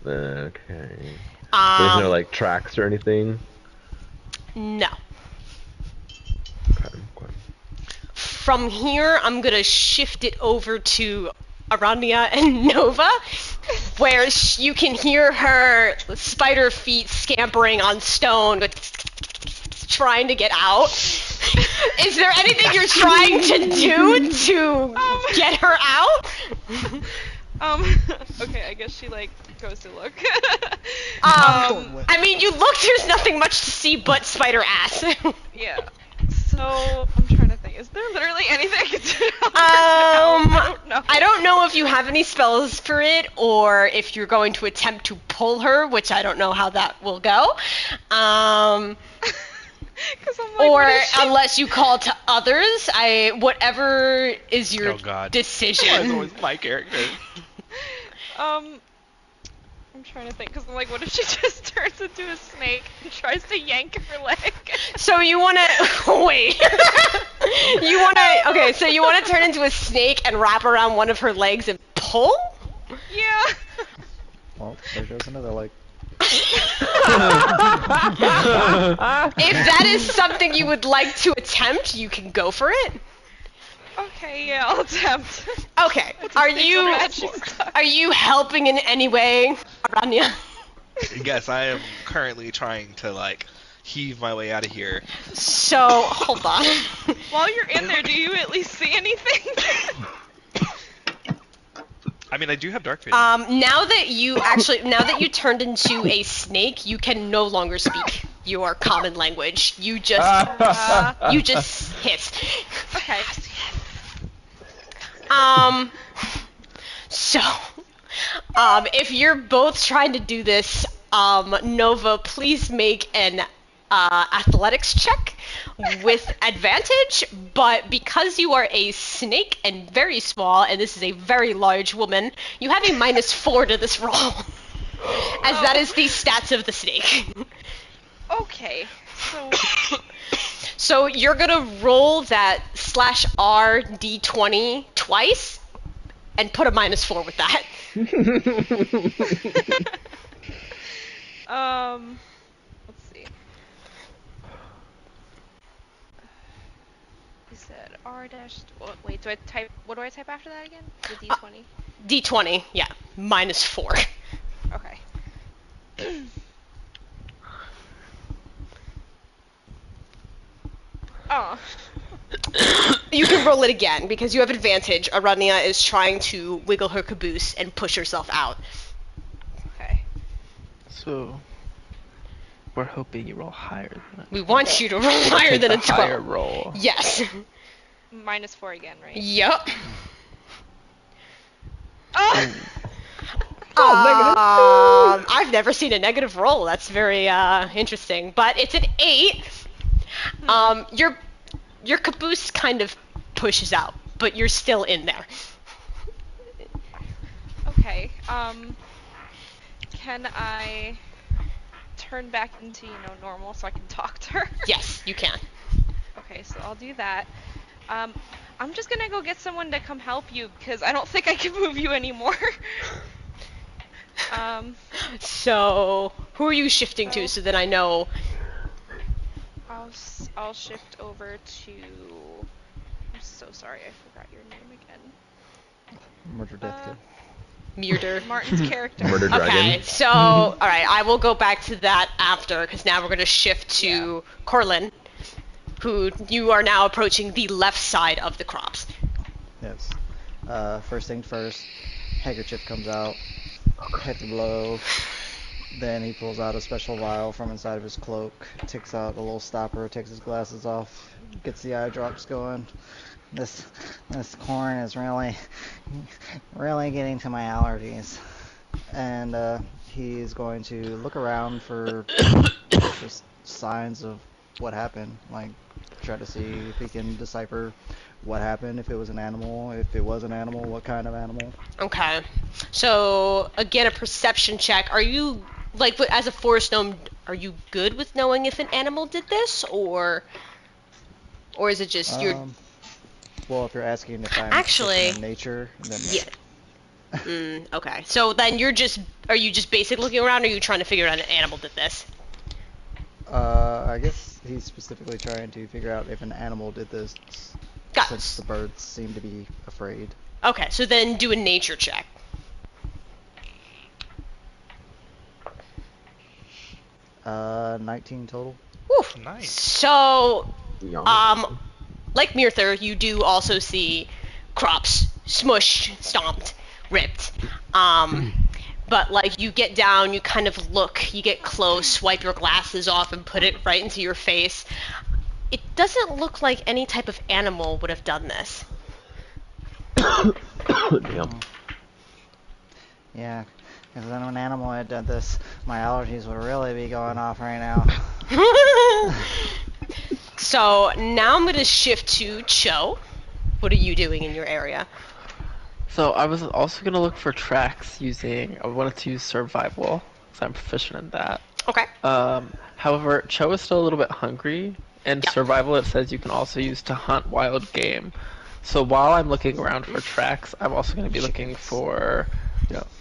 Okay. There's no like tracks or anything. No. Okay. From here, I'm gonna shift it over to Arania and Nova, where you can hear her spider feet scampering on stone, trying to get out. Is there anything you're trying to do to get her out? Okay, I guess she like goes to look. I mean, you look. There's nothing much to see but spider ass. Yeah. So I'm trying to think. Is there literally anything I can do? I don't know if you have any spells for it, or if you're going to attempt to pull her, which I don't know how that will go. I'm like, Or what is she- unless you call to others, whatever is your Oh God. decision. That's always my character. I'm trying to think, because I'm like, what if she just turns into a snake and tries to yank her leg? So you want to wait? Okay? So you want to turn into a snake and wrap around one of her legs and pull? Yeah. Well, there goes another leg. If that is something you would like to attempt, you can go for it. Okay, yeah, I'll attempt. Okay. Are you helping in any way, Arania? Yes, I am currently trying to like heave my way out of here. So hold on. While you're in there, do you at least see anything? I mean, I do have dark vision. Now that you turned into a snake, you can no longer speak your common language. You just hiss. Okay. So, if you're both trying to do this, Nova, please make an athletics check with advantage, but because you are a snake and very small, and this is a very large woman, you have a -4 to this roll, as that is the stats of the snake. Okay. So you're gonna roll that /R D20 twice, and put a -4 with that. Let's see. You said R dash. Wait, do I type? What do I type after that again? The D20. D20, yeah, -4. Okay. Oh. You can roll it again because you have advantage. Arania is trying to wiggle her caboose and push herself out. Okay. So, we're hoping you roll higher than that. We want you to roll higher than a 12. Higher roll. Yes. -4 again, right? Yup. Oh! I've never seen a negative roll. That's very interesting. But it's an 8. Your caboose kind of pushes out, but you're still in there. Okay. Can I turn back into, normal so I can talk to her? Yes, you can. Okay, so I'll do that. I'm just gonna go get someone to come help you because I don't think I can move you anymore. So, who are you shifting to so that I know? I'll shift over to. I'm so sorry, I forgot your name again. Murder Death Kid. Murder. Martin's character. Murder Okay, dragon. so, alright, I will go back to that after, because now we're going to shift to Corlin, who you are now approaching the left side of the crops. Yes. First thing first, handkerchief comes out, head low, Then he pulls out a special vial from inside of his cloak, takes out a little stopper, takes his glasses off, gets the eye drops going. This corn is really getting to my allergies. And he's going to look around for just signs of what happened. Like, try to see if he can decipher what happened, if it was an animal, if it was an animal, what kind of animal. Okay. So, again, a perception check. Are you, like, as a forest gnome, are you good with knowing if an animal did this, or is it just you're... Well, if you're asking if I'm Actually, in nature, then... Yeah. Okay. So then are you just basically looking around, or are you trying to figure out an animal did this? I guess he's specifically trying to figure out if an animal did this, since the birds seem to be afraid. Okay, so then do a nature check. 19 total. Woo. Nice. So, like Mirther, you do also see crops smushed, stomped, ripped. But like you get down, you kind of look, you get close, wipe your glasses off and put it right into your face. It doesn't look like any type of animal would have done this. Damn. Yeah, if an animal had done this, my allergies would really be going off right now. So now I'm going to shift to Cho. What are you doing in your area? So I was also gonna look for tracks I wanted to use survival, because I'm proficient in that. Okay. However, Cho is still a little bit hungry, and Yep. survival it says you can also use to hunt wild game. So while I'm looking around for tracks, I'm also gonna be looking for,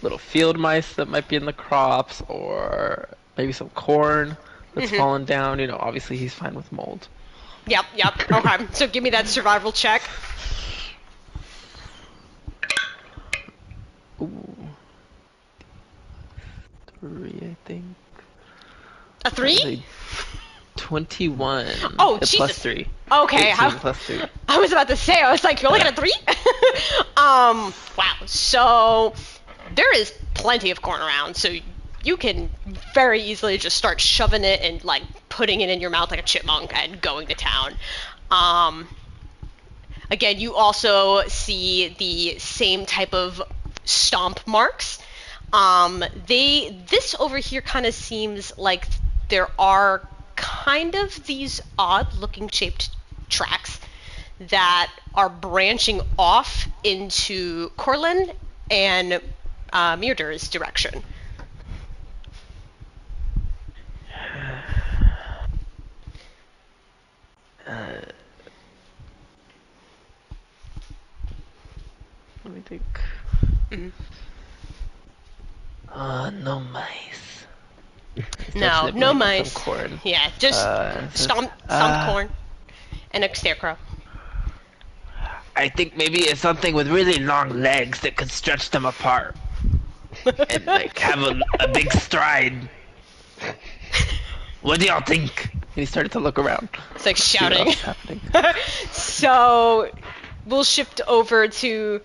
little field mice that might be in the crops, or maybe some corn that's fallen down. Obviously he's fine with mold. Yep. Okay, so give me that survival check. Ooh. 3, I think. A 3? 21. Oh, Plus Jesus. 3. Okay, 18 plus 3. I was about to say, I was like, you're looking at 3? Wow, so there is plenty of corn around, so you can very easily just start shoving it and like putting it in your mouth like a chipmunk and going to town. Again, you also see the same type of stomp marks. This over here kind of seems like there are kind of these odd looking shaped tracks that are branching off into Corlin and Mirder's direction. Let me think. No mice. No mice. Some corn. Yeah, just stomp corn and a scarecrow. I think maybe it's something with really long legs that could stretch them apart. And like have a big stride. What do y'all think? And he started to look around. It's like See what shouting. else is happening. So we'll shift over to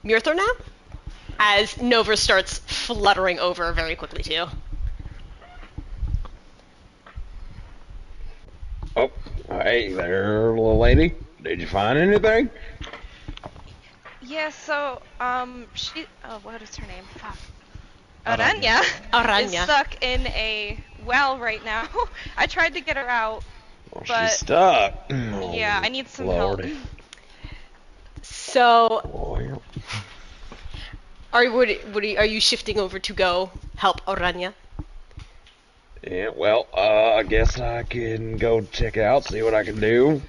Mirthor now, as Nova starts fluttering over very quickly too. Oh, hey there, little lady. Did you find anything? Yeah, so, what is her name? Fuck. Arania is Arania. stuck in a well right now. I tried to get her out, Well, but she's stuck. yeah, I need some Lordy. help. So Boy. are you shifting over to go help Arania? Yeah, well, I guess I can go check it out, see what I can do.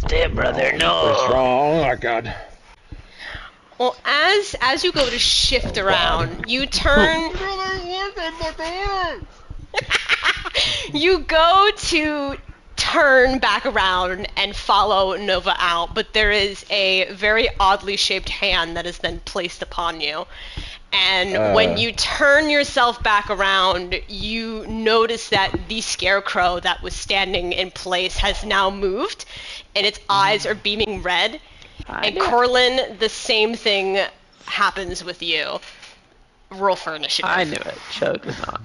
Damn, brother, Pretty no. strong. I got. Well, as you go to shift around, you turn. You go to turn back around and follow Nova out, but there is a very oddly shaped hand that is then placed upon you. And when you turn yourself back around, you notice that the scarecrow that was standing in place has now moved, and its eyes are beaming red. And Corlin, the same thing happens with you. Roll for initiative. I knew it. Cho did not.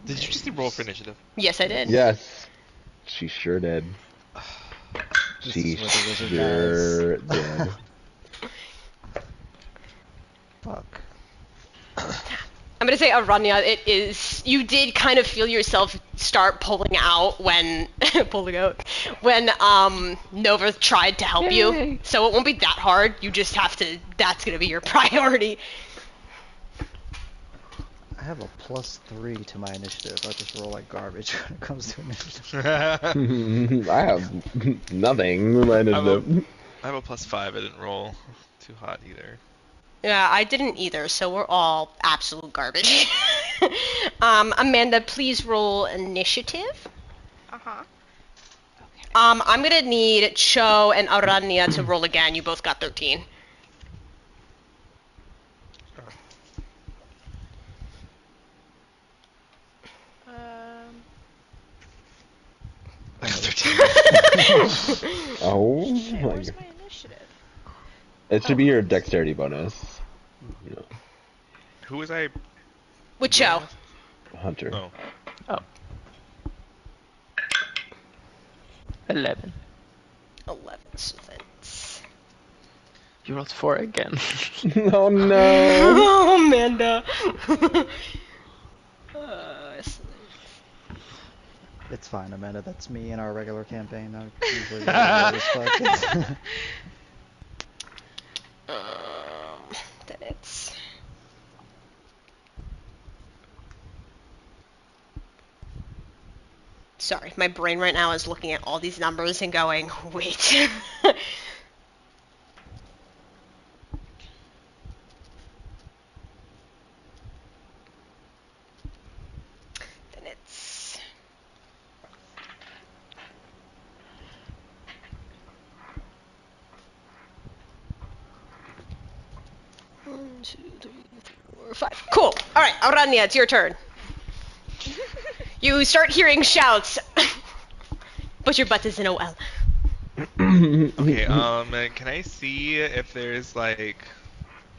Did you just roll for initiative? Yes, I did. Yes. She sure did. This She is what the wizard sure did. Fuck. I'm gonna say Arania, it is, you did kind of feel yourself start pulling out when, Nova tried to help you. Yay. So it won't be that hard, you just have to, that's gonna be your priority. I have a +3 to my initiative. I just roll like garbage when it comes to initiative. I have nothing. I have a +5. I didn't roll too hot either. Yeah, I didn't either, so we're all absolute garbage. Amanda, please roll initiative. Uh-huh. I'm gonna need Cho and Arania to roll again, you both got 13. I got 13. Oh Shit, my where's god. my initiative? It should be your dexterity bonus. You know, Who was I? With Cho. Hunter. Oh. 11. 11, so that's... You rolled 4 again. Oh no. Oh, Amanda! It's fine, Amanda. That's me in our regular campaign. I usually get as fuck. Then it's... Sorry, my brain right now is looking at all these numbers and going, wait. Then it's... 1, 2, 3, 4, 5. Cool. All right, Arania, it's your turn. You start hearing shouts, but your butt is in a well. Okay, can I see if there's like...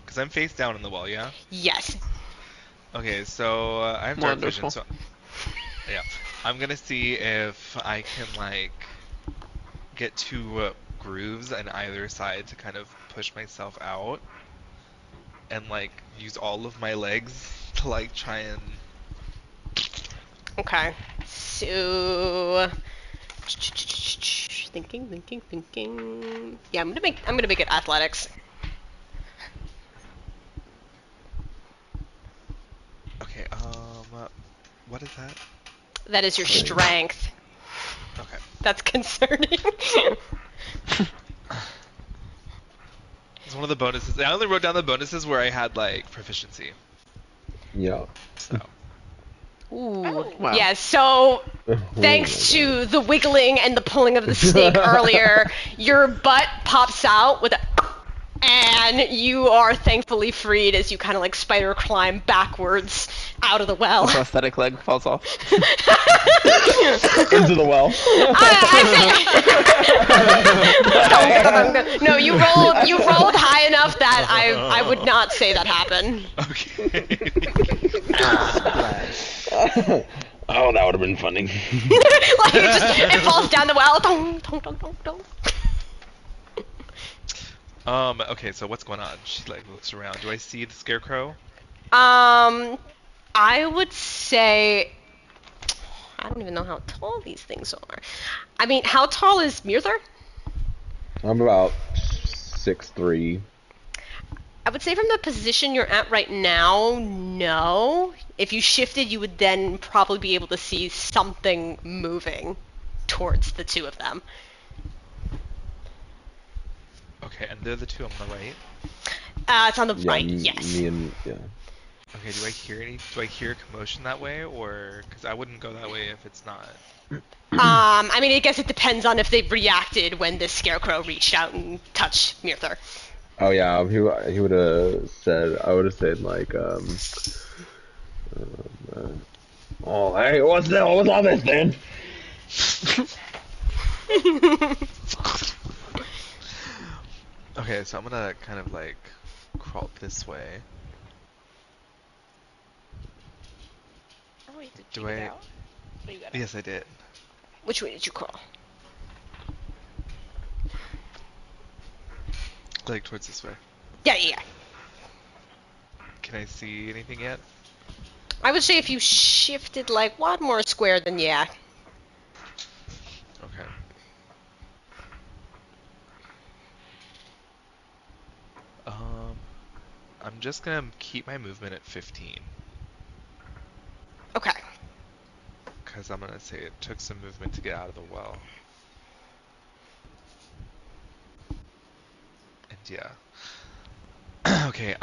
Because I'm face down in the wall, yeah? Yes. Okay, so I have dark vision, Wonderful. so... Yeah. I'm gonna see if I can, like, get 2 grooves on either side to kind of push myself out. And, like, use all of my legs to, like, try and... Okay. So... Thinking. Yeah, I'm gonna make it athletics. Okay, what is that? That is your strength. Okay. That's concerning. It's one of the bonuses. I only wrote down the bonuses where I had, like, proficiency. Yeah. So. Ooh. Wow. Yeah, so Oh thanks my to the wiggling and the pulling of the snake earlier, your butt pops out with a... And you are thankfully freed as you kind of like spider climb backwards out of the well. The prosthetic leg falls off. Into the well. No, you rolled high enough that I would not say that happened. Okay. Oh, that would have been funny. Like it falls down the well. Dong. Okay, so what's going on? She, like, looks around. Do I see the scarecrow? I would say I don't even know how tall these things are. I mean, how tall is Mirther? I'm about 6'3". I would say from the position you're at right now, no. If you shifted, you would then probably be able to see something moving towards the two of them. Okay, and they're the two on the right. It's on the Yeah, right, yes. Me and yeah. Okay, do I hear commotion that way, or because I wouldn't go that way if it's not. I mean, I guess it depends on if they reacted when this scarecrow reached out and touched Mirther. Oh yeah, he would have said. I would have said like oh hey, what's all this then? Okay, so I'm gonna kind of like crawl this way. Did you get out? Oh, you got out. Yes, I did. Which way did you crawl? Like towards this way. Yeah. Can I see anything yet? I would say if you shifted like one more square, then yeah. Okay. I'm just gonna keep my movement at 15. Okay. Because I'm gonna say it took some movement to get out of the well. And yeah. Okay,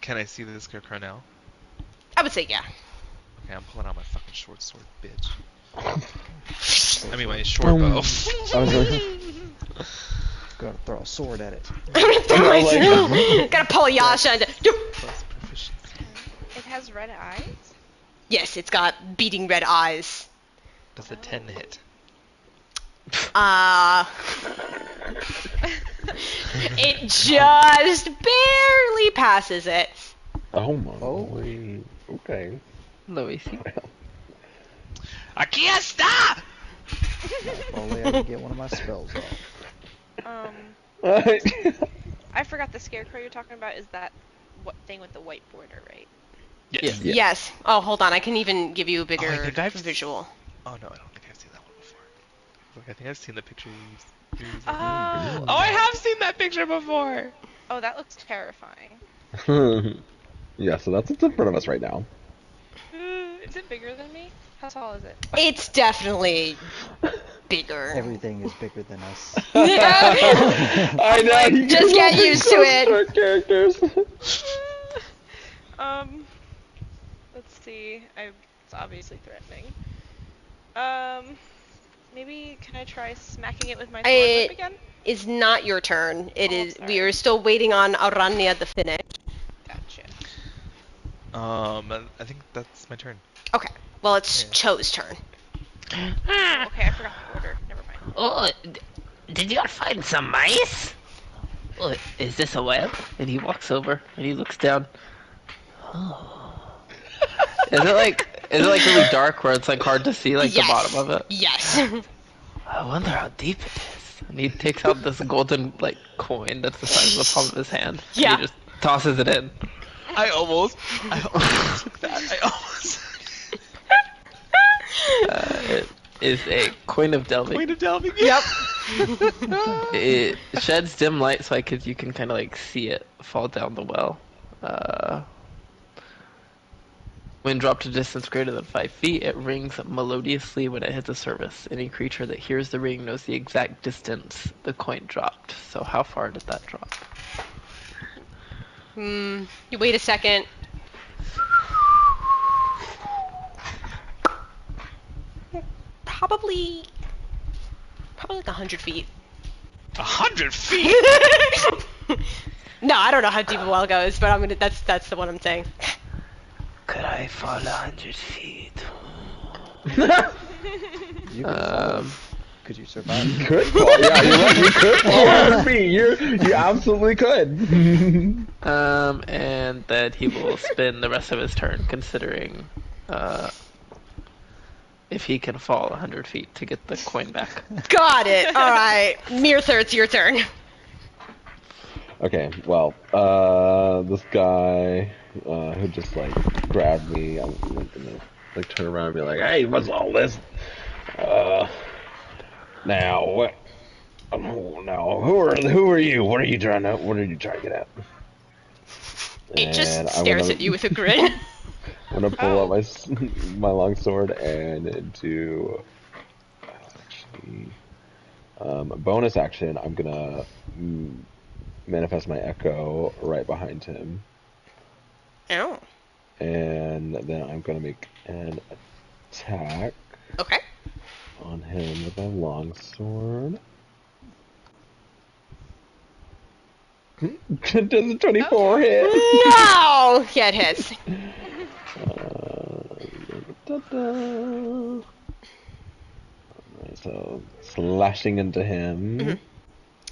can I see the scarecrow now? I would say yeah. Okay, I'm pulling out my fucking short sword, bitch. I mean my short bow. I was like, Gotta throw a sword at it. Gotta pull a Yasha and Plus proficiency. It has red eyes? yes, it's got beating red eyes. Does a 10 hit? It just barely passes it. oh my. Oh. Okay. Low AC. I can't stop! If only I could get one of my spells off. I forgot the scarecrow you're talking about is that what thing with the white border, right? Yes. Yeah. Yes. Oh, hold on. I can even give you a bigger think I've visual. Oh no, I don't think I've seen that one before. Look, I think I've seen the picture you used. Oh, I have seen that picture before! Oh, that looks terrifying. Yeah, so that's what's in front of us right now. Is it bigger than me? How tall is it? It's definitely bigger. Everything is bigger than us. I know. like, you just guys get all used think to so it. short characters. Let's see. It's obviously threatening. Maybe can I try smacking it with my sword whip again? It's not your turn. It Oh, is. sorry. We are still waiting on Arania to finish. Gotcha. I think that's my turn. Okay. Well, it's Yeah. Cho's turn. Okay, I forgot the order. Never mind. Oh, did you find some mice? Oh, is this a well? And he walks over and he looks down. Oh. Is it like really dark where it's like hard to see like Yes. the bottom of it? Yes. I wonder how deep it is. And he takes out this golden like coin that's the size of the palm of his hand. Yeah. And he just tosses it in. I almost took that. I almost. It is a coin of delving. Point of delving. Yep. It sheds dim light, so you can kind of like see it fall down the well. When dropped a distance greater than 5 feet, it rings melodiously when it hits a surface. Any creature that hears the ring knows the exact distance the coin dropped. So how far did that drop? You wait a second. Probably like 100 feet. 100 feet. No, I don't know how deep a well goes, but I'm gonna. That's the one I'm saying. Could I fall 100 feet? You could fall. Could you survive? You could fall. Yeah, you're right. You could fall 100 feet. You absolutely could. And then he will spend the rest of his turn considering if he can fall 100 feet to get the coin back. Got it. All right, Mirtha, it's your turn. Okay, well, this guy who just like grabbed me, I'm gonna like turn around and be like, "Hey, what's all this? Now what? Now who are you? What are you trying to get at?" It just And stares at you with a grin. I'm gonna pull out my long sword and do actually bonus action. I'm gonna manifest my echo right behind him, Oh. and then I'm gonna make an attack Okay. on him with my long sword. Does a 24 hit? No. Yeah, it hits. Alright, so slashing into him,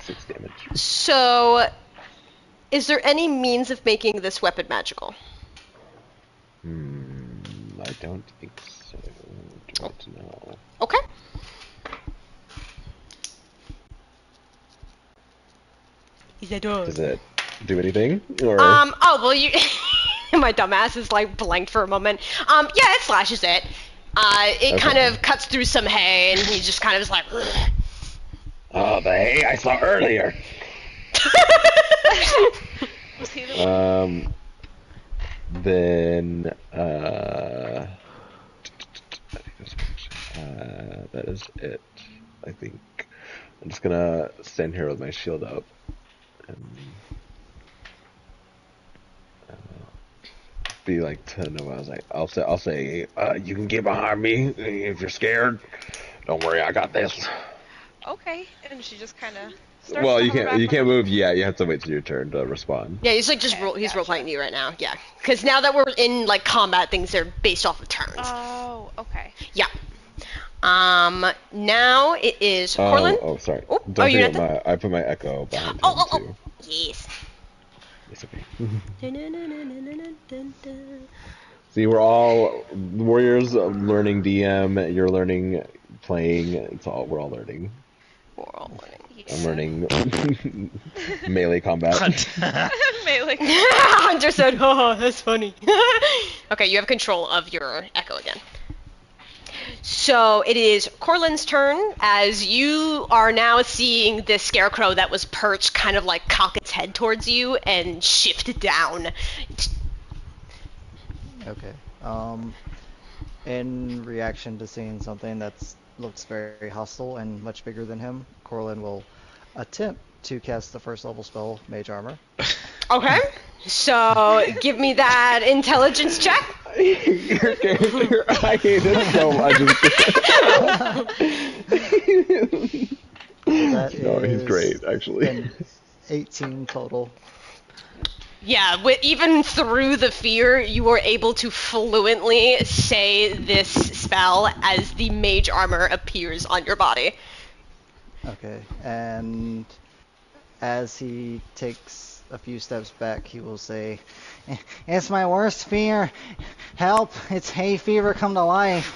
6 damage. So, is there any means of making this weapon magical? Hmm. I don't think so. Don't know. Okay. Is that all? Does it do anything? Or Oh, well, you... My dumbass is, like, blanked for a moment. Yeah, it slashes it. It kind of cuts through some hay, and he just kind of is like... Ugh. Oh, the hay I saw earlier. Was he the one? Then, that is it. I think I'm just gonna stand here with my shield up and be like to Nova. I was like, I'll say, you can get behind me if you're scared. Don't worry, I got this. Okay, and she just kind of starts Well, to you hover can't back move behind- yet. You have to wait till your turn to respond. Yeah, he's like just he's role playing you right now. Yeah, because now that we're in like combat, things are based off of turns. Oh, okay. Yeah. Now it is Corlin. Oh, sorry. Oh, Don't you forget I put my echo behind him too. Yes. It's okay. See, we're all warriors learning DM. You're learning playing. We're all learning. We're all learning. I'm learning melee combat. Melee. Hunter said, "Oh, that's funny." Okay, you have control of your echo again. So it is Corlin's turn, as you are now seeing this scarecrow that was perched kind of like cock its head towards you and shift down. Okay. In reaction to seeing something that's looks very hostile and much bigger than him, Corlin will attempt to cast the first level spell, Mage Armor. Okay, so give me that intelligence check. Your character, I hate it so much. No, he's great, actually. An 18 total. Yeah, even through the fear, you were able to fluently say this spell as the mage armor appears on your body. Okay, and as he takes a few steps back, he will say, "It's my worst fear. Help! It's hay fever come to life."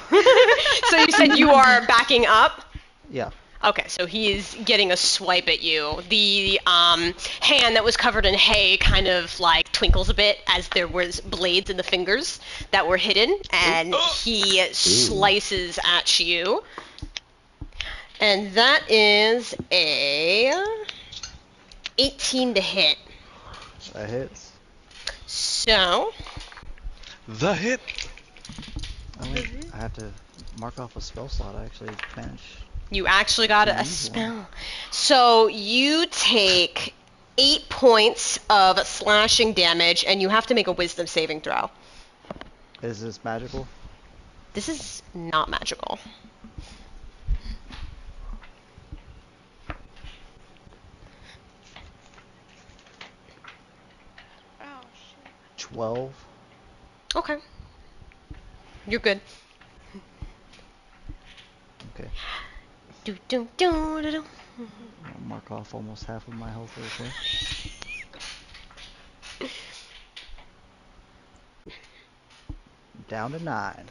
So you said you are backing up? Yeah. Okay, so he's getting a swipe at you. The hand that was covered in hay kind of like twinkles a bit as there was blades in the fingers that were hidden, and he slices at you. And that is a 18 to hit. That hits. So The hit. Oh, wait, I have to mark off a spell slot. I actually finish. you actually got a spell. So you take 8 points of slashing damage, and you have to make a wisdom saving throw. Is this magical? This is not magical. Oh, shit. 12. Okay. You're good. Okay. Do, do, do, do, do. I'll mark off almost half of my health real quick. Down to 9.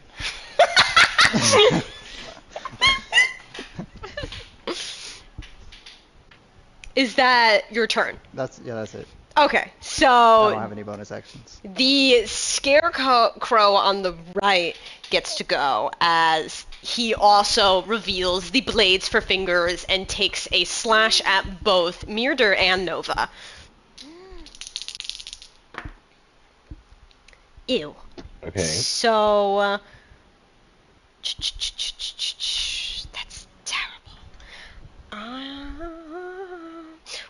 Is that your turn? That's it. Okay, I so don't have any bonus actions. the scarecrow on the right gets to go, as he also reveals the blades for fingers and takes a slash at both Myrder and Nova. Ew. Okay. So, that's terrible.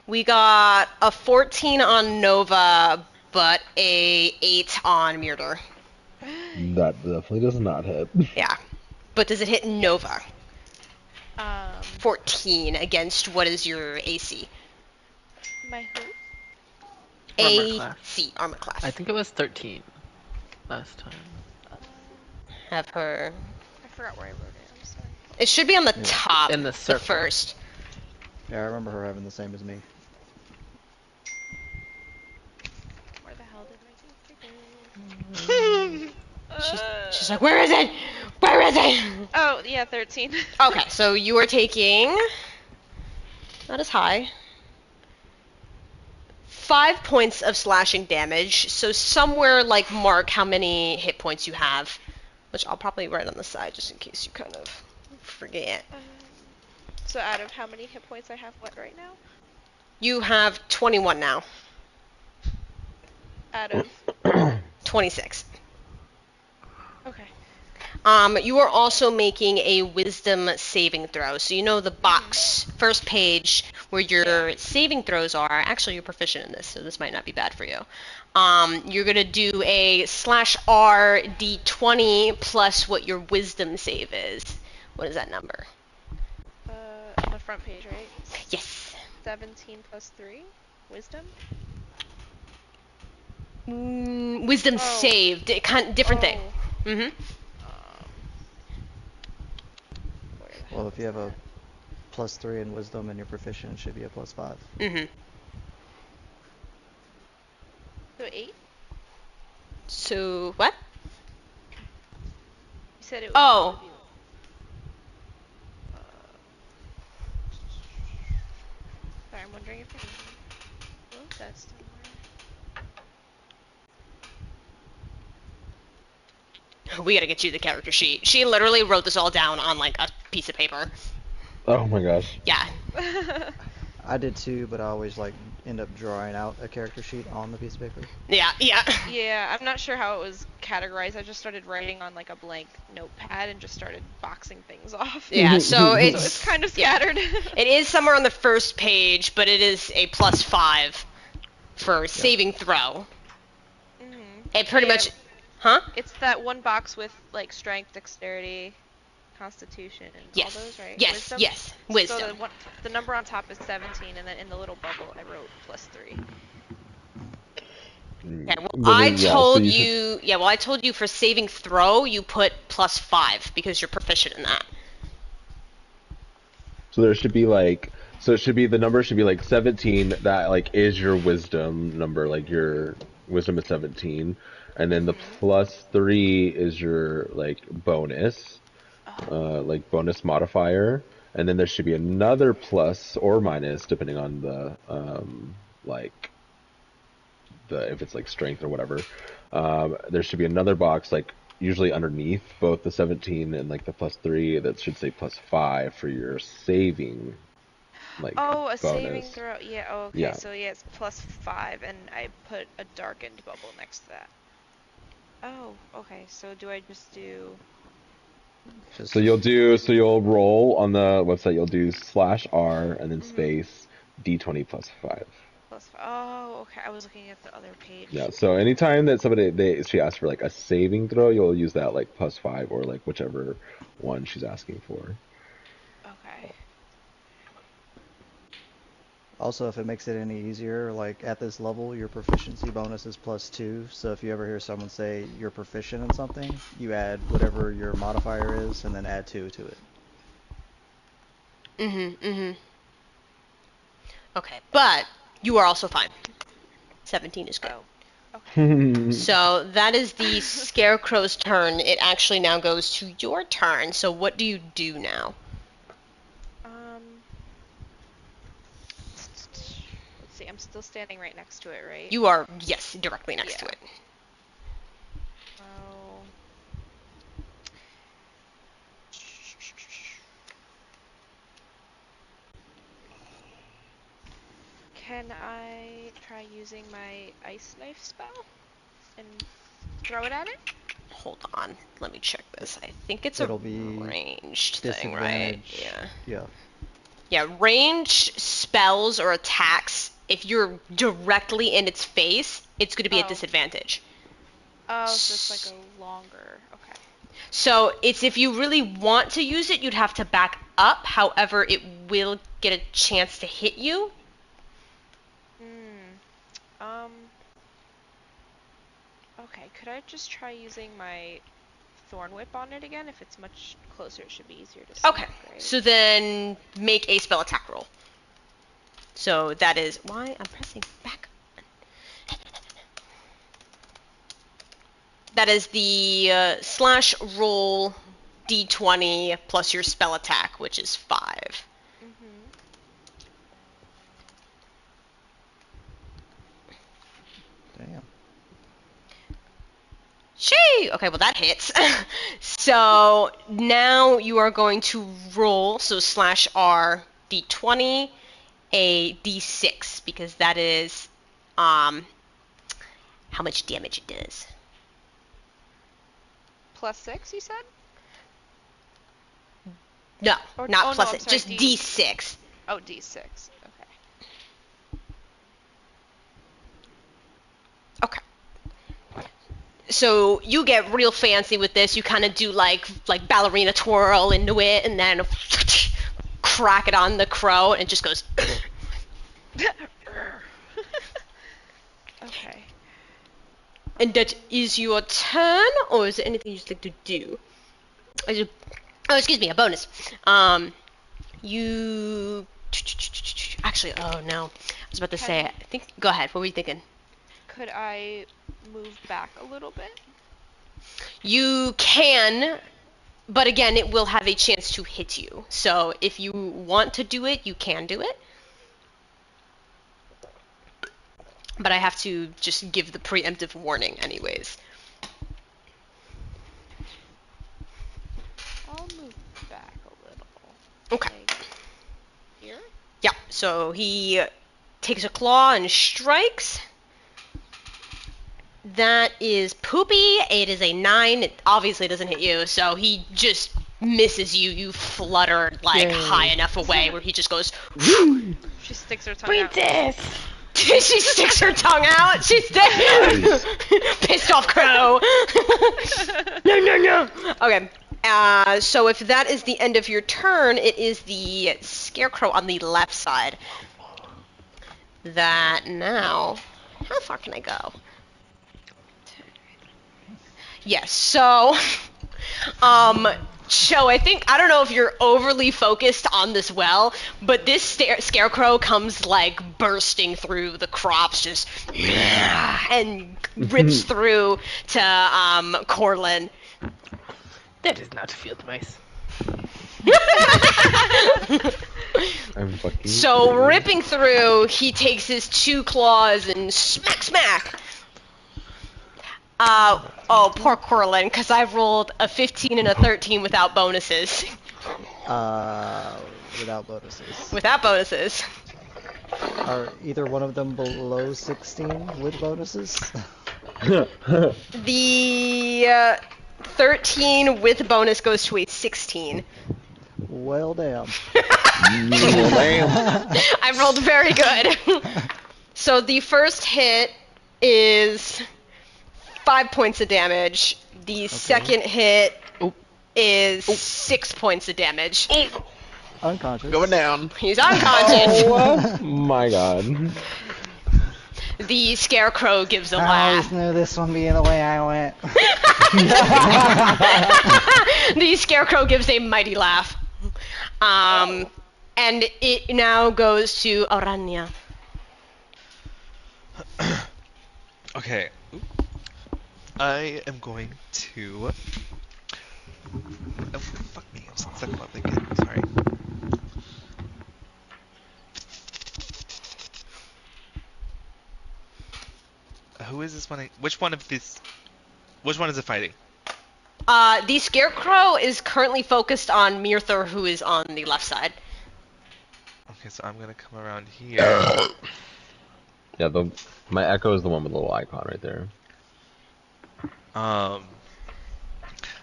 We got a 14 on Nova, but a 8 on Myrder. That definitely does not hit. Yeah. But does it hit Nova? Um, 14 against what is your AC? my who? Armor class. AC, armor class. I think it was 13 last time. Have her. I forgot where I wrote it. I'm sorry. It should be on the Yeah. top. In the circle. first. Yeah, I remember her having the same as me. Where the hell did my thing figure? She's like, where is it? Where is it? Oh, yeah, 13. Okay, so you are taking, not as high, 5 points of slashing damage. So somewhere like mark how many hit points you have, which I'll probably write on the side just in case you kind of forget. So out of how many hit points I have what right now? You have 21 now. Out of... 26. Okay. You are also making a wisdom saving throw. So you know the box, first page, where your saving throws are. Actually, you're proficient in this, so this might not be bad for you. You're going to do a /R d20 plus what your wisdom save is. What is that number? On the front page, right? Yes. 17 plus 3? Wisdom? Wisdom saved. Different thing. Mm-hmm. Well, if you have a +3 in wisdom and you're proficient, it should be a +5. Mm-hmm. So 8? So, what? You said it was Oh. Sorry, I'm wondering if I wrote that somewhere. We gotta get you the character sheet. She literally wrote this all down on like a piece of paper. Oh my gosh. Yeah. I did too, but I always like end up drawing out a character sheet on the piece of paper. Yeah. Yeah, I'm not sure how it was categorized. I just started writing on like a blank notepad and just started boxing things off. Yeah, so it's kind of scattered. It is somewhere on the first page, but it is a +5 for saving throw. It pretty much... Huh? It's that one box with like strength, dexterity, constitution, and all those, right? Yes, Wisdom? yes. Wisdom. So the number on top is 17, and then in the little bubble I wrote +3. Okay, well, But I then, yeah, told so you you... Yeah, well, I told you for saving throw, you put +5 because you're proficient in that. So there should be like, so it should be, the number should be like 17, that like is your wisdom number, like your wisdom is 17, and then the +3 is your like bonus, like bonus modifier, and then there should be another plus or minus depending on the like the, if it's like strength or whatever. There should be another box like usually underneath both the 17 and like the +3 that should say +5 for your saving, like Oh, a bonus. saving throw. Yeah. Oh, okay. Yeah. So yeah, it's +5, and I put a darkened bubble next to that. Oh, okay. So do I just do? So you'll roll on the website. You'll do /R and then space d20 +5. +5. Oh, okay. I was looking at the other page. Yeah. So anytime that she asks for like a saving throw, you'll use that like +5 or like whichever one she's asking for. Okay. Also, if it makes it any easier, like at this level, your proficiency bonus is +2. So if you ever hear someone say you're proficient in something, you add whatever your modifier is and then add 2 to it. Okay, but you are also fine. 17 is good. Oh, okay. So that is the Scarecrow's turn. It actually now goes to your turn. So what do you do now? Let's see. I'm still standing right next to it, right? You are, yes, directly next to it. Oh. Can I try using my ice knife spell and throw it at it? Hold on, let me check this. I think it's It'll a be ranged thing, right? disadvantage. Yeah. Yeah, ranged spells or attacks, if you're directly in its face, it's going to be a disadvantage. Oh, so it's like a longer, okay. So it's, if you really want to use it, you'd have to back up. However, it will get a chance to hit you. Okay, could I just try using my Thorn Whip on it again? If it's much closer, it should be easier to see. Okay, so then make a spell attack roll. So that is why I'm pressing back. That is the slash roll d20 plus your spell attack, which is 5. Mm-hmm. Damn. Shee! Okay, well that hits. So now you are going to roll, so slash R d20, a d6, because that is how much damage it does. +6, you said? No, Or, not oh, plus no, I'm it, sorry, just d6. Oh, D6. Okay. Okay. So you get real fancy with this. You kind of do like ballerina twirl into it, and then crack it on the crow, and it just goes. Okay. And that is your turn, or is there anything you'd like to do? Oh, excuse me, a bonus. You actually. Oh no, I was about to say. I think. Go ahead. What were you thinking? Could I move back a little bit? You can, but again, it will have a chance to hit you. So if you want to do it, you can do it. But I have to just give the preemptive warning anyways. I'll move back a little. Okay. Like here? Yeah, so he takes a claw and strikes. That is poopy. It is a 9. It obviously doesn't hit you, so he just misses you. You flutter like Yay. high enough away where he just goes. She sticks her tongue out. Princess! She sticks her tongue out. She's dead. Pissed off crow. No. Okay. So if that is the end of your turn, it is the scarecrow on the left side. That now. How far can I go? Yes. So, Cho, I don't know if you're overly focused on this well, but this scarecrow comes like bursting through the crops, just and rips through to Corlin. That is not field mice. I'm fucking. So ripping through, he takes his 2 claws and smack. Oh, poor Corlin, because I've rolled a 15 and a 13 without bonuses. Without bonuses. Without bonuses. Are either one of them below 16 with bonuses? The 13 with bonus goes to a 16. Well, damn. I rolled very good. So the first hit is 5 points of damage. The second hit is 6 points of damage. Unconscious. Going down. He's unconscious. Oh my god. The scarecrow gives a I always laugh. knew this one being the way I went. The scarecrow gives a mighty laugh. And it now goes to Arania. Okay. I am going to. Oh, fuck me. I'm stuck about thinking. Sorry. Who is this one? Which one of these? Which one is it fighting? The scarecrow is currently focused on Mirthur, who is on the left side. Okay, so I'm gonna come around here. Yeah, my echo is the one with the little icon right there.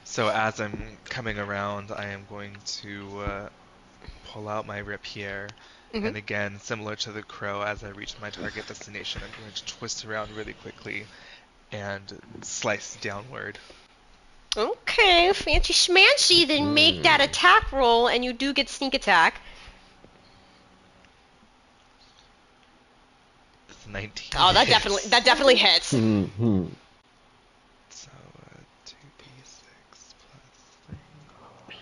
So as I'm coming around, I am going to pull out my rapier, and again, similar to the crow, as I reach my target destination, I'm going to twist around really quickly and slice downward. Okay, fancy schmancy. Then make that attack roll, and you do get sneak attack. It's 19. Oh, that definitely hits. Mm-hmm. So 2d6 plus 3.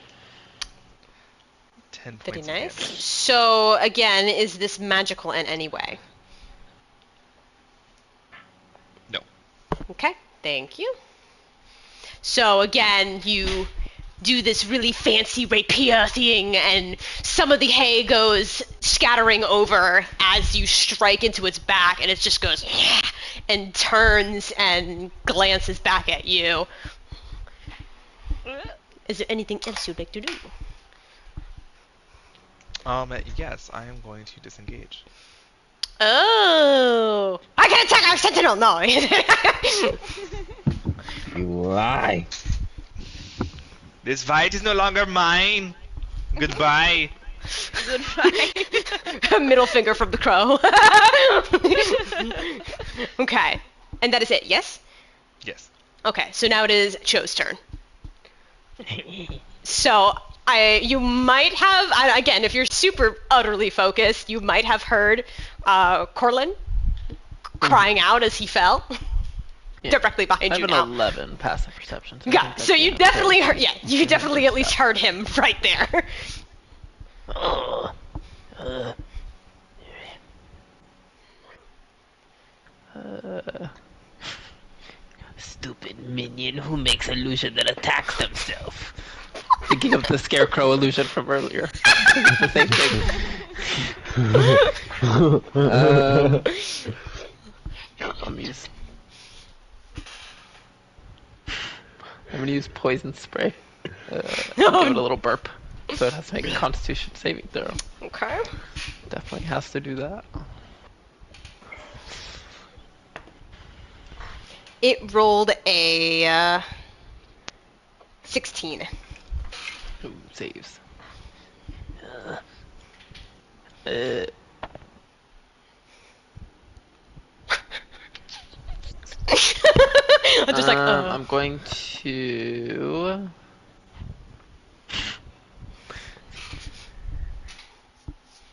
10 Pretty points of nice. damage. So again, is this magical in any way? No. Okay, thank you. So again, you do this really fancy rapier thing, and some of the hay goes scattering over as you strike into its back, and it just goes and turns and glances back at you. Is there anything else you'd like to do? Yes, I am going to disengage. Oh, I can attack our sentinel. No. You lie. This fight is no longer mine. Goodbye. Goodbye. Middle finger from the crow. Okay, and that is it. Yes. Yes. Okay, so now it is Cho's turn. So you might have, again, if you're super utterly focused, you might have heard Corlin crying out as he fell. Yeah. Directly behind I you have now. an 11 passive perception. So I Yeah, think so that's you gonna definitely hit. heard. Yeah, you definitely at least heard him right there. Oh, stupid minion who makes illusion that attacks themselves. Thinking of the scarecrow illusion from earlier. It's the same thing. I'm gonna use poison spray. Give it a little burp. So it has to make a Constitution saving throw. Okay. Definitely has to do that. It rolled a 16. Ooh, saves. I'm just like, I'm going to.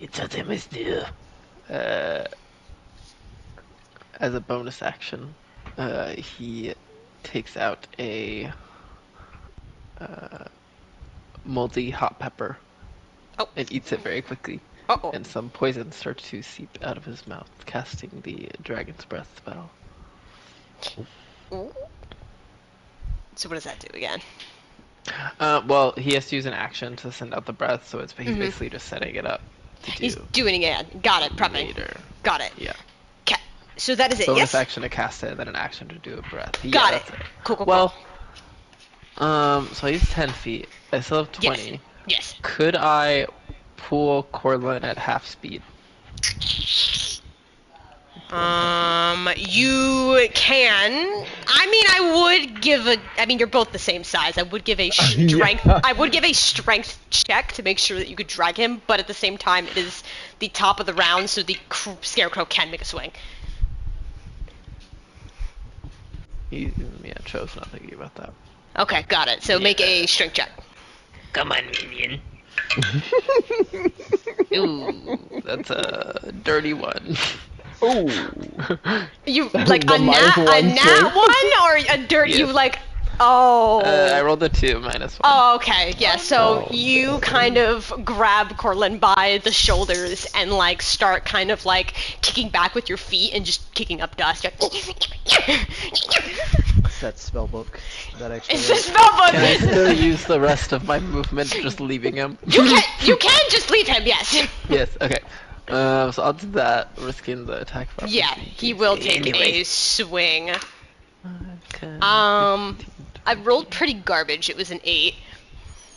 It's what I must do. As a bonus action, he takes out a moldy hot pepper and eats it very quickly. Uh-oh. And some poison starts to seep out of his mouth, casting the Dragon's Breath spell. Ooh. So what does that do again? Well, he has to use an action to send out the breath, so he's basically just setting it up to do He's doing it again. Got it, prepping. later. Got it. Yeah. Okay. So that is it, Bonus yes? action to cast it, and then an action to do a breath. Yeah, Got it. that's Cool, cool, Well, so I use 10 feet. I still have 20. Yes. Could I pull Corlin at half speed? You can. I mean, you're both the same size. I would give a strength. Yeah. I would give a strength check to make sure that you could drag him, but at the same time, it is the top of the round, so the scarecrow can make a swing. Cho's not thinking about that. Okay, got it. So make a strength check. Come on, minion. Ooh, that's a dirty one. Ooh. You like The a minus nat one strength? one or a dirt? You Yes. like. Oh. I rolled a 2 minus 1. Oh, okay. Yeah, so Oh. you kind of grab Corlin by the shoulders and like start kind of like kicking back with your feet and just kicking up dust. It's that spell book. That extra. It's the weight. spellbook. Can I still use the rest of my movement just leaving him? You can just leave him. Yes. Yes, okay. So I'll do that, risking the attack. of Yeah, opportunity. he will take Anyway. a swing. Okay. I rolled pretty garbage. It was an 8.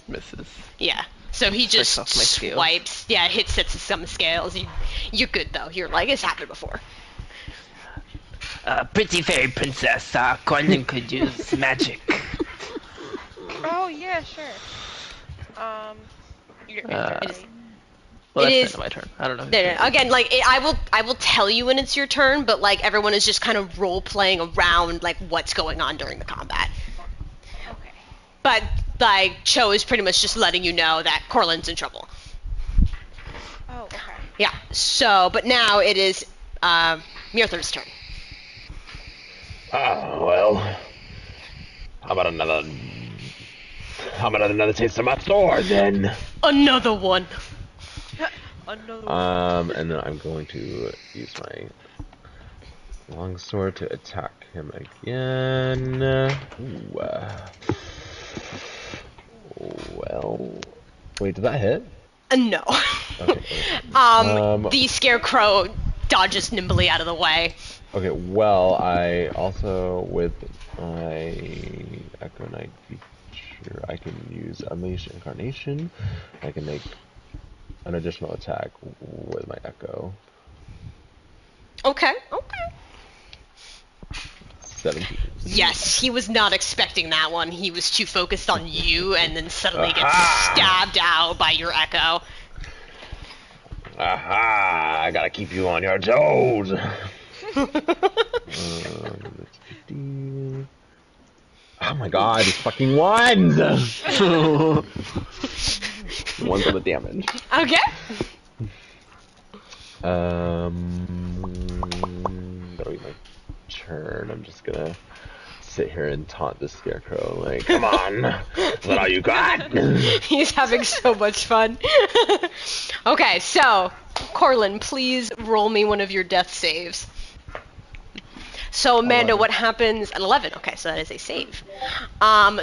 Misses. Yeah. So he just Strikes off my scales. swipes. Yeah, hits some scales. You're good though. You're like, it's happened before. Pretty fairy princess, Corlin could use magic. Oh yeah, sure. Your Uh, turn. Well, It that's is- the end of my turn. I don't know. who's No, turn. again, like I will tell you when it's your turn, but like everyone is just kind of role playing around like what's going on during the combat. Okay. But like Cho is pretty much just letting you know that Corlin's in trouble. Oh, okay. Yeah. So, but now it is Mirthur's turn. Well. How about another taste of my sword then? Another one. Another And then I'm going to use my Longsword to attack him again. Ooh, well, wait, did that hit? No. Okay. The scarecrow dodges nimbly out of the way. Okay, well, I also, with my Echo Knight feature, I can use Unleash Incarnation. I can make an additional attack with my Echo. Okay. 17. Yes, he was not expecting that one. He was too focused on you and then suddenly gets Aha! stabbed out by your echo. Aha! I gotta keep you on your toes! Oh my god, these fucking ones! Ones on the damage. Okay. That'll be my turn. I'm just gonna sit here and taunt the scarecrow, like, come on! Is that all you got? He's having so much fun. Okay, so, Corlin, please roll me one of your death saves. So, Amanda, 11. what happens at 11? Okay, so that is a save.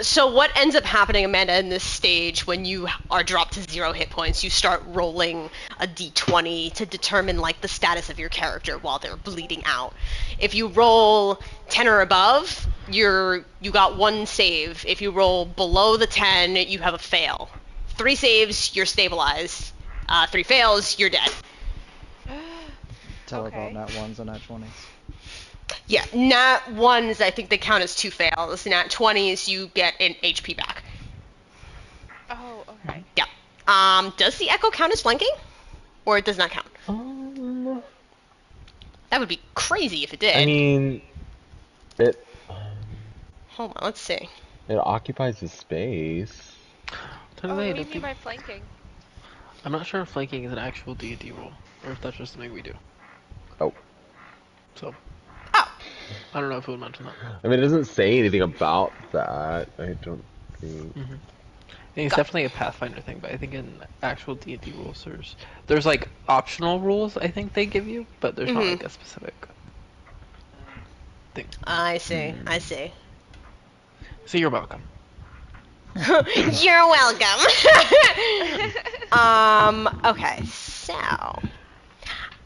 So what ends up happening, Amanda, in this stage when you are dropped to 0 hit points, you start rolling a d20 to determine, like, the status of your character while they're bleeding out. If you roll 10 or above, you got 1 save. If you roll below the 10, you have a fail. 3 saves, you're stabilized. 3 fails, you're dead. Tell Okay. about nat ones and nat 20s. Yeah, nat 1s, I think they count as 2 fails. Nat 20s, you get an HP back. Oh, okay. Yeah. Does the echo count as flanking? Or it does not count? That would be crazy if it did. I mean, it Hold on, let's see. occupies the space. Oh, what do you mean by flanking? I'm not sure if flanking is an actual D&D rule, or if that's just something we do. Oh. So, Oh, I don't know if it would mention that. I mean, it doesn't say anything about that. I don't think. I think it's definitely a Pathfinder thing, but I think in actual D&D rules, there's like optional rules I think they give you, but there's not like a specific thing. I see. I see. So you're welcome. You're welcome. Okay, so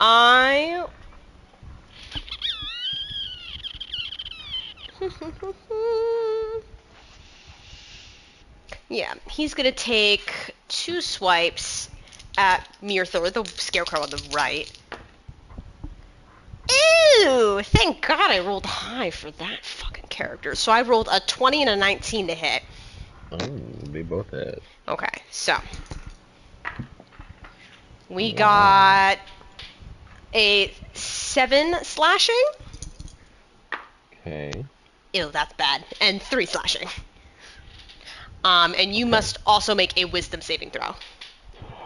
I yeah, he's gonna take 2 swipes at Mirthor, the scarecrow on the right. Ew! Thank God I rolled high for that fucking character. So I rolled a 20 and a 19 to hit. Oh, they both hit. Okay, so we got a 7 slashing. Okay. Ew, that's bad. And 3 slashing. And you must also make a wisdom saving throw.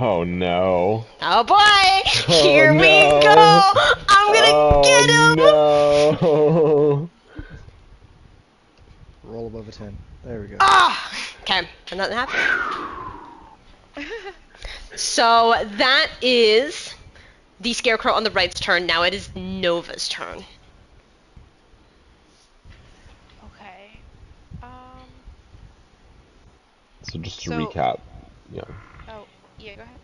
Oh no. Oh boy! Here we no. go! I'm gonna get him! No. Roll above a 10. There we go. Ah! Okay, and nothing happened. So that is the scarecrow on the right's turn. Now it is Nova's turn. Okay. So just to So- recap, yeah, Oh, yeah, go ahead.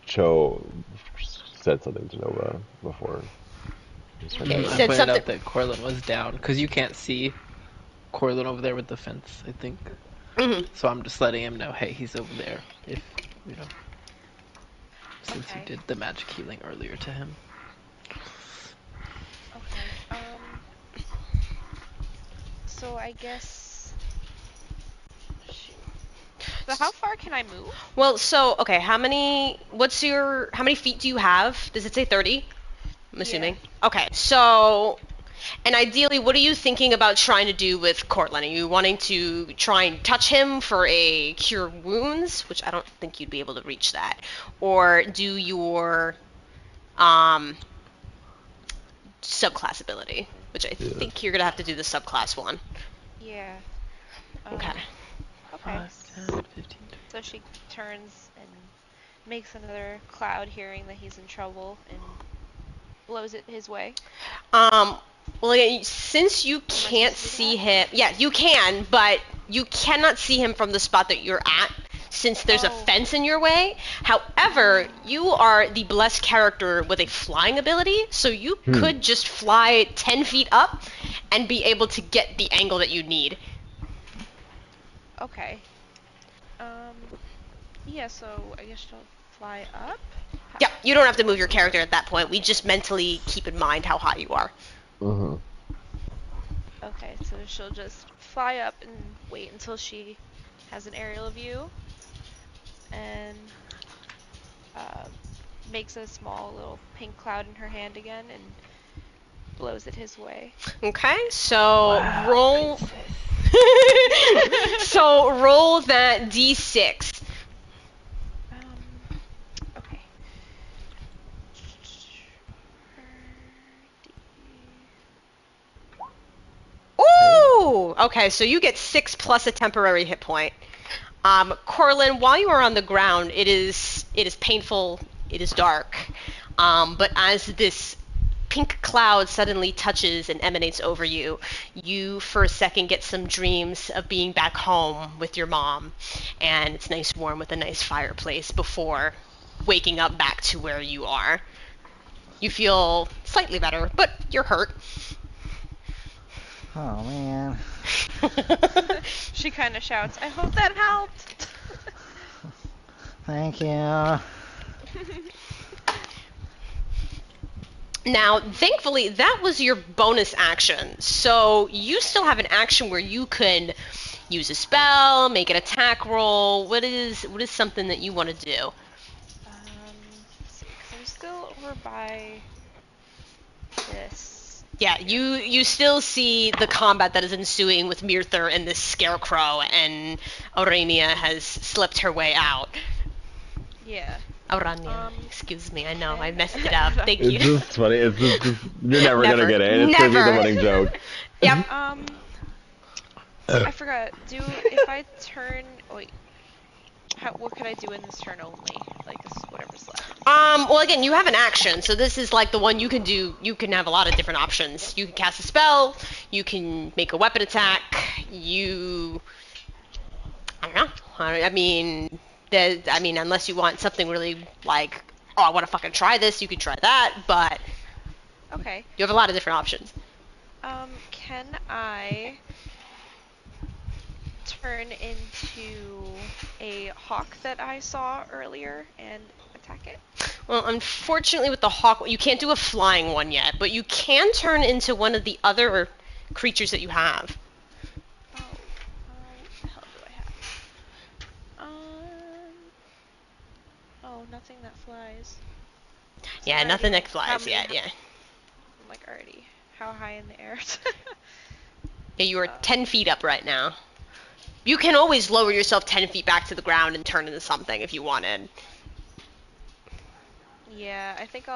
Cho said something to Nova before. Okay, I said pointed something- out that Corlin was down, because you can't see Corlin over there with the fence, I think. So I'm just letting him know, hey, he's over there, if, you know, since you Okay. did the magic healing earlier to him. Okay. So I guess. Shoot. So how far can I move? Well, so okay, how many feet do you have? Does it say 30? I'm assuming. Okay, so and ideally, what are you thinking about trying to do with Cortland? Are you wanting to try and touch him for a cure wounds, which I don't think you'd be able to reach that, or do your subclass ability, which I think you're gonna have to do the subclass one. Yeah. Okay. Okay. 5, 10, 15. So she turns and makes another cloud, hearing that he's in trouble, and blows it his way? Well, since you can't see him, yeah, you can, but you cannot see him from the spot that you're at, since there's a fence in your way. However, you are the blessed character with a flying ability, so you could just fly 10 feet up and be able to get the angle that you need. Okay. Yeah, so I guess she'll fly up? Yep, you don't have to move your character at that point. We just mentally keep in mind how high you are. Okay, so she'll just fly up and wait until she has an aerial view, and makes a small little pink cloud in her hand again and blows it his way. Okay, so roll. So roll that d6. Okay. Ooh! Okay, so you get 6 plus a temporary hit point. Corlin, while you are on the ground, it is painful, it is dark. But as this pink cloud suddenly touches and emanates over you, you for a second get some dreams of being back home with your mom, and it's nice warm with a nice fireplace before waking up back to where you are. You feel slightly better, but you're hurt. Oh man. She kind of shouts, I hope that helped! Thank you. Now, thankfully, that was your bonus action. So you still have an action where you can use a spell, make an attack roll. What is something that you want to do? Let's see, because I'm still over by this. Yeah, you still see the combat that is ensuing with Mirthur and this scarecrow, and Arania has slipped her way out. Yeah. Arania, excuse me, I know, I messed it up. Thank you. It's just funny. It's just you're never gonna get it. It's Never. gonna be the running joke. Yep. I forgot. If I turn, wait, what could I do in this turn only? Like this, whatever's left. Well, again, you have an action, so this is like the one you can do. You can have a lot of different options. You can cast a spell. You can make a weapon attack. I don't know. I mean, unless you want something really like, oh, I want to fucking try this, you can try that. But Okay. you have a lot of different options. Can I turn into a hawk that I saw earlier and attack it? Well, unfortunately, with the hawk, you can't do a flying one yet, but you can turn into one of the other creatures that you have. Oh, what the hell do I have? Oh, nothing that flies. So Yeah, I'm nothing already, that flies yet. Yeah. I'm like already how high in the air? Yeah, you are 10 feet up right now. You can always lower yourself 10 feet back to the ground and turn into something if you wanted. Yeah, I think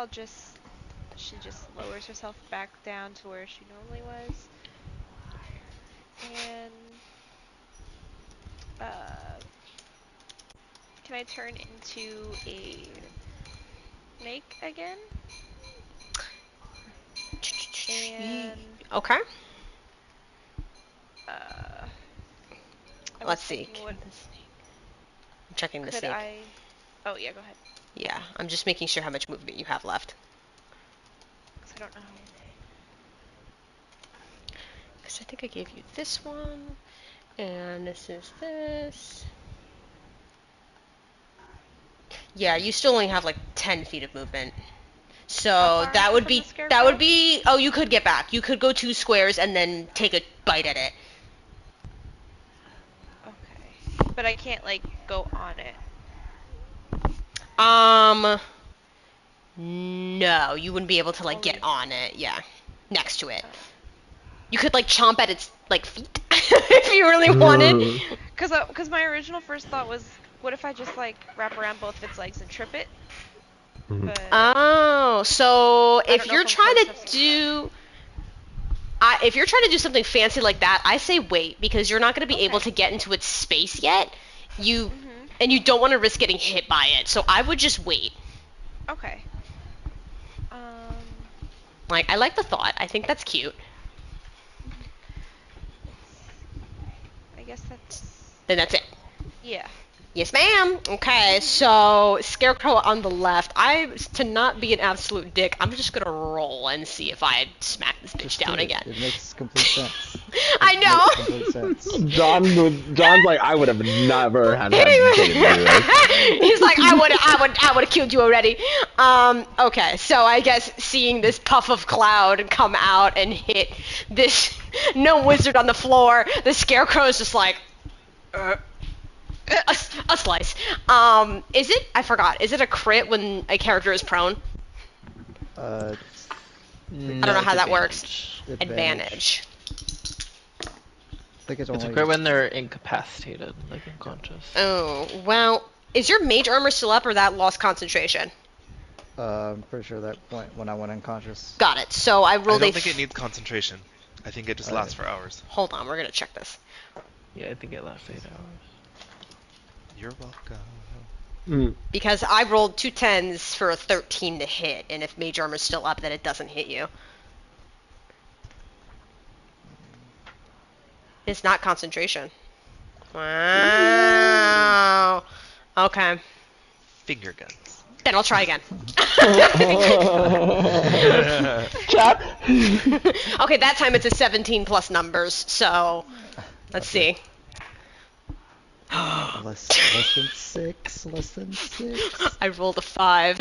she just lowers herself back down to where she normally was. And, can I turn into a snake again? And, Okay. I was Let's see. thinking, what I'm checking the could snake. Oh, yeah, go ahead. Yeah, I'm just making sure how much movement you have left. 'Cause I don't know. Because I think I gave you this one, and this is this. Yeah, you still only have like 10 feet of movement. So far that would from be the scarecrow? oh, you could get back. You could go 2 squares and then take a bite at it. Okay. But I can't, like, go on it. No, you wouldn't be able to like get Only- on it. Yeah, next to it. You could like chomp at its like feet if you really wanted. Cause my original first thought was, what if I just like wrap around both of its legs and trip it? But Oh, so I if don't know you're if I'm trying close to enough to do, if you're trying to do something fancy like that, I say wait, because you're not going to be able Okay. to get into its space yet. Mhm. And you don't want to risk getting hit by it, so I would just wait. Okay. Like, I like the thought. I think that's cute. I guess that's... Then that's it. Yeah. Yes, ma'am. Okay, so Scarecrow on the left. To not be an absolute dick, I'm just gonna roll and see if I smack this bitch Just down do it. again. It makes complete sense. I Makes know. complete sense. John's like, I would have never had hesitated to do this. He's like, I would have killed you already. Okay, so I guess seeing this puff of cloud come out and hit this gnome wizard on the floor, the Scarecrow is just like, a slice. Is it? I forgot. Is it a crit when a character is prone? Uh, I don't know how that works. advantage. I think it's It's only. great when they're incapacitated, like unconscious. Oh, well, is your mage armor still up or that lost concentration? I'm pretty sure that when I went unconscious. Got it. So I I rolled don't think it needs concentration. I think it just Alright. lasts for hours. Hold on, we're gonna check this. Yeah, I think it lasts 8 hours. You're welcome. Because I rolled 2 10s for a 13 to hit, and if mage armor's still up, then it doesn't hit you. It's not concentration. Wow. Okay. Finger guns. Then I'll try again. Chat. Okay, that time it's a 17 plus numbers, so let's see. Less than 6. Less than 6. I rolled a 5.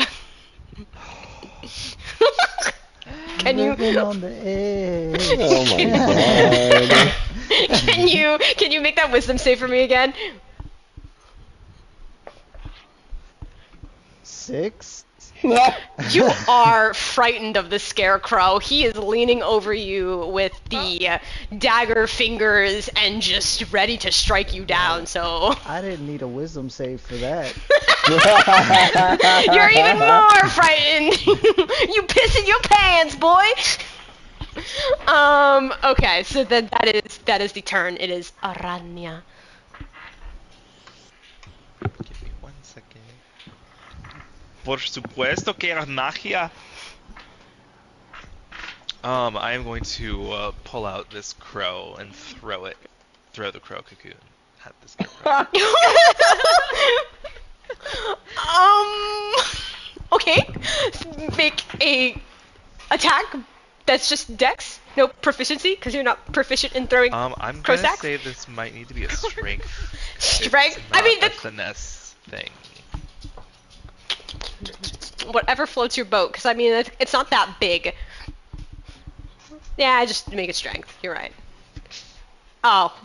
Can you Living on the edge. Oh my god. can you make that wisdom save for me again? 6. You are frightened of the Scarecrow. He is leaning over you with the dagger fingers and just ready to strike you down, so... I didn't need a wisdom save for that. You're even more frightened! You piss in your pants, boy! Okay, so then that is the turn. It is Arania. Give me 1 second. Por supuesto que era magia. I am going to pull out this crow and throw the crow cocoon at the scarecrow. Okay. Make a attack that's just dex, no proficiency, because you're not proficient in throwing I'm crow gonna stacks. say this might need to be a strength. Strength? It's I mean, not the a finesse thing. whatever floats your boat, because I mean it's not that big. Yeah, just make it strength. You're right. Oh,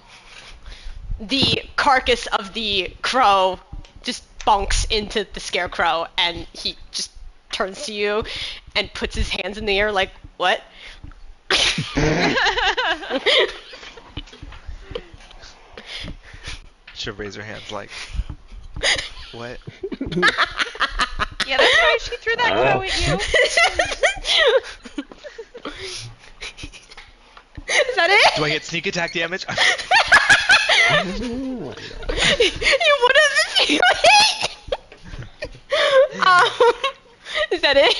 the carcass of the crow just bonks into the scarecrow, and he just turns to you and puts his hands in the air like, what? She'll raise her hands like, what? Yeah, that's why she threw that crow at you. Is that it? Do I get sneak attack damage? You would have if you hit. Is that it?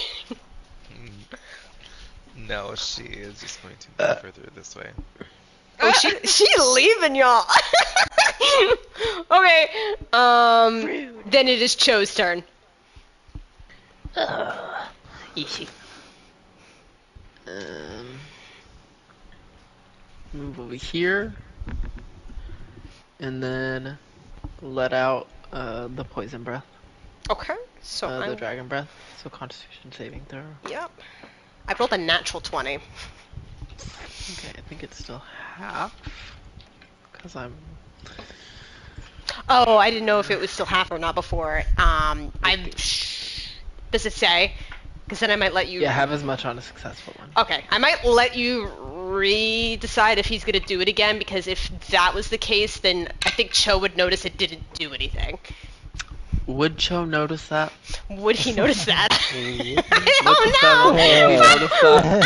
No, she is just going to move further this way. Oh, she's leaving y'all. Okay. Then it is Cho's turn. Easy. Move over here, and then let out the poison breath, Okay. So the dragon breath. So Constitution saving throw. Yep. I rolled a natural 20. Okay, I think it's still half, because I'm. Oh, I didn't know if it was still half or not before. Does it say? Because then I might let you. Yeah, have as much on a successful one. Okay, I might let you decide if he's gonna do it again, because if that was the case, then I think Cho would notice it didn't do anything. Would Cho notice that? Would he notice that? Notice Oh that?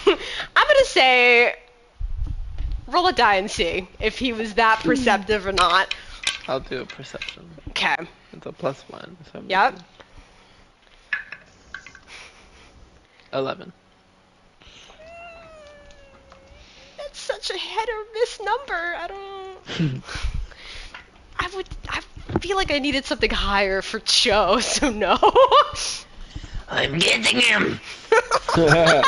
no! I'm gonna say roll a die and see if he was that perceptive or not. I'll do a perception. Okay. It's a +1. So I'm Yep. looking. 11. such a hit or miss number. I don't. I feel like I needed something higher for Cho, so no. I'm getting him. Good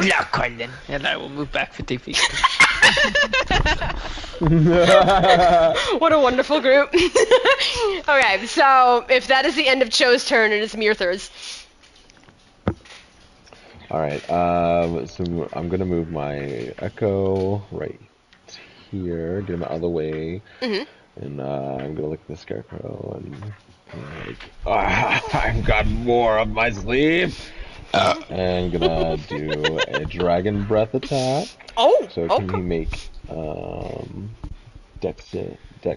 luck, Corlin. And I will move back 50 feet. What a wonderful group. Okay, so if that is the end of Cho's turn, it is Mirthur's. Alright, so I'm gonna move my Echo right here, get him out of the way, and I'm gonna look at the Scarecrow and I've got more up my sleeve! And gonna do a Dragon Breath attack. Oh! So can he make Dex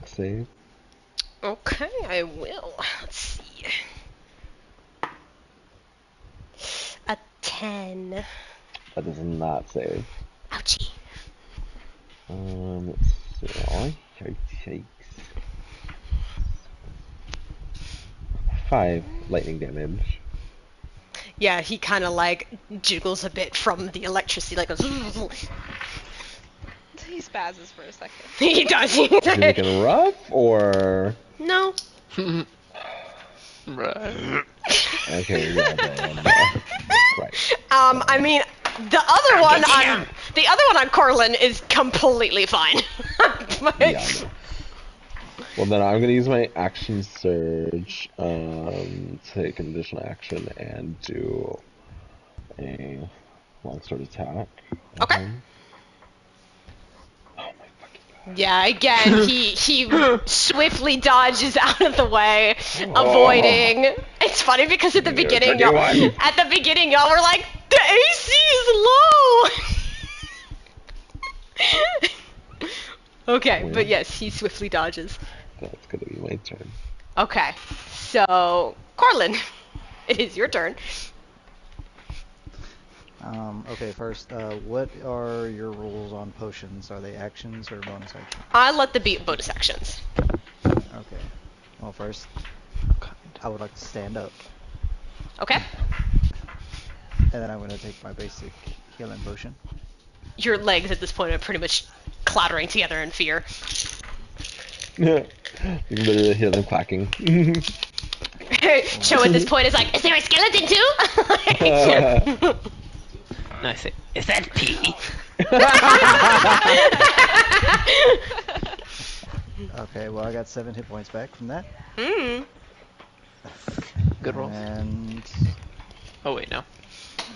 save? Okay, I will. Let's see. A 10. That does not save. Ouchie. Let's see. Oh, yikes. 5 lightning damage. Yeah, he kind of like jiggles a bit from the electricity, like goes. He spazzes for a second. He does. Is he making rough or? No. Right. Okay, yeah, then, right. I mean, the other one on Corlin is completely fine. But- Yeah. Well, then I'm gonna use my action surge, take an additional action and do a longsword attack. Okay. Oh my fucking god. Yeah, again, he swiftly dodges out of the way, avoiding. It's funny because at the beginning, y'all were like, the AC is low. Okay, but yes, he swiftly dodges. That's gonna be my turn. Okay, so Corlin, it is your turn. Okay, first, what are your rules on potions? Are they actions or bonus actions? I let the beat bonus actions. Okay. Well, first, I would like to stand up, Okay. and then I'm going to take my basic healing potion. Your legs at this point are pretty much clattering together in fear. You can literally hear them clacking. Cho at this point is like, is there a skeleton too? And I say, is that pee? Okay, well, I got 7 hit points back from that. Good roll. And Oh wait, no.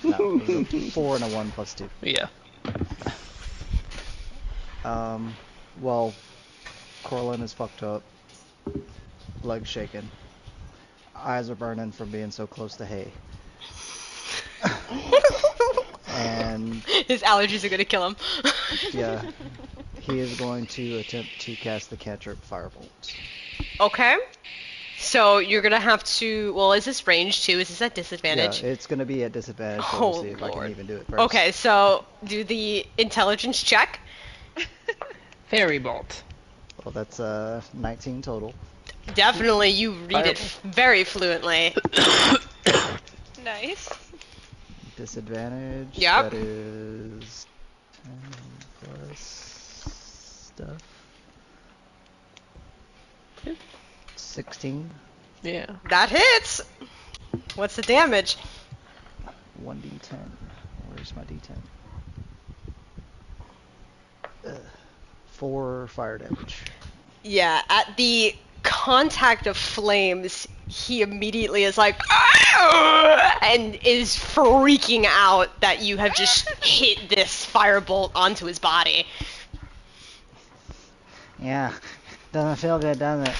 no, it was a 4 and a 1 plus 2. Yeah. Well, Corlin is fucked up, legs shaking, eyes are burning from being so close to hay. And His allergies are gonna kill him. yeah, he is going to attempt to cast the cantrip Firebolt. Okay. So you're gonna have to. Well, is this range too? Is this at disadvantage? Yeah, it's going to be at disadvantage, so Oh, we'll see if I Lord. can even do it first. Okay, so do the intelligence check. Fairy bolt. Well, that's 19 total. Definitely, you read it very fluently. Nice. Disadvantage. Yep. That is 10 plus stuff. 16. Yeah. That hits. What's the damage? 1d10. Where's my d10? 4 fire damage. Yeah, at the contact of flames, he immediately is like, "Argh!" and is freaking out that you have just hit this firebolt onto his body. Yeah, doesn't feel good, does it?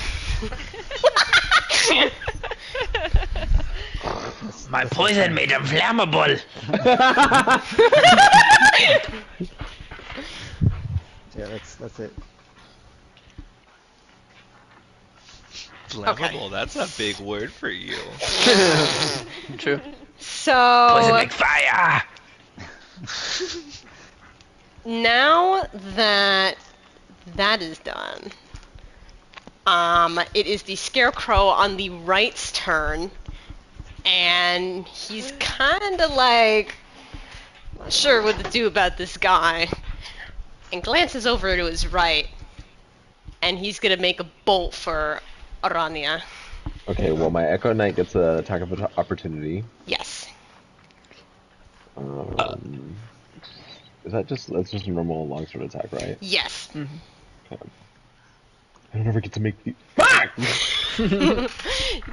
My poison made him flammable. Yeah, that's it. Flammable, that's a big word for you. True. Poison So make fire. now that that is done, it is the Scarecrow on the right's turn, and he's kind of like, sure what to do about this guy. And glances over to his right. And he's gonna make a bolt for Arania. Okay, well, my Echo Knight gets an attack of opportunity. Yes. That's just a normal longsword attack, right? Yes. Okay. I don't ever get to make the. Fuck!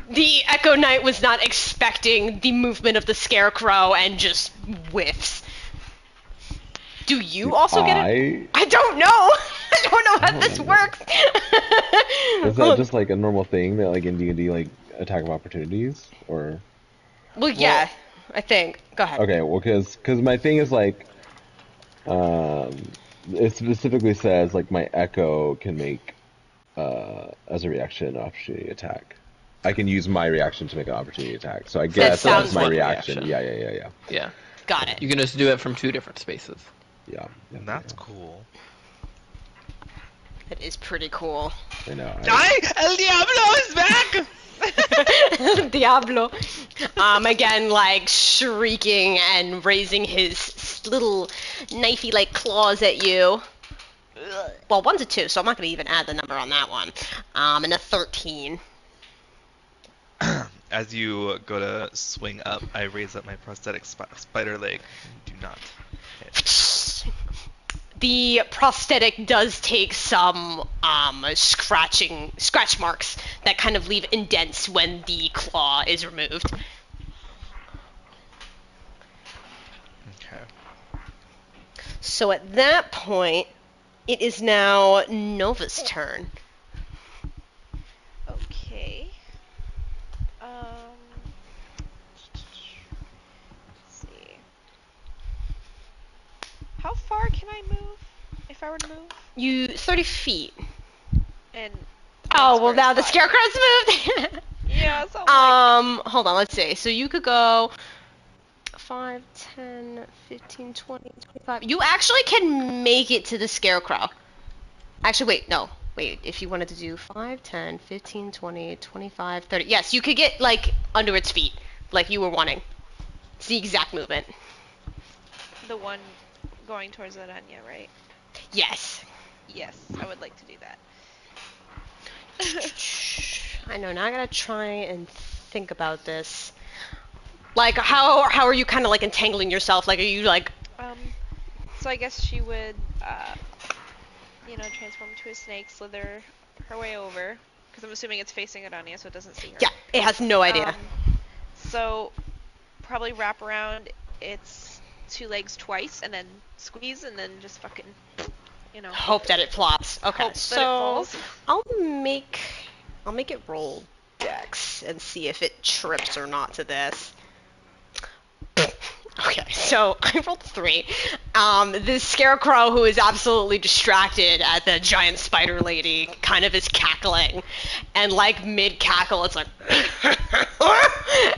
The Echo Knight was not expecting the movement of the Scarecrow and just whiffs. Do you also get it? I don't know! I don't know how this works! Is that just like a normal thing that like in D&D like attack of opportunities? Or... Well, yeah, I think. Go ahead. Okay, well, because my thing is like, it specifically says like my Echo can make, as a reaction, an opportunity attack. I can use my reaction to make an opportunity attack. So I guess that's my one reaction. reaction. Yeah. Got it. You can just do it from 2 different spaces. Yeah. That's cool. That is pretty cool. I know. El Diablo is back! Diablo. Again, like, shrieking and raising his little knifey-like claws at you. Well, 1's a 2, so I'm not going to even add the number on that one. And a 13. As you go to swing up, I raise up my prosthetic spider leg. Do not hit. The prosthetic does take some scratch marks that kind of leave indents when the claw is removed. Okay. So at that point, it is now Nova's turn. Okay. Let's see. How far can I move? If I were to move? 30 feet. And Oh, well, now the Square's fire. Scarecrow's moved. Yeah, so I'm like, Hold on, let's see. So you could go 5, 10, 15, 20, 25. You actually can make it to the Scarecrow. Actually, wait, no. Wait, if you wanted to do 5, 10, 15, 20, 25, 30. Yes, you could get, like, under its feet, like you were wanting. It's the exact movement. the one going towards Arania, right? Yes. Yes, I would like to do that. I know, now I gotta try and think about this. Like, how are you kind of, like, entangling yourself? Like, are you, like... So I guess she would, transform into a snake, slither her way over, because I'm assuming it's facing Arania, so it doesn't see her. Yeah, it has no idea. So, probably wrap around its 2 legs twice, and then squeeze, and then just fucking, Hope that it flops. Okay, hope that it so falls. I'll make it roll Dex and see if it trips or not to this. Okay, so I rolled 3. This Scarecrow, who is absolutely distracted at the giant spider lady, kind of is cackling, and like mid-cackle, it's like,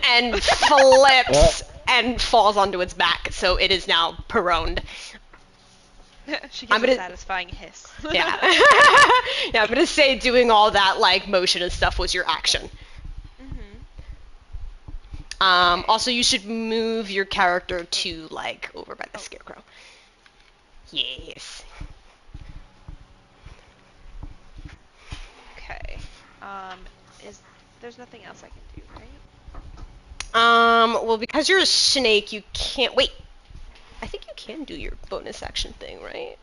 and flips and falls onto its back, so it is now prone. She gives a satisfying hiss. Yeah. Yeah, I'm gonna say doing all that, like, motion and stuff was your action. Also, you should move your character to, like, over by the Scarecrow. Yes. Okay. There's nothing else I can do, right? Well, because you're a snake, you can't... Wait. I think you can do your bonus action thing, right?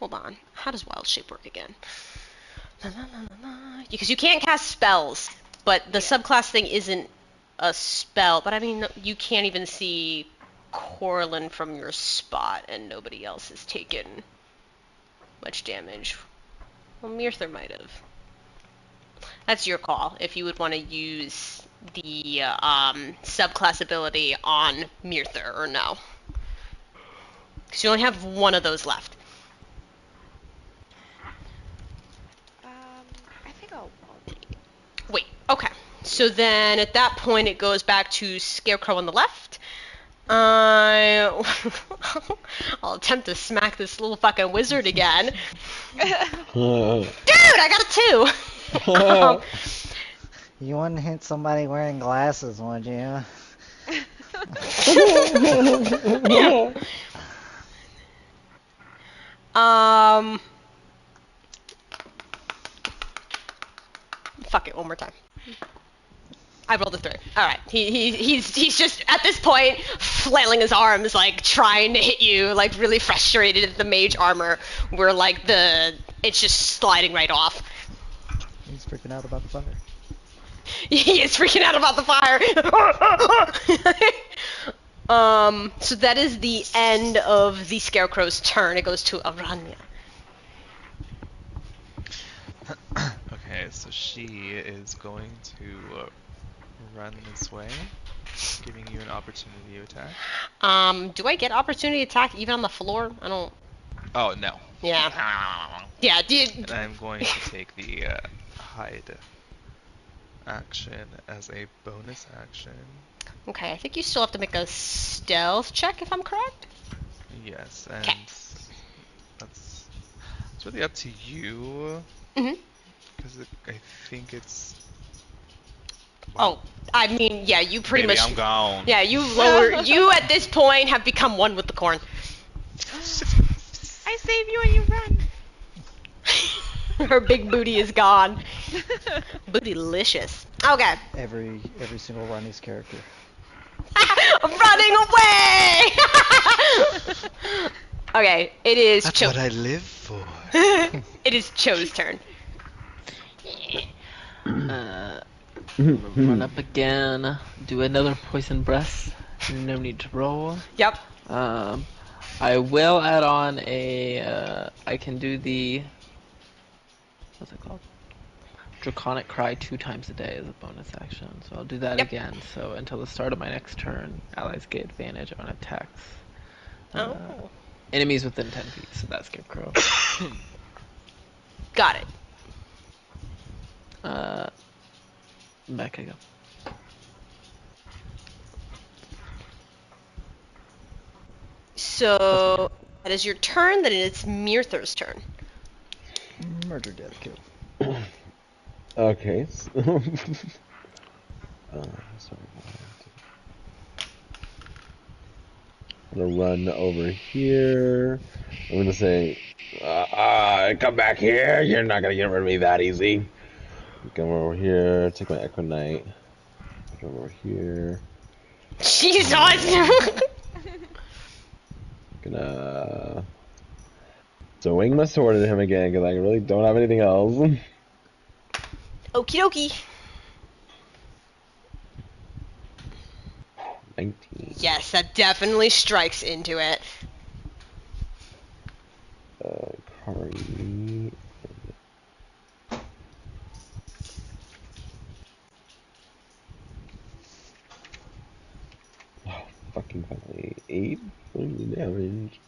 Hold on. How does Wild Shape work again? Because you can't cast spells, but the subclass thing isn't a spell. But I mean, you can't even see Corlin from your spot, and nobody else has taken much damage. Well, Mirther might have. That's your call, if you would want to use the subclass ability on Mirther or no. Because you only have one of those left. I think I'll wait. Wait, okay. So then at that point it goes back to Scarecrow on the left. I'll attempt to smack this little fucking wizard again. Dude, I got a 2! You wouldn't hit somebody wearing glasses, would you? Fuck it, one more time. I rolled a 3. All right, he's just at this point flailing his arms, like trying to hit you, like really frustrated at the mage armor, where like it's just sliding right off. He's freaking out about the fire. He is freaking out about the fire. So that is the end of the Scarecrow's turn. It goes to Arania. Okay, so she is going to run this way, giving you an opportunity to attack. Do I get opportunity attack even on the floor? I don't. Oh, no. Yeah. Yeah, And I'm going to take the hide action as a bonus action. Okay, I think you still have to make a stealth check if I'm correct. Yes, and Okay. it's really up to you. Mhm. Because I think it's. Oh, I mean, yeah, you pretty Maybe much. I'm gone. Yeah, you at this point have become one with the corn. I save you and you run. Her big booty is gone. Bootylicious. Okay. Every single Ronnie's character. I'm running away! Okay, it is That's what I live for. It is Cho's turn. Run up again. Do another poison breath. No need to roll. Yep. I will add on a. I can do the. What's it called? Draconic Cry 2 times a day as a bonus action. So I'll do that Yep. again. So until the start of my next turn, allies get advantage on attacks. Oh. Enemies within 10 feet. So that's Scarecrow. Got it. Back I go. So that is your turn. Then it's Mirthur's turn. Murder, death, kill. Okay. Sorry. I'm gonna run over here. I'm gonna say, come back here. You're not gonna get rid of me that easy. Come over here. Take my Echo Knight. Come over here. Jesus! Gonna swing my sword at him again because I really don't have anything else. Okie dokie. 19. Yes, that definitely strikes into it. Kari. Oh, fucking finally. 8 points of damage.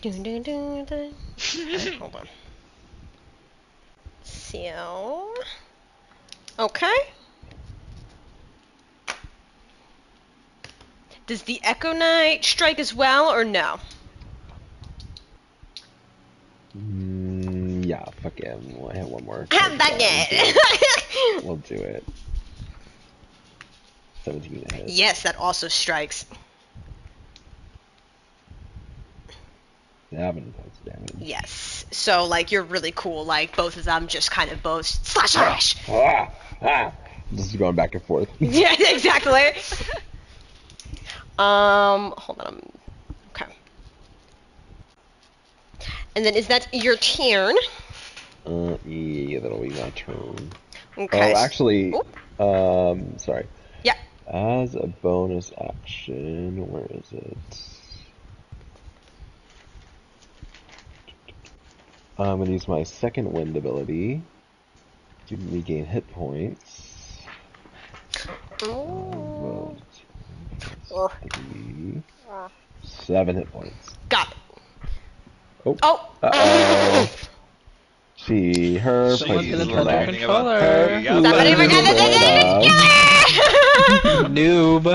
Dun, dun, dun, dun. Alright, hold on. So. Okay. Does the Echo Knight strike as well, or no? Yeah, fuck yeah. I have one more. Fuck it! We'll do it. 17 to hit. Yes, that also strikes. 7 points of damage. Yes. So, like, you're really cool. Like, both of them just kind of both slash. Just going back and forth. Yeah, exactly. Hold on. Okay. And then is that your turn? Yeah, that'll be my turn. Okay. Oh, actually, Oop. sorry. Yeah. As a bonus action, where is it? I'm gonna use my second wind ability to regain hit points. Ooh. 7 hit points. Got it. Oh. Oh. Uh-oh. Her Someone's place gonna is touch back. her controller. Somebody forgot Noob.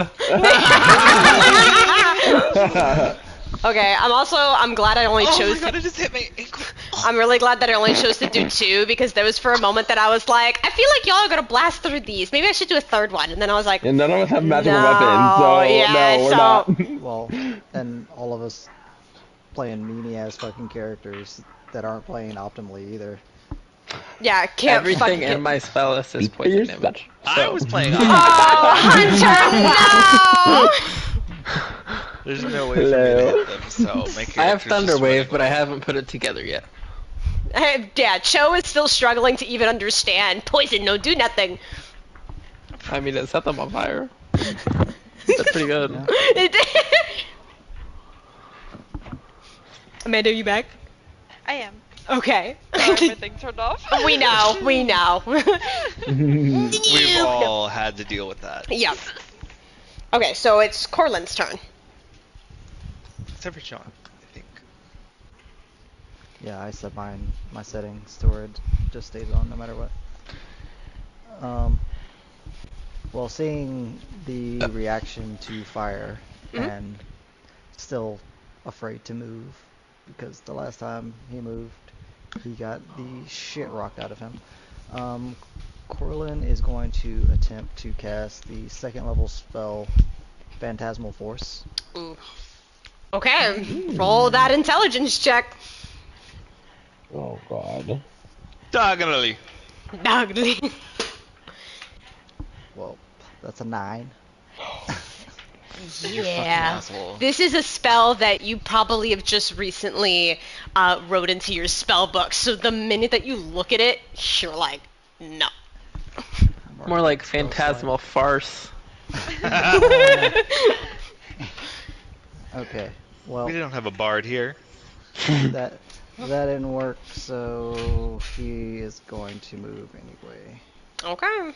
Okay, I'm glad I only Oh chose my god, to, it just hit my ankle. I'm really glad that I only chose to do 2 because there was for a moment that I was like, I feel like y'all are gonna blast through these. Maybe I should do a third one. And then I was like, And none of us have magical No, weapons, so yeah, no, we're so- not. Well, and all of us playing meanie ass fucking characters that aren't playing optimally either. Yeah, can't Everything fucking in my spell list is Speak for poison yourself. damage. I so- was playing. Oh, Hunter, no! There's no way for me to Hello. hit them, so my I have character's Thunder just running Wave, but I away. haven't put it together yet. Yeah, Cho is still struggling to even understand. Poison, no, do nothing. I mean, it set them on fire. That's pretty good. Yeah. Amanda, are you back? I am. Okay. Sorry, my thing turned off. we know. We've all had to deal with that. Yep. Okay, so it's Corlin's turn. Except for Sean, I think. Yeah, I set my settings to where it just stays on no matter what. Well, seeing the reaction to fire and still afraid to move because the last time he moved, he got the shit rocked out of him. Corlin is going to attempt to cast the second level spell, Phantasmal Force. Ooh. Okay, roll that intelligence check. Oh god. Diagonally. Dogly. Well, that's a 9. Yeah. asshole. This is a spell that you probably have just recently wrote into your spell book. So the minute that you look at it, you're like, no. More like phantasmal farce. Okay, well, We don't have a bard here. that didn't work, so he is going to move anyway. Okay.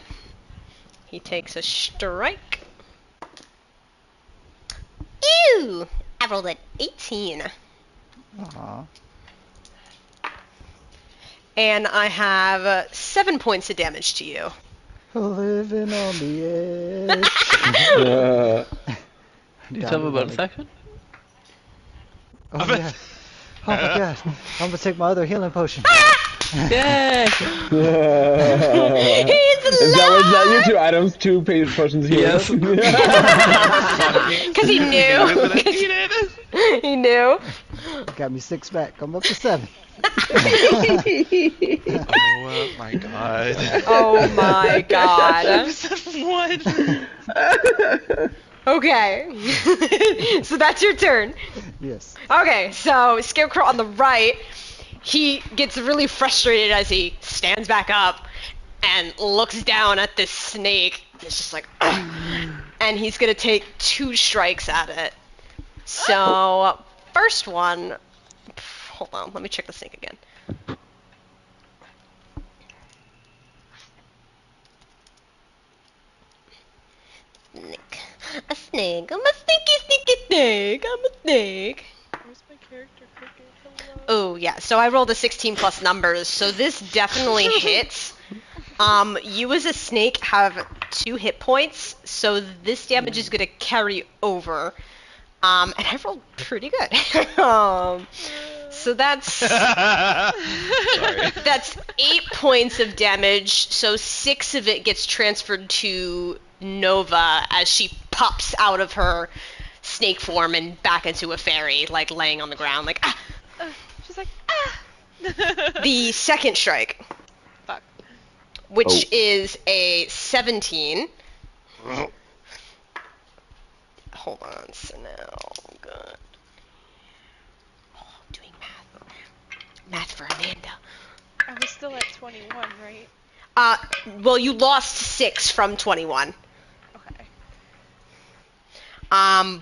He takes a strike. Ew! I rolled an 18. Aw. And I have 7 points of damage to you. Living on the edge. Do you tell me about a second? Oh, yeah. Oh my god. I'm gonna take my other healing potion. Yay! Is that your 2 items? 2 potions here? Yes. Because he knew. 'Cause he knew. Got me 6 back. I'm up to 7. Oh my god. Oh my god. What? Okay. So that's your turn. Yes. Okay, so Scarecrow on the right, he gets really frustrated as he stands back up and looks down at this snake. It's just like, ugh. And he's gonna take 2 strikes at it. So, first one, hold on, let me check the snake again. Snake. A snake. I'm a sneaky snake. I'm a snake. Where's my character cooking? Hello. Oh, yeah. So I rolled a 16 plus numbers, so this definitely hits. You as a snake have 2 hit points, so this damage is gonna carry over. And I rolled pretty good. So that's Sorry. that's 8 points of damage. So 6 of it gets transferred to Nova as she pops out of her snake form and back into a fairy, like laying on the ground, like ah. She's like, ah! The second strike, Fuck. which is a 17. Hold on, so now, good. Oh, doing math. Math for Amanda. I was still at 21, right? Well, you lost 6 from 21. Okay.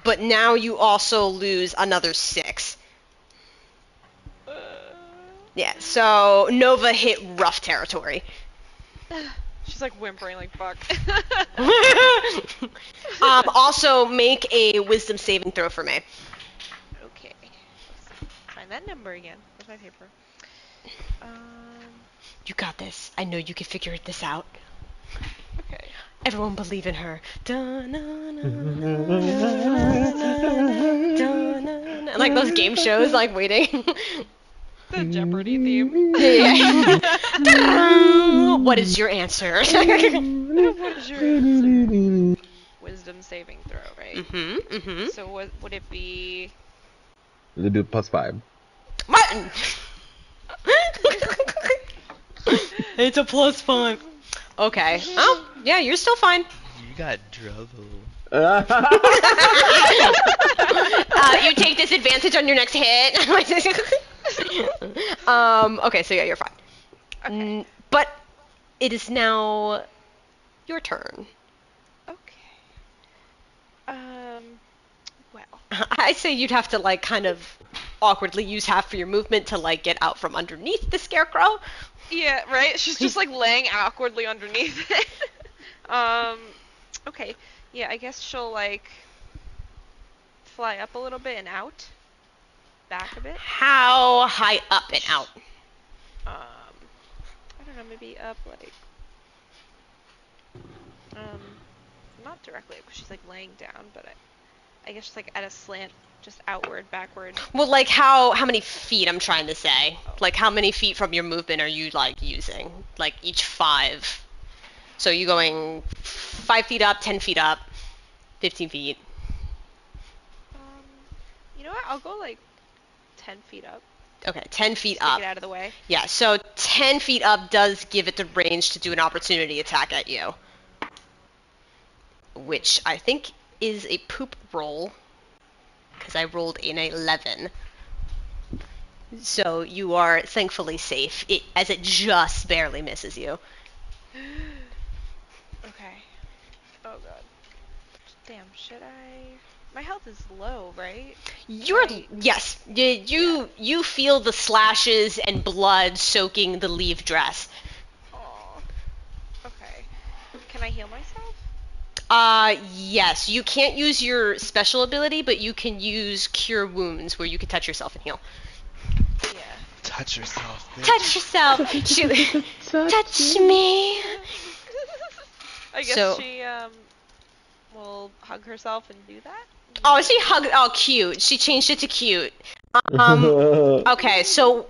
But now you also lose another 6. Yeah, so Nova hit rough territory. She's like whimpering like fuck. Also make a wisdom saving throw for me. Okay. Let's find that number again. Where's my paper? You got this. I know you can figure this out. Okay. Everyone believe in her. Like those game shows, like waiting. The Jeopardy theme. Yeah. What is your answer? What is your answer? Wisdom saving throw, right? Mm-hmm. So what would it be? They do +5. Martin! It's a +5. Okay. Oh, yeah, you're still fine. You got trouble. You take disadvantage on your next hit. Okay, so yeah, you're fine. Okay. But it is now your turn. Okay. Well. I say you'd have to like kind of awkwardly use half of your movement to like get out from underneath the scarecrow. Yeah, right? She's just like laying awkwardly underneath it. Okay. Yeah, I guess she'll like fly up a little bit and out. Back a bit. How high up and out? I don't know, maybe up like not directly because she's like laying down, but I guess just like at a slant, just outward, backward. Well, like how many feet I'm trying to say. Like how many feet from your movement are you like using? Like each 5. So you going 5 feet up, 10 feet up, 15 feet. You know what? I'll go like 10 feet up. Okay, 10 feet Just up. get it out of the way. Yeah, so 10 feet up does give it the range to do an opportunity attack at you. Which I think is a poop roll. Because I rolled an 11. So you are thankfully safe, as it just barely misses you. Okay. Oh god. Damn, should I... My health is low, right? Yes, you feel the slashes and blood soaking the leaf dress. Aw. Okay. Can I heal myself? Yes, you can't use your special ability, but you can use Cure Wounds, where you can touch yourself and heal. Yeah. Touch yourself, bitch. Touch yourself! Touch me! I guess So- she, will hug herself and do that? Oh, she hugged. Oh, cute. She changed it to cute. Okay, so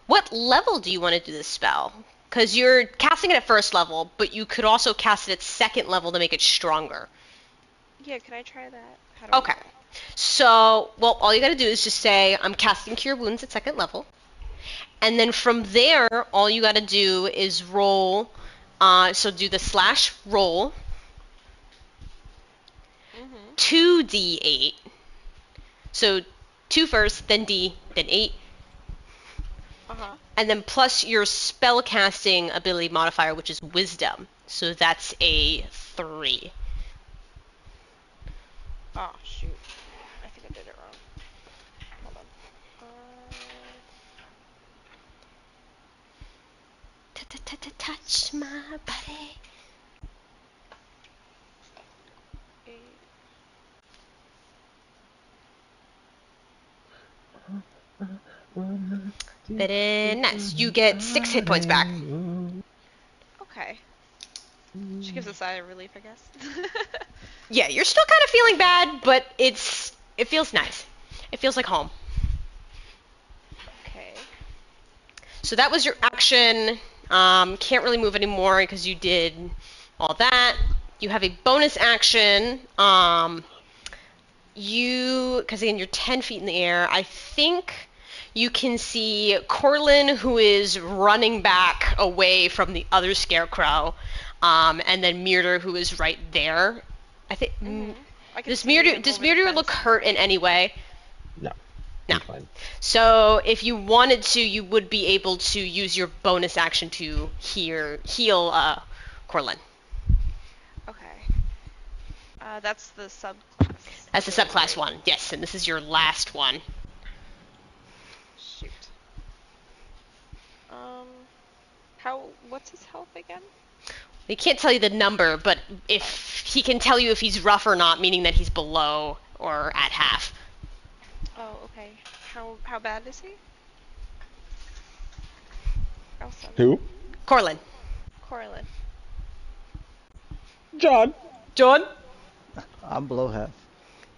what level do you want to do this spell? Because you're casting it at 1st level, but you could also cast it at 2nd level to make it stronger. Yeah, can I try that? How do I Okay. do that? So, well, all you gotta do is just say, I'm casting Cure Wounds at 2nd level. And then from there, all you gotta do is roll. So do the slash roll. 2d8. So 2 first, then D, then 8. Uh-huh. And then plus your spell casting ability modifier, which is Wisdom. So that's a 3. Oh, shoot. I think I did it wrong. Hold on. Touch my body. 8. Very nice. You get 6 hit points back. Okay. She gives a sigh of relief, I guess. Yeah, you're still kind of feeling bad, but it feels nice. It feels like home. Okay. So that was your action. Can't really move anymore because you did all that. You have a bonus action. Because again, you're 10 feet in the air. I think you can see Corlin, who is running back away from the other scarecrow, and then Myrder, who is right there. I think. I can Does see them Myrder over the look fence. hurt in any way? No. No. It's fine. So if you wanted to, you would be able to use your bonus action to heal Corlin. Okay. That's the subclass. That's the subclass one, yes, and this is your last one. Shoot. What's his health again? He can't tell you the number, but if he can tell you if he's rough or not, meaning that he's below or at half. Oh, okay. How bad is he? Oh, 7. Who? Corlin. Corlin. John. John? I'm below half.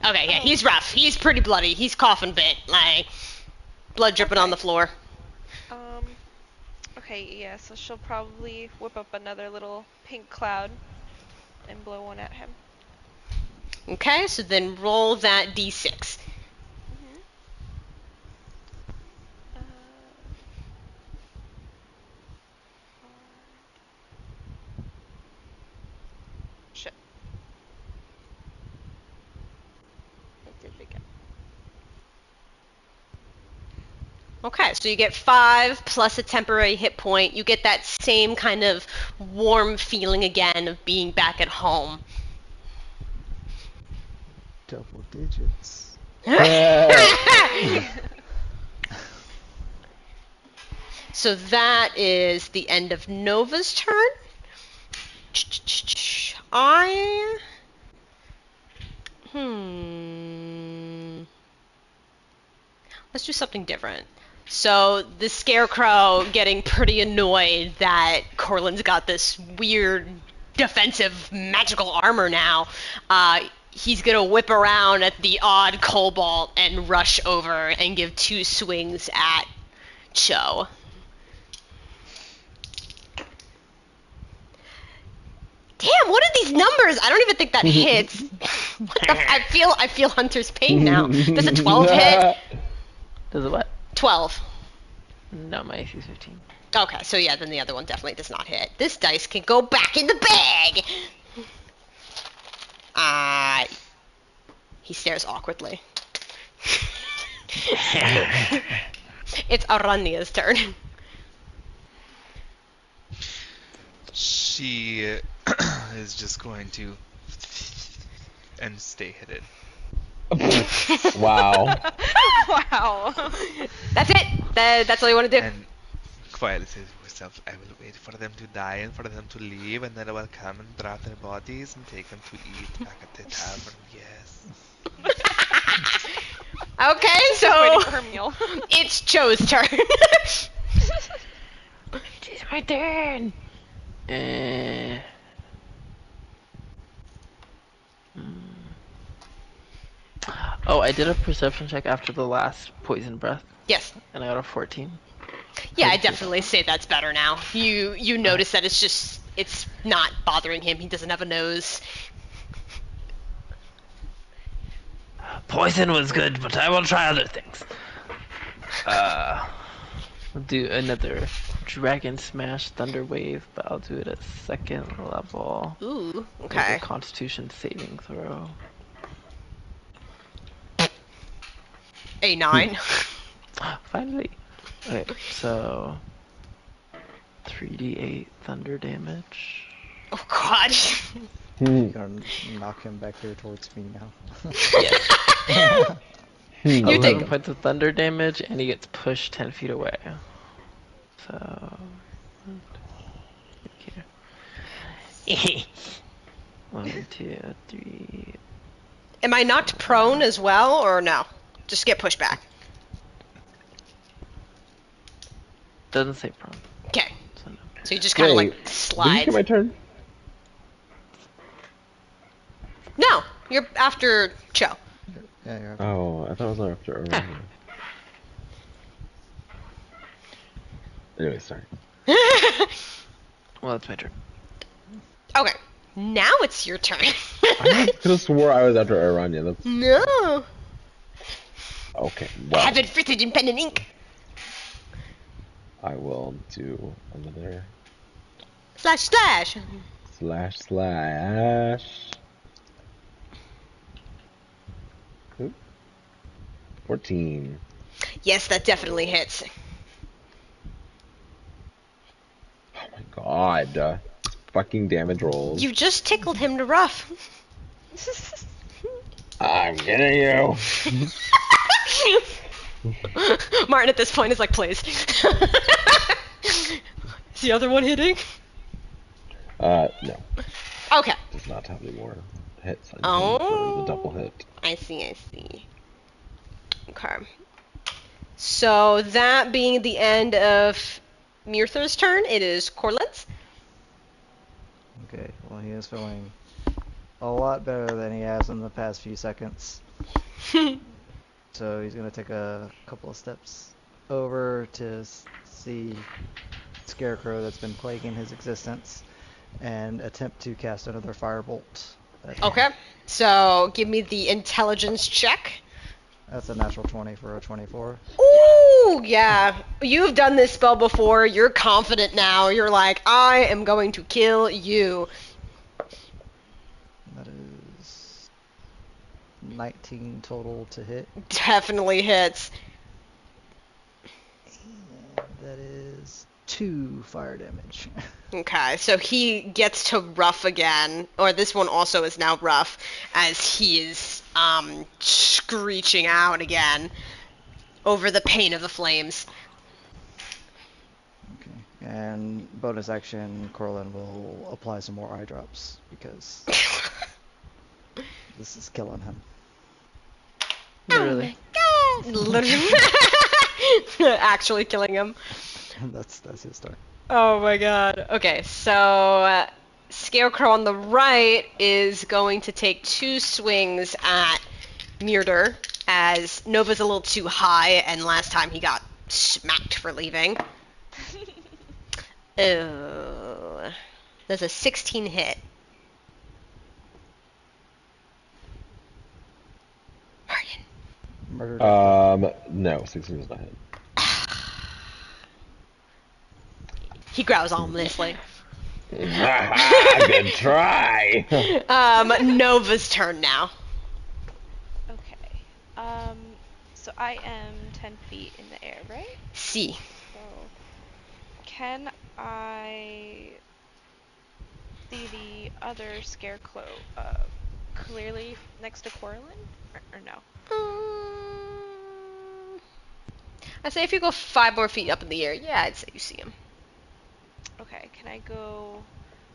Okay, yeah, he's rough. He's pretty bloody. He's coughing a bit, like blood dripping on the floor. Okay, yeah, so she'll probably whip up another little pink cloud and blow one at him. Okay, so then roll that d6. Okay, so you get 5 plus a temporary hit point. You get that same kind of warm feeling again of being back at home. Double digits. So that is the end of Nova's turn. Let's do something different. So the Scarecrow getting pretty annoyed that Corlin's got this weird defensive magical armor now. He's gonna whip around at the odd Cobalt and rush over and give 2 swings at Cho. Damn, what are these numbers? I don't even think that hits. I feel Hunter's pain now. Does a 12 hit? Does it what? 12. No, my AC is 15. Okay, so yeah, then the other one definitely does not hit. This dice can go back in the bag! He stares awkwardly. It's Arania's turn. She is just going to and stay hidden. Wow. Wow. That's it. That's all you want to do. And quietly says to herself, I will wait for them to die and for them to leave, and then I will come and drop their bodies and take them to eat back at the tavern. Yes. Okay, Waiting so for her meal. it's Cho's turn. It's my turn. Oh, I did a perception check after the last poison breath, Yes. and I got a 14. Yeah, I definitely say that's better now. You notice that it's not bothering him. He doesn't have a nose. Poison was good, but I will try other things. I'll do another Dragon Smash Thunder Wave, but I'll do it at 2nd level. Ooh, With okay. a Constitution saving throw. A 9. Finally. Okay, so 3d8 thunder damage. Oh god. You're gonna knock him back here towards me now. Yes. You 11 think? points of thunder damage, and he gets pushed 10 feet away. So. Here. 1, 2, 3. Am I knocked prone as well, or no? Just get pushed back. Doesn't say prone. Okay. So no. So you just kind of Wait, like did you slide. get my turn? No, you're after Cho. Yeah, you're up. Oh, I thought it was after Arania. Anyway, sorry. Well, it's my turn. Okay, now it's your turn. I could have swore I was after Arania. That's No. okay. Well, Have it written in pen and ink. I will do another Slash slash. //. Oop. 14. Yes, that definitely hits. Oh my god. Fucking damage rolls. You just tickled him to rough. I'm getting you. Martin at this point is like, please. Is the other one hitting? No. Okay. Does not have any more hits. I'm Oh. going for the double hit. I see. Okay. So that being the end of Mirtha's turn, it is Corlin's. Okay, well, he is feeling a lot better than he has in the past few seconds. So he's gonna take a couple of steps over to see Scarecrow that's been plaguing his existence and attempt to cast another firebolt. at him. Okay. So give me the intelligence check. That's a natural 20 for a 24. Ooh, yeah. You've done this spell before. You're confident now. You're like, I am going to kill you. That is 19 total to hit. Definitely hits. is 2 fire damage. Okay, so he gets to rough again, or this one also is now rough, as he is screeching out again over the pain of the flames. Okay. And bonus action, Corlin will apply some more eye drops because this is killing him. Literally. Oh my god! Literally. Actually killing him. That's his turn. Oh my god. Okay, so Scarecrow on the right is going to take 2 swings at Murder, as Nova's a little too high, and last time he got smacked for leaving. Oh. There's a 16 hit. Martin. Murder. No, 16 is not hit. He growls ominously. Good try. Nova's turn now. Okay. So I am 10 feet in the air, right? See. So can I see the other scarecrow clearly next to Corlin? Or no? I say if you go 5 more feet up in the air, yeah, I'd say you see him. Okay, can I go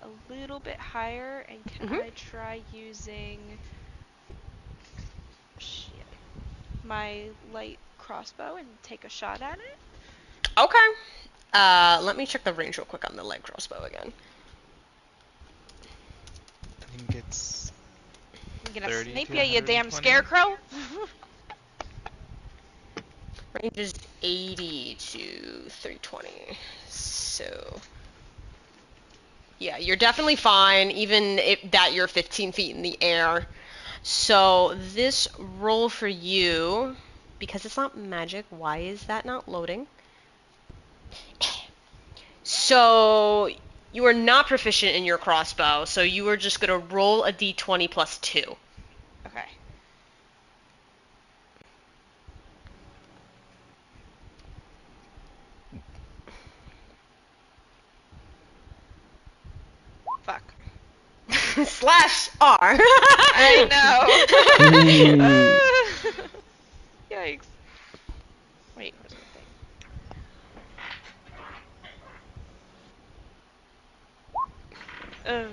a little bit higher, and can I try using my light crossbow and take a shot at it? Okay. Let me check the range real quick on the light crossbow again. I think it's I'm gonna 30 snipe to ya, you damn 120. scarecrow! Range is 80 to 320. So, yeah, you're definitely fine, even if that you're 15 feet in the air. So this roll for you, because it's not magic, why is that not loading? So you are not proficient in your crossbow, so you are just going to roll a d20 plus 2. Okay. Fuck. Slash R. I know. Yikes. Wait, where's the thing?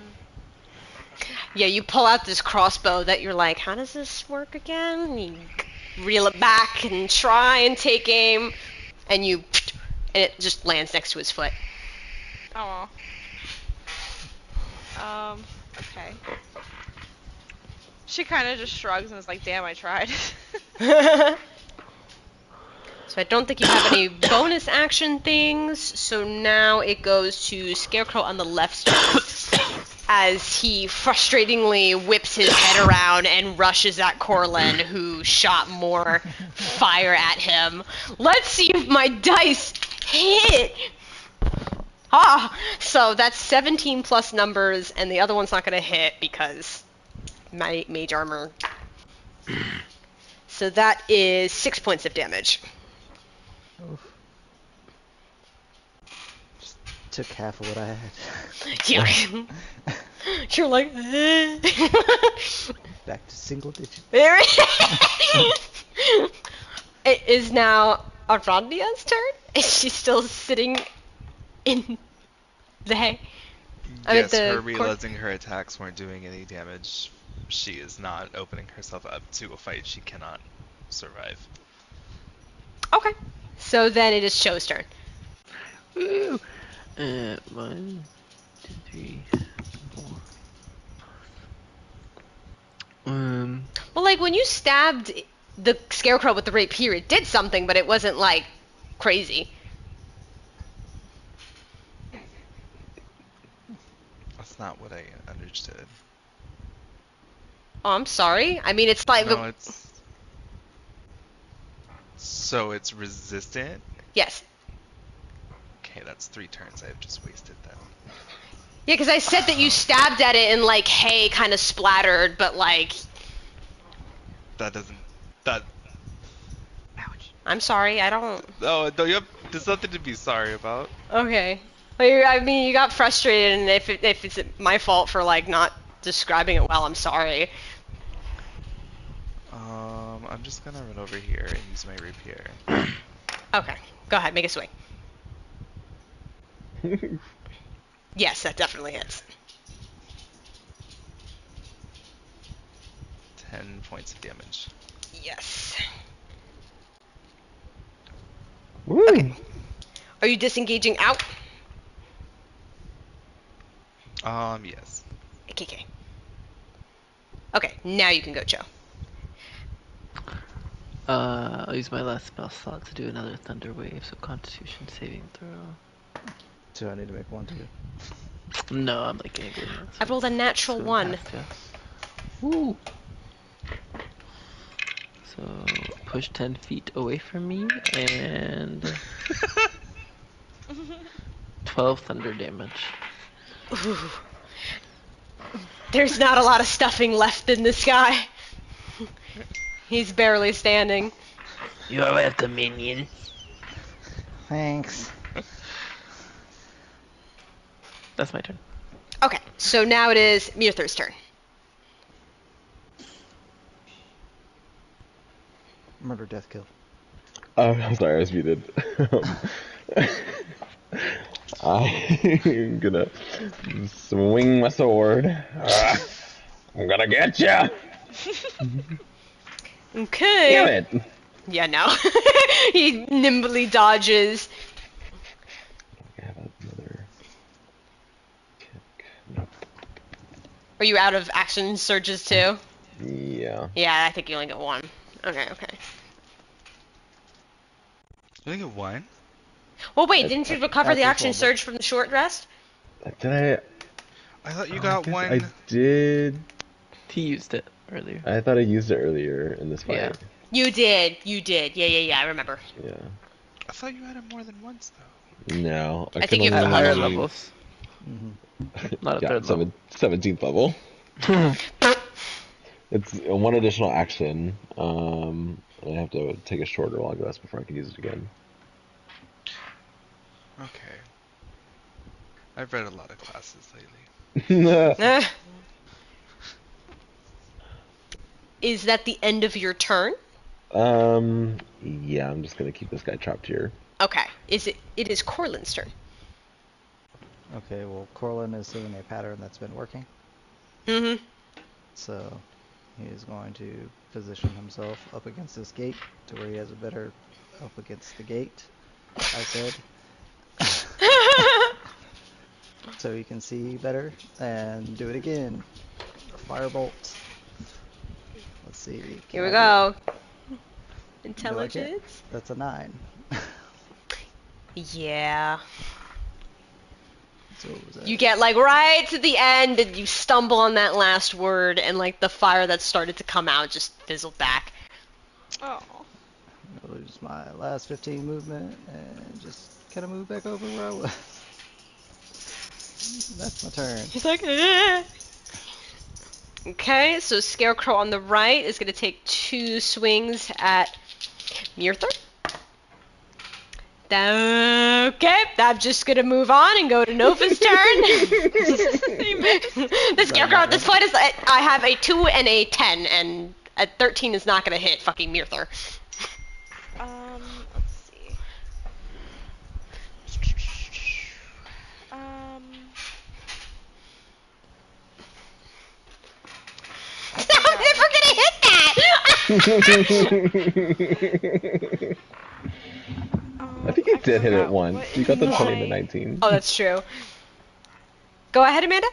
Yeah, you pull out this crossbow that you're like, how does this work again? You reel it back and try and take aim, and it just lands next to his foot. Oh. Okay. She kind of just shrugs and is like, damn, I tried. So I don't think you have any bonus action things, so now it goes to Scarecrow on the left as he frustratingly whips his head around and rushes at Corlin, who shot more fire at him. Let's see if my dice hit! Ah! So that's 17 plus numbers, and the other one's not going to hit because my mage armor. So that is 6 points of damage. Oof. Just took half of what I had. Yeah. You're like, Back to single digit. There it is now Arania's turn. Is she still sitting in the hay? Yes, her realizing her attacks weren't doing any damage, she is not opening herself up to a fight she cannot survive. Okay. So then it is Show's turn. Woo! 1, 2, 3, 4. Well, like, when you stabbed the Scarecrow with the rapier, it did something, but it wasn't, like, crazy. That's not what I understood. Oh, I'm sorry. I mean, it's like... No, it's... So it's resistant? Yes. Okay, that's 3 turns I've just wasted then. Yeah, because I said that you stabbed at it and, like, hay kind of splattered, but, like... That doesn't... That... Ouch. I'm sorry. I don't. No, there's nothing to be sorry about. Okay. Well, I mean, you got frustrated, and if it's my fault for like not describing it well, I'm sorry. I'm just gonna run over here and use my rapier. Okay. Go ahead. Make a swing. Yes, that definitely hits. 10 points of damage. Yes. Woo! Okay. Are you disengaging out? Yes. Okay. Okay, now you can go, Joe. I'll use my last spell slot to do another Thunder Wave, so Constitution saving throw. So I need to make one too. No, I'm like angry. I rolled a natural Swim 1. past ya. Woo! So push 10 feet away from me and 12 thunder damage. Ooh. There's not a lot of stuffing left in this guy. He's barely standing. You are welcome, minion. Thanks. That's my turn. Okay, so now it is Mirthur's turn. Murder, death, kill. Oh, I'm sorry, I was muted. I'm gonna swing my sword. I'm gonna get ya! Okay. Damn it! Yeah, no. He nimbly dodges. I have another kick. Nope. Are you out of action surges too? Yeah. Yeah, I think you only get one. Okay. You only get one? Well, wait, didn't you recover the After action 12. surge from the short rest? Did I thought you I got guess one. I did. He used it earlier. I thought I used it earlier in this fight. Yeah. You did. Yeah, I remember. Yeah. I thought you had it more than once, though. No, I can think you're At only- higher level. levels. Not at Yeah, third level. 17th level. It's one additional action. I have to take a shorter long rest before I can use it again. Okay. I've read a lot of classes lately. Eh. Is that the end of your turn? Yeah, I'm just gonna keep this guy trapped here. Okay. It is Corlin's turn. Okay, well, Corlin is seeing a pattern that's been working, Mm-hmm. so he is going to position himself up against this gate to where he has a better up against the gate, I said, so he can see better, and do it again. Firebolt. Let's see. Here we can I do go. it? No, I can't. Intelligence? That's a 9. Yeah. So what was that? You get like right to the end and you stumble on that last word and like the fire that started to come out just fizzled back. Oh. I'll lose my last 15 movement and just kind of move back over where I was. That's my turn. He's like, eh. Okay, so Scarecrow on the right is going to take 2 swings at Mirthur. Okay, I'm just going to move on and go to Nova's turn. The Scarecrow at this point is, I have a 2 and a 10, and a 13 is not going to hit fucking Mirthur. Let's see. I'm never gonna hit that! I think it did hit it forgot once. what You got the is 20 and the my- 19. Oh, that's true. Go ahead, Amanda.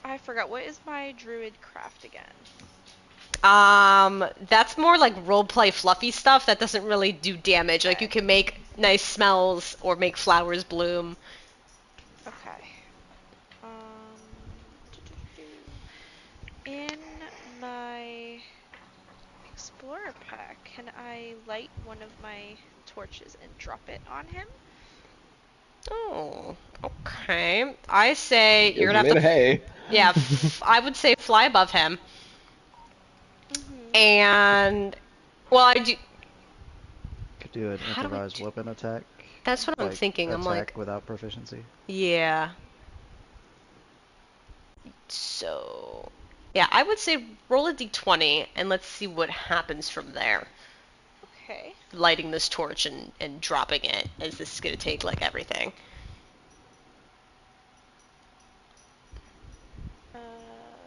I forgot. What is my druid craft again? That's more like roleplay fluffy stuff that doesn't really do damage. Like you can make nice smells or make flowers bloom. Okay. In my explorer pack, can I light one of my torches and drop it on him? Oh, okay. I say You're you're gonna made have of to. hay. Yeah, I would say fly above him. And well, I do. Could do an How do I improvised weapon attack. That's what I'm Like thinking. I'm attack like, without proficiency. yeah. So, yeah, I would say roll a d20 and let's see what happens from there. Okay. Lighting this torch and dropping it, as this is going to take, like, everything.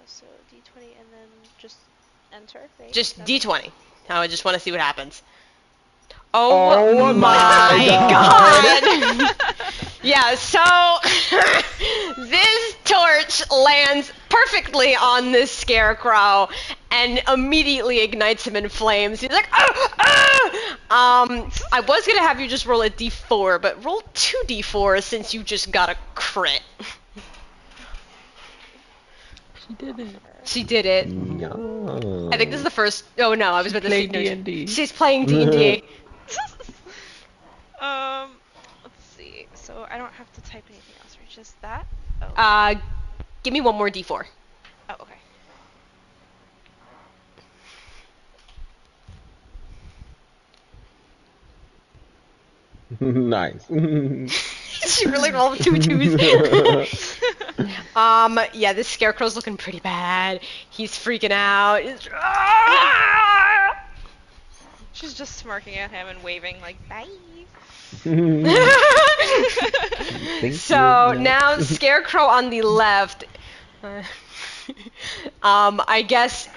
So D20 and then just enter, right? Just Nothing? d20. I just want to see what happens. Oh, Oh my my god! Yeah, so this torch lands perfectly on this scarecrow and immediately ignites him in flames. He's like, ah, ah! I was gonna have you just roll a d4, but roll 2d4 since you just got a crit. She did it. She did it. No. I think this is the first. Oh no, I was about to say Playing D&D. She's playing D&D. Let's see. So I don't have to type anything else, right? Just that? Oh. Give me one more d4. Oh, okay. Nice. She really rolled 2 twos. Yeah, this scarecrow's looking pretty bad. He's freaking out. She's just smirking at him and waving like, bye. So now Scarecrow on the left, I guess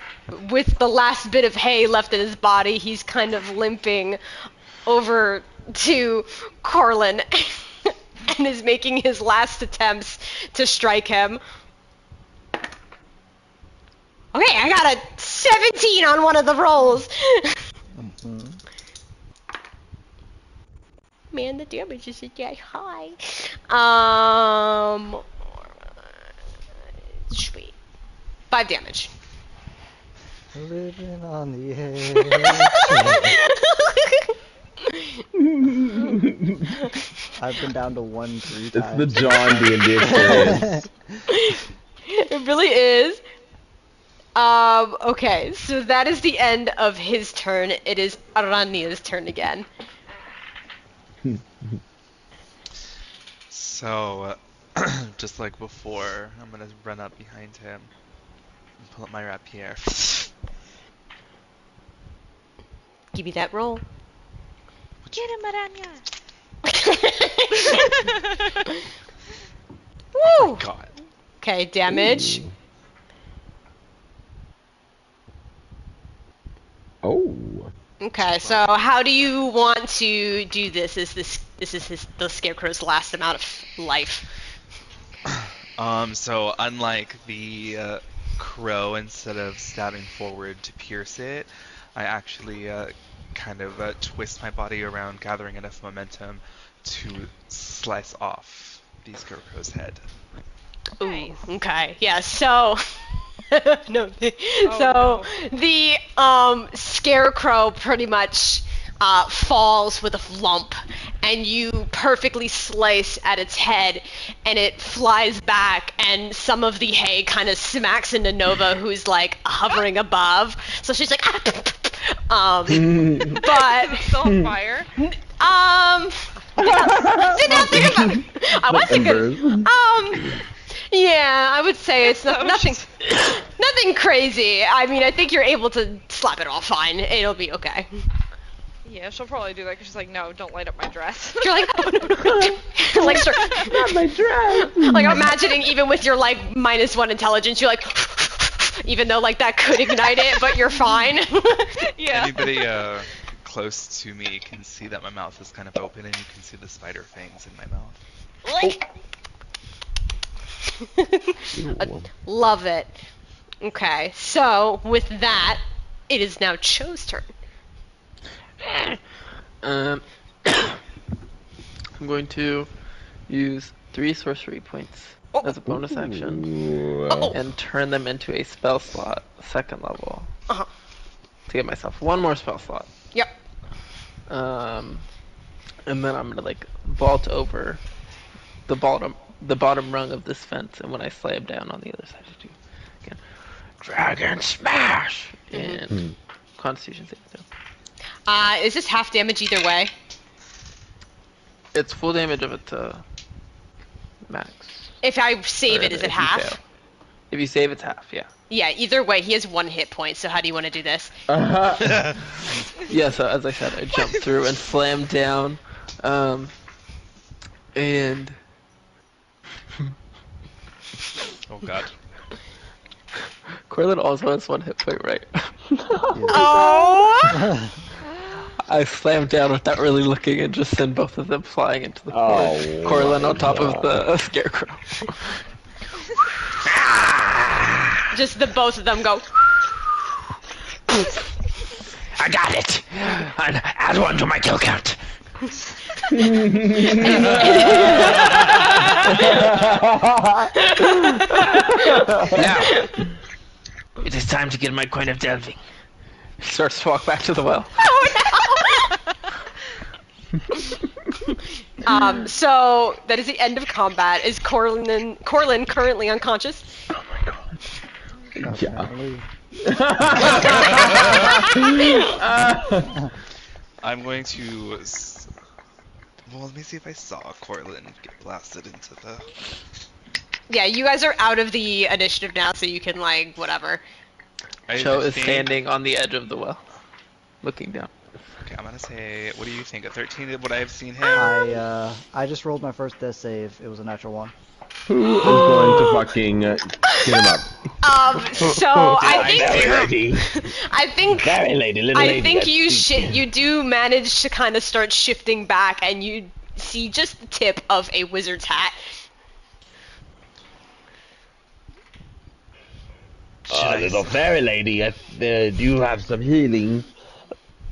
with the last bit of hay left in his body, he's kind of limping over to Corlin and is making his last attempts to strike him. Okay, I got a 17 on one of the rolls. Man, the damage isn't that high. Sweet. 5 damage. Living on the edge. I've been down to 1 3 It's times. the John D&D experience. It really is. Okay, so that is the end of his turn. It is Arania's turn again. So, just like before, I'm gonna run up behind him and pull up my rapier. Give me that roll. Get him, Arania! Woo! God. Okay, damage. Oh. Okay, so how do you want to do this? Is the scarecrow's last amount of life? So unlike the crow, instead of stabbing forward to pierce it, I actually kind of twist my body around, gathering enough momentum to slice off the scarecrow's head. Ooh, okay, yeah, so no, no. the scarecrow pretty much falls with a lump, and you perfectly slice at its head, and it flies back, and some of the hay kind of smacks into Nova, who's like hovering above. So she's like, but Is it still on fire? did not think about it. I was thinking, yeah, I would say it's nothing crazy. I mean, I think you're able to slap it off fine. It'll be okay. Yeah, she'll probably do that because she's like, no, don't light up my dress. You're like, oh, no. Like, Not my dress. like imagining even with your like -1 intelligence, you're like, even though like that could ignite it, but you're fine. Yeah. Anybody close to me can see that my mouth is kind of open, and you can see the spider fangs in my mouth. Like, love it. Okay, so with that, it is now Cho's turn. I'm going to use 3 sorcery points as a bonus action and turn them into a spell slot, 2nd level, to get myself 1 more spell slot. Yep. And then I'm gonna like vault over the bottom rung of this fence, and when I slam down on the other side, I do again, Dragon Smash and Constitution saving throw. Is this half damage either way? It's full damage of it to max. If I save it, is it If you half? fail. If you save, it's half. Yeah. Yeah, either way, he has 1 hit point, so how do you want to do this? Yeah. So as I said, I jumped through and slammed down, and Oh god. Corlin also has 1 hit point, right? Oh! I slammed down without really looking and just sent both of them flying into the floor. Oh, Corlin my on top of God. the scarecrow. Just the both of them go. I got it. And add 1 to my kill count. Now, it is time to get my coin of delving. He starts to walk back to the well. So that is the end of combat. Is Corlin currently unconscious? Yeah. Apparently. I'm going to. Well, let me see if I saw Cortland get blasted into the. Yeah, you guys are out of the initiative now, so you can like whatever. Cho is think- standing on the edge of the well, looking down. Okay, I'm gonna say. What do you think? A 13? Would I have seen him? I just rolled my first death save. It was a natural 1. Who is going to fucking get him up? So I Very lady. think Very lady, little lady. I think that's- you do manage to kind of start shifting back, and you see just the tip of a wizard's hat. Little fairy lady, do you have some healing?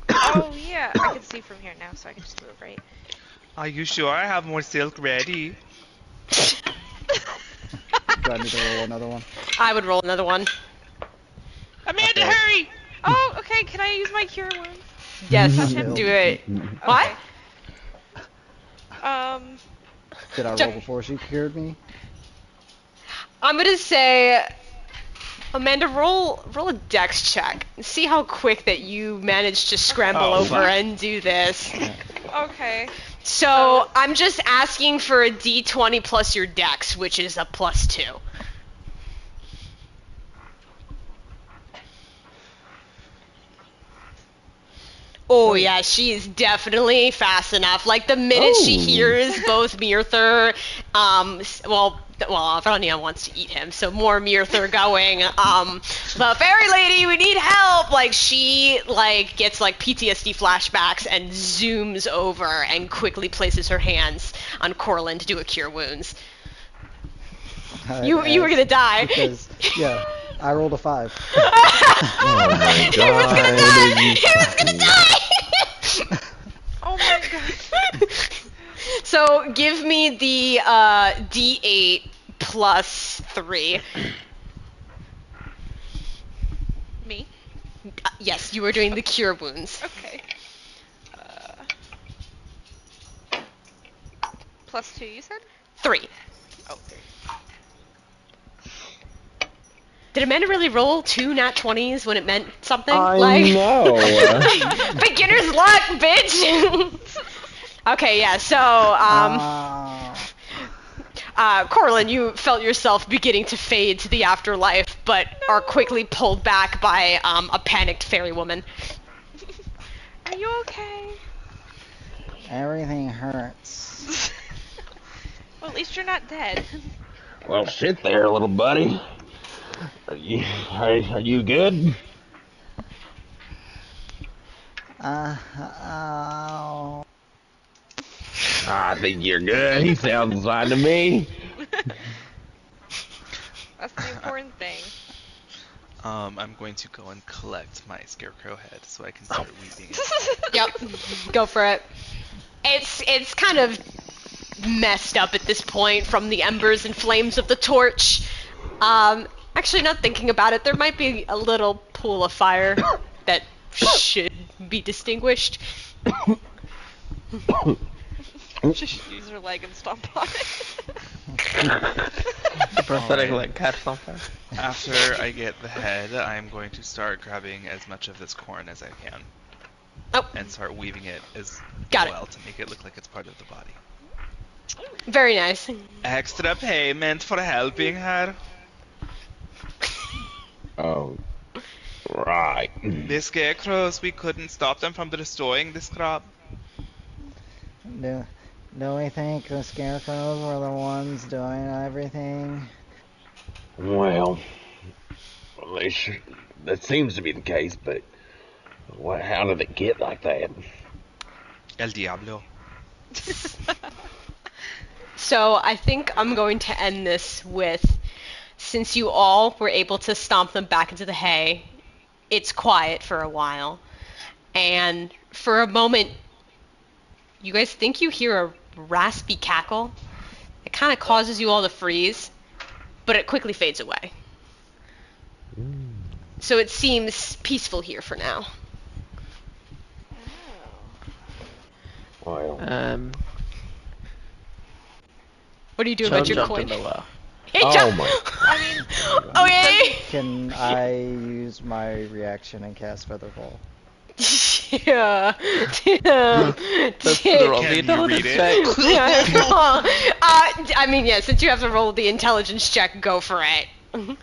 Oh yeah, I can see from here now, so I can just move, right? Are you sure I have more silk ready? Do I need to roll another one? I would roll another one. Amanda, hurry! Oh, okay. Can I use my cure wounds? Yes, him? do it. What? Did I Jo- roll before she cured me? I'm gonna say, Amanda, roll a dex check. See how quick that you managed to scramble Oh, over fuck. and do this. Okay. So I'm just asking for a d20 plus your dex, which is a +2. Oh yeah, she is definitely fast enough. Like the minute she Oh. hears both Mirther, Arania wants to eat him, so more Mirther going. The fairy lady, we need help. Like she gets PTSD flashbacks and zooms over and quickly places her hands on Corlin to do a cure wounds. You were gonna die. Because, yeah, I rolled a 5. Oh my He was gonna die. He was gonna die. Oh my god. So give me the D8 plus 3. Me? Yes, you were doing the cure wounds. Okay. +2, you said? 3. Oh, 3. Did Amanda really roll 2 nat 20s when it meant something? I know. Beginner's luck, bitch! Okay, yeah, so, Corlin, you felt yourself beginning to fade to the afterlife, but are quickly pulled back by a panicked fairy woman. Are you okay? Everything hurts. Well, at least you're not dead. Well, shit there, little buddy. Are you good? Ow. I think you're good. He sounds fine to me. That's the important thing. I'm going to go and collect my scarecrow head so I can start weaving it. Yep, go for it. It's kind of messed up at this point from the embers and flames of the torch. Actually, not thinking about it, there might be a little pool of fire that should be distinguished. Just use her leg and stomp on it. Prosthetic leg catch on fire. After I get the head, I'm going to start grabbing as much of this corn as I can. Oh. and start weaving it as Got it. well to make it look like it's part of the body. Very nice. Extra payment for helping her. Oh, right. The scarecrows, we couldn't stop them from destroying this crop. Do we think the scarecrows were the ones doing everything? Well, that seems to be the case, but how did it get like that? El Diablo. So I think I'm going to end this with, since you all were able to stomp them back into the hay, it's quiet for a while. And for a moment, you guys think you hear a raspy cackle. It kind of causes you all to freeze, but it quickly fades away. So it seems peaceful here for now. Well, What do you do Joe about your jumped coin? in the well. Hey, oh Joe! my. I mean, Okay! Can I use my reaction and cast Featherfall? Yeah. Let's roll Can the you intelligence read it? check. I mean, yeah, since you have to roll the intelligence check, go for it.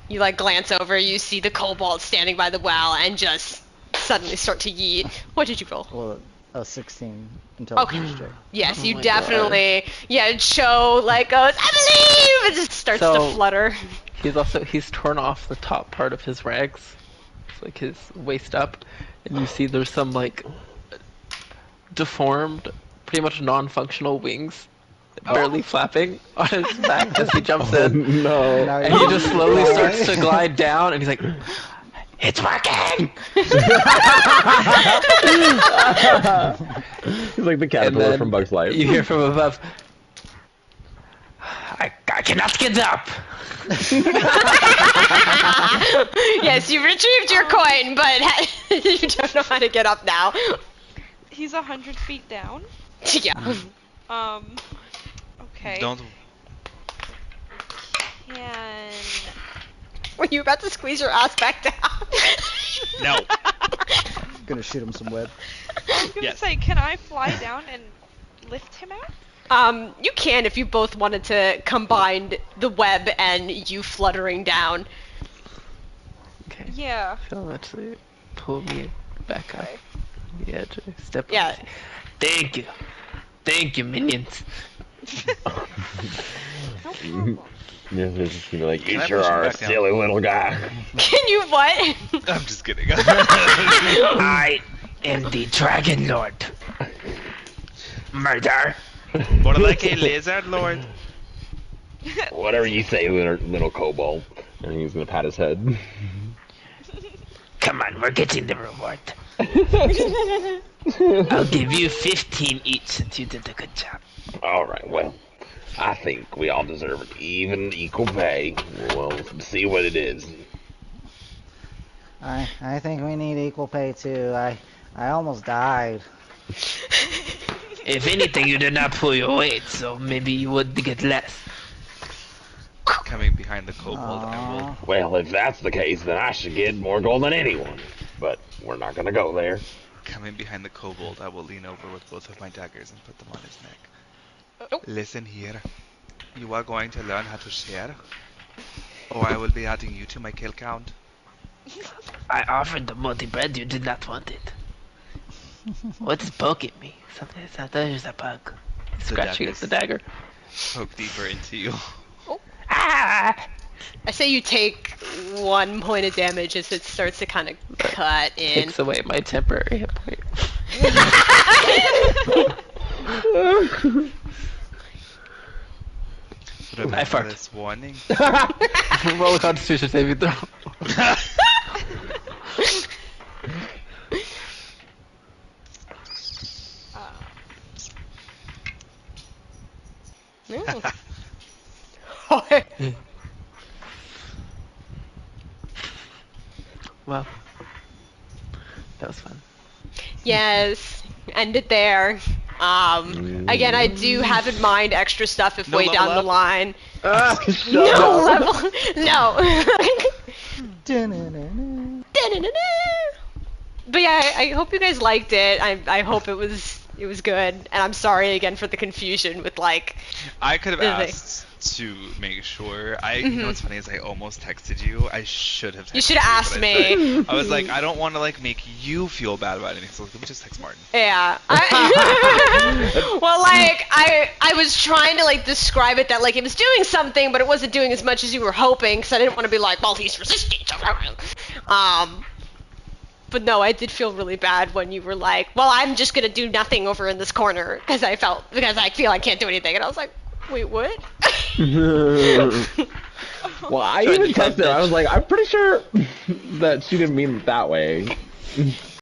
You, like, glance over, you see the kobold standing by the well, and just suddenly start to yeet. What did you roll? Well, a 16 intelligence check. Yes, Oh you my definitely, Cho, like, goes, I believe! And just starts to So- flutter. He's torn off the top part of his rags. It's like his waist up. And you see there's some, like, deformed, pretty much non-functional wings barely flapping on his back as he jumps in. No. Now And he just slowly starts to glide down, and he's like, "It's working!" He's like the And caterpillar then from Bugs Life. you hear from above, I cannot get up! Yes, you retrieved your coin, but you don't know how to get up now. he's 100 feet down. Yeah. Okay. Don't. Can... Were you about to squeeze your ass back down? No. Gonna shoot him some web. I was gonna Yes. say, can I fly down and lift him out? You can if you both wanted to combine the web and you fluttering down. Okay. Yeah. He'll actually pull me back up. Yeah, step Yeah. up. Thank you. Thank you, minions. No problem. Yeah, they're just gonna be like, you Can I sure push him are a back down? silly little guy. Can you what? I'm just kidding. I am the Dragon Lord. Murder. More like a lizard lord. Whatever you say, little kobold. And he's gonna pat his head. Come on, we're getting the reward. I'll give you 15 each since you did a good job. Alright, well, I think we all deserve an equal pay. We'll see what it is. I think we need equal pay too. I almost died. If anything, you did not pull your weight, so maybe you would get less. Coming behind the kobold, I Aw. Well, if that's the case, then I should get more gold than anyone. But we're not gonna go there. will. Coming behind the kobold, I will lean over with both of my daggers and put them on his neck. Listen here. You are going to learn how to share, or I will be adding you to my kill count. I offered the multi bread, you did not want it. What's poking me? There's a bug. Scratching at daggers the dagger. Poke deeper into you. Ah! I say you take 1 point of damage as it starts to kind of cut in. Takes away my temporary hit point. Remember farted. this warning. Roll a Constitution saving throw. Well, that was fun. Yes, end it there. Again, I do have in mind extra stuff if No way down level the up? line. Shut No up. level. No. Dun-dun-dun-dun. But yeah, I hope you guys liked it. I hope it was good, and I'm sorry again for the confusion with like. I could have the thing. asked to make sure. You know what's funny is I almost texted you. I should have texted You should have asked but me. I was like, I don't want to like make you feel bad about anything, so let me just text Martin. Yeah. Well, like I was trying to like describe it that like it was doing something, but it wasn't doing as much as you were hoping, because I didn't want to be like, well, he's resisting. But no, I did feel really bad when you were like, well, I'm just gonna do nothing over in this corner because I feel I can't do anything, and I was like, wait, what? Well, I even texted her. I was like, I'm pretty sure that she didn't mean it that way.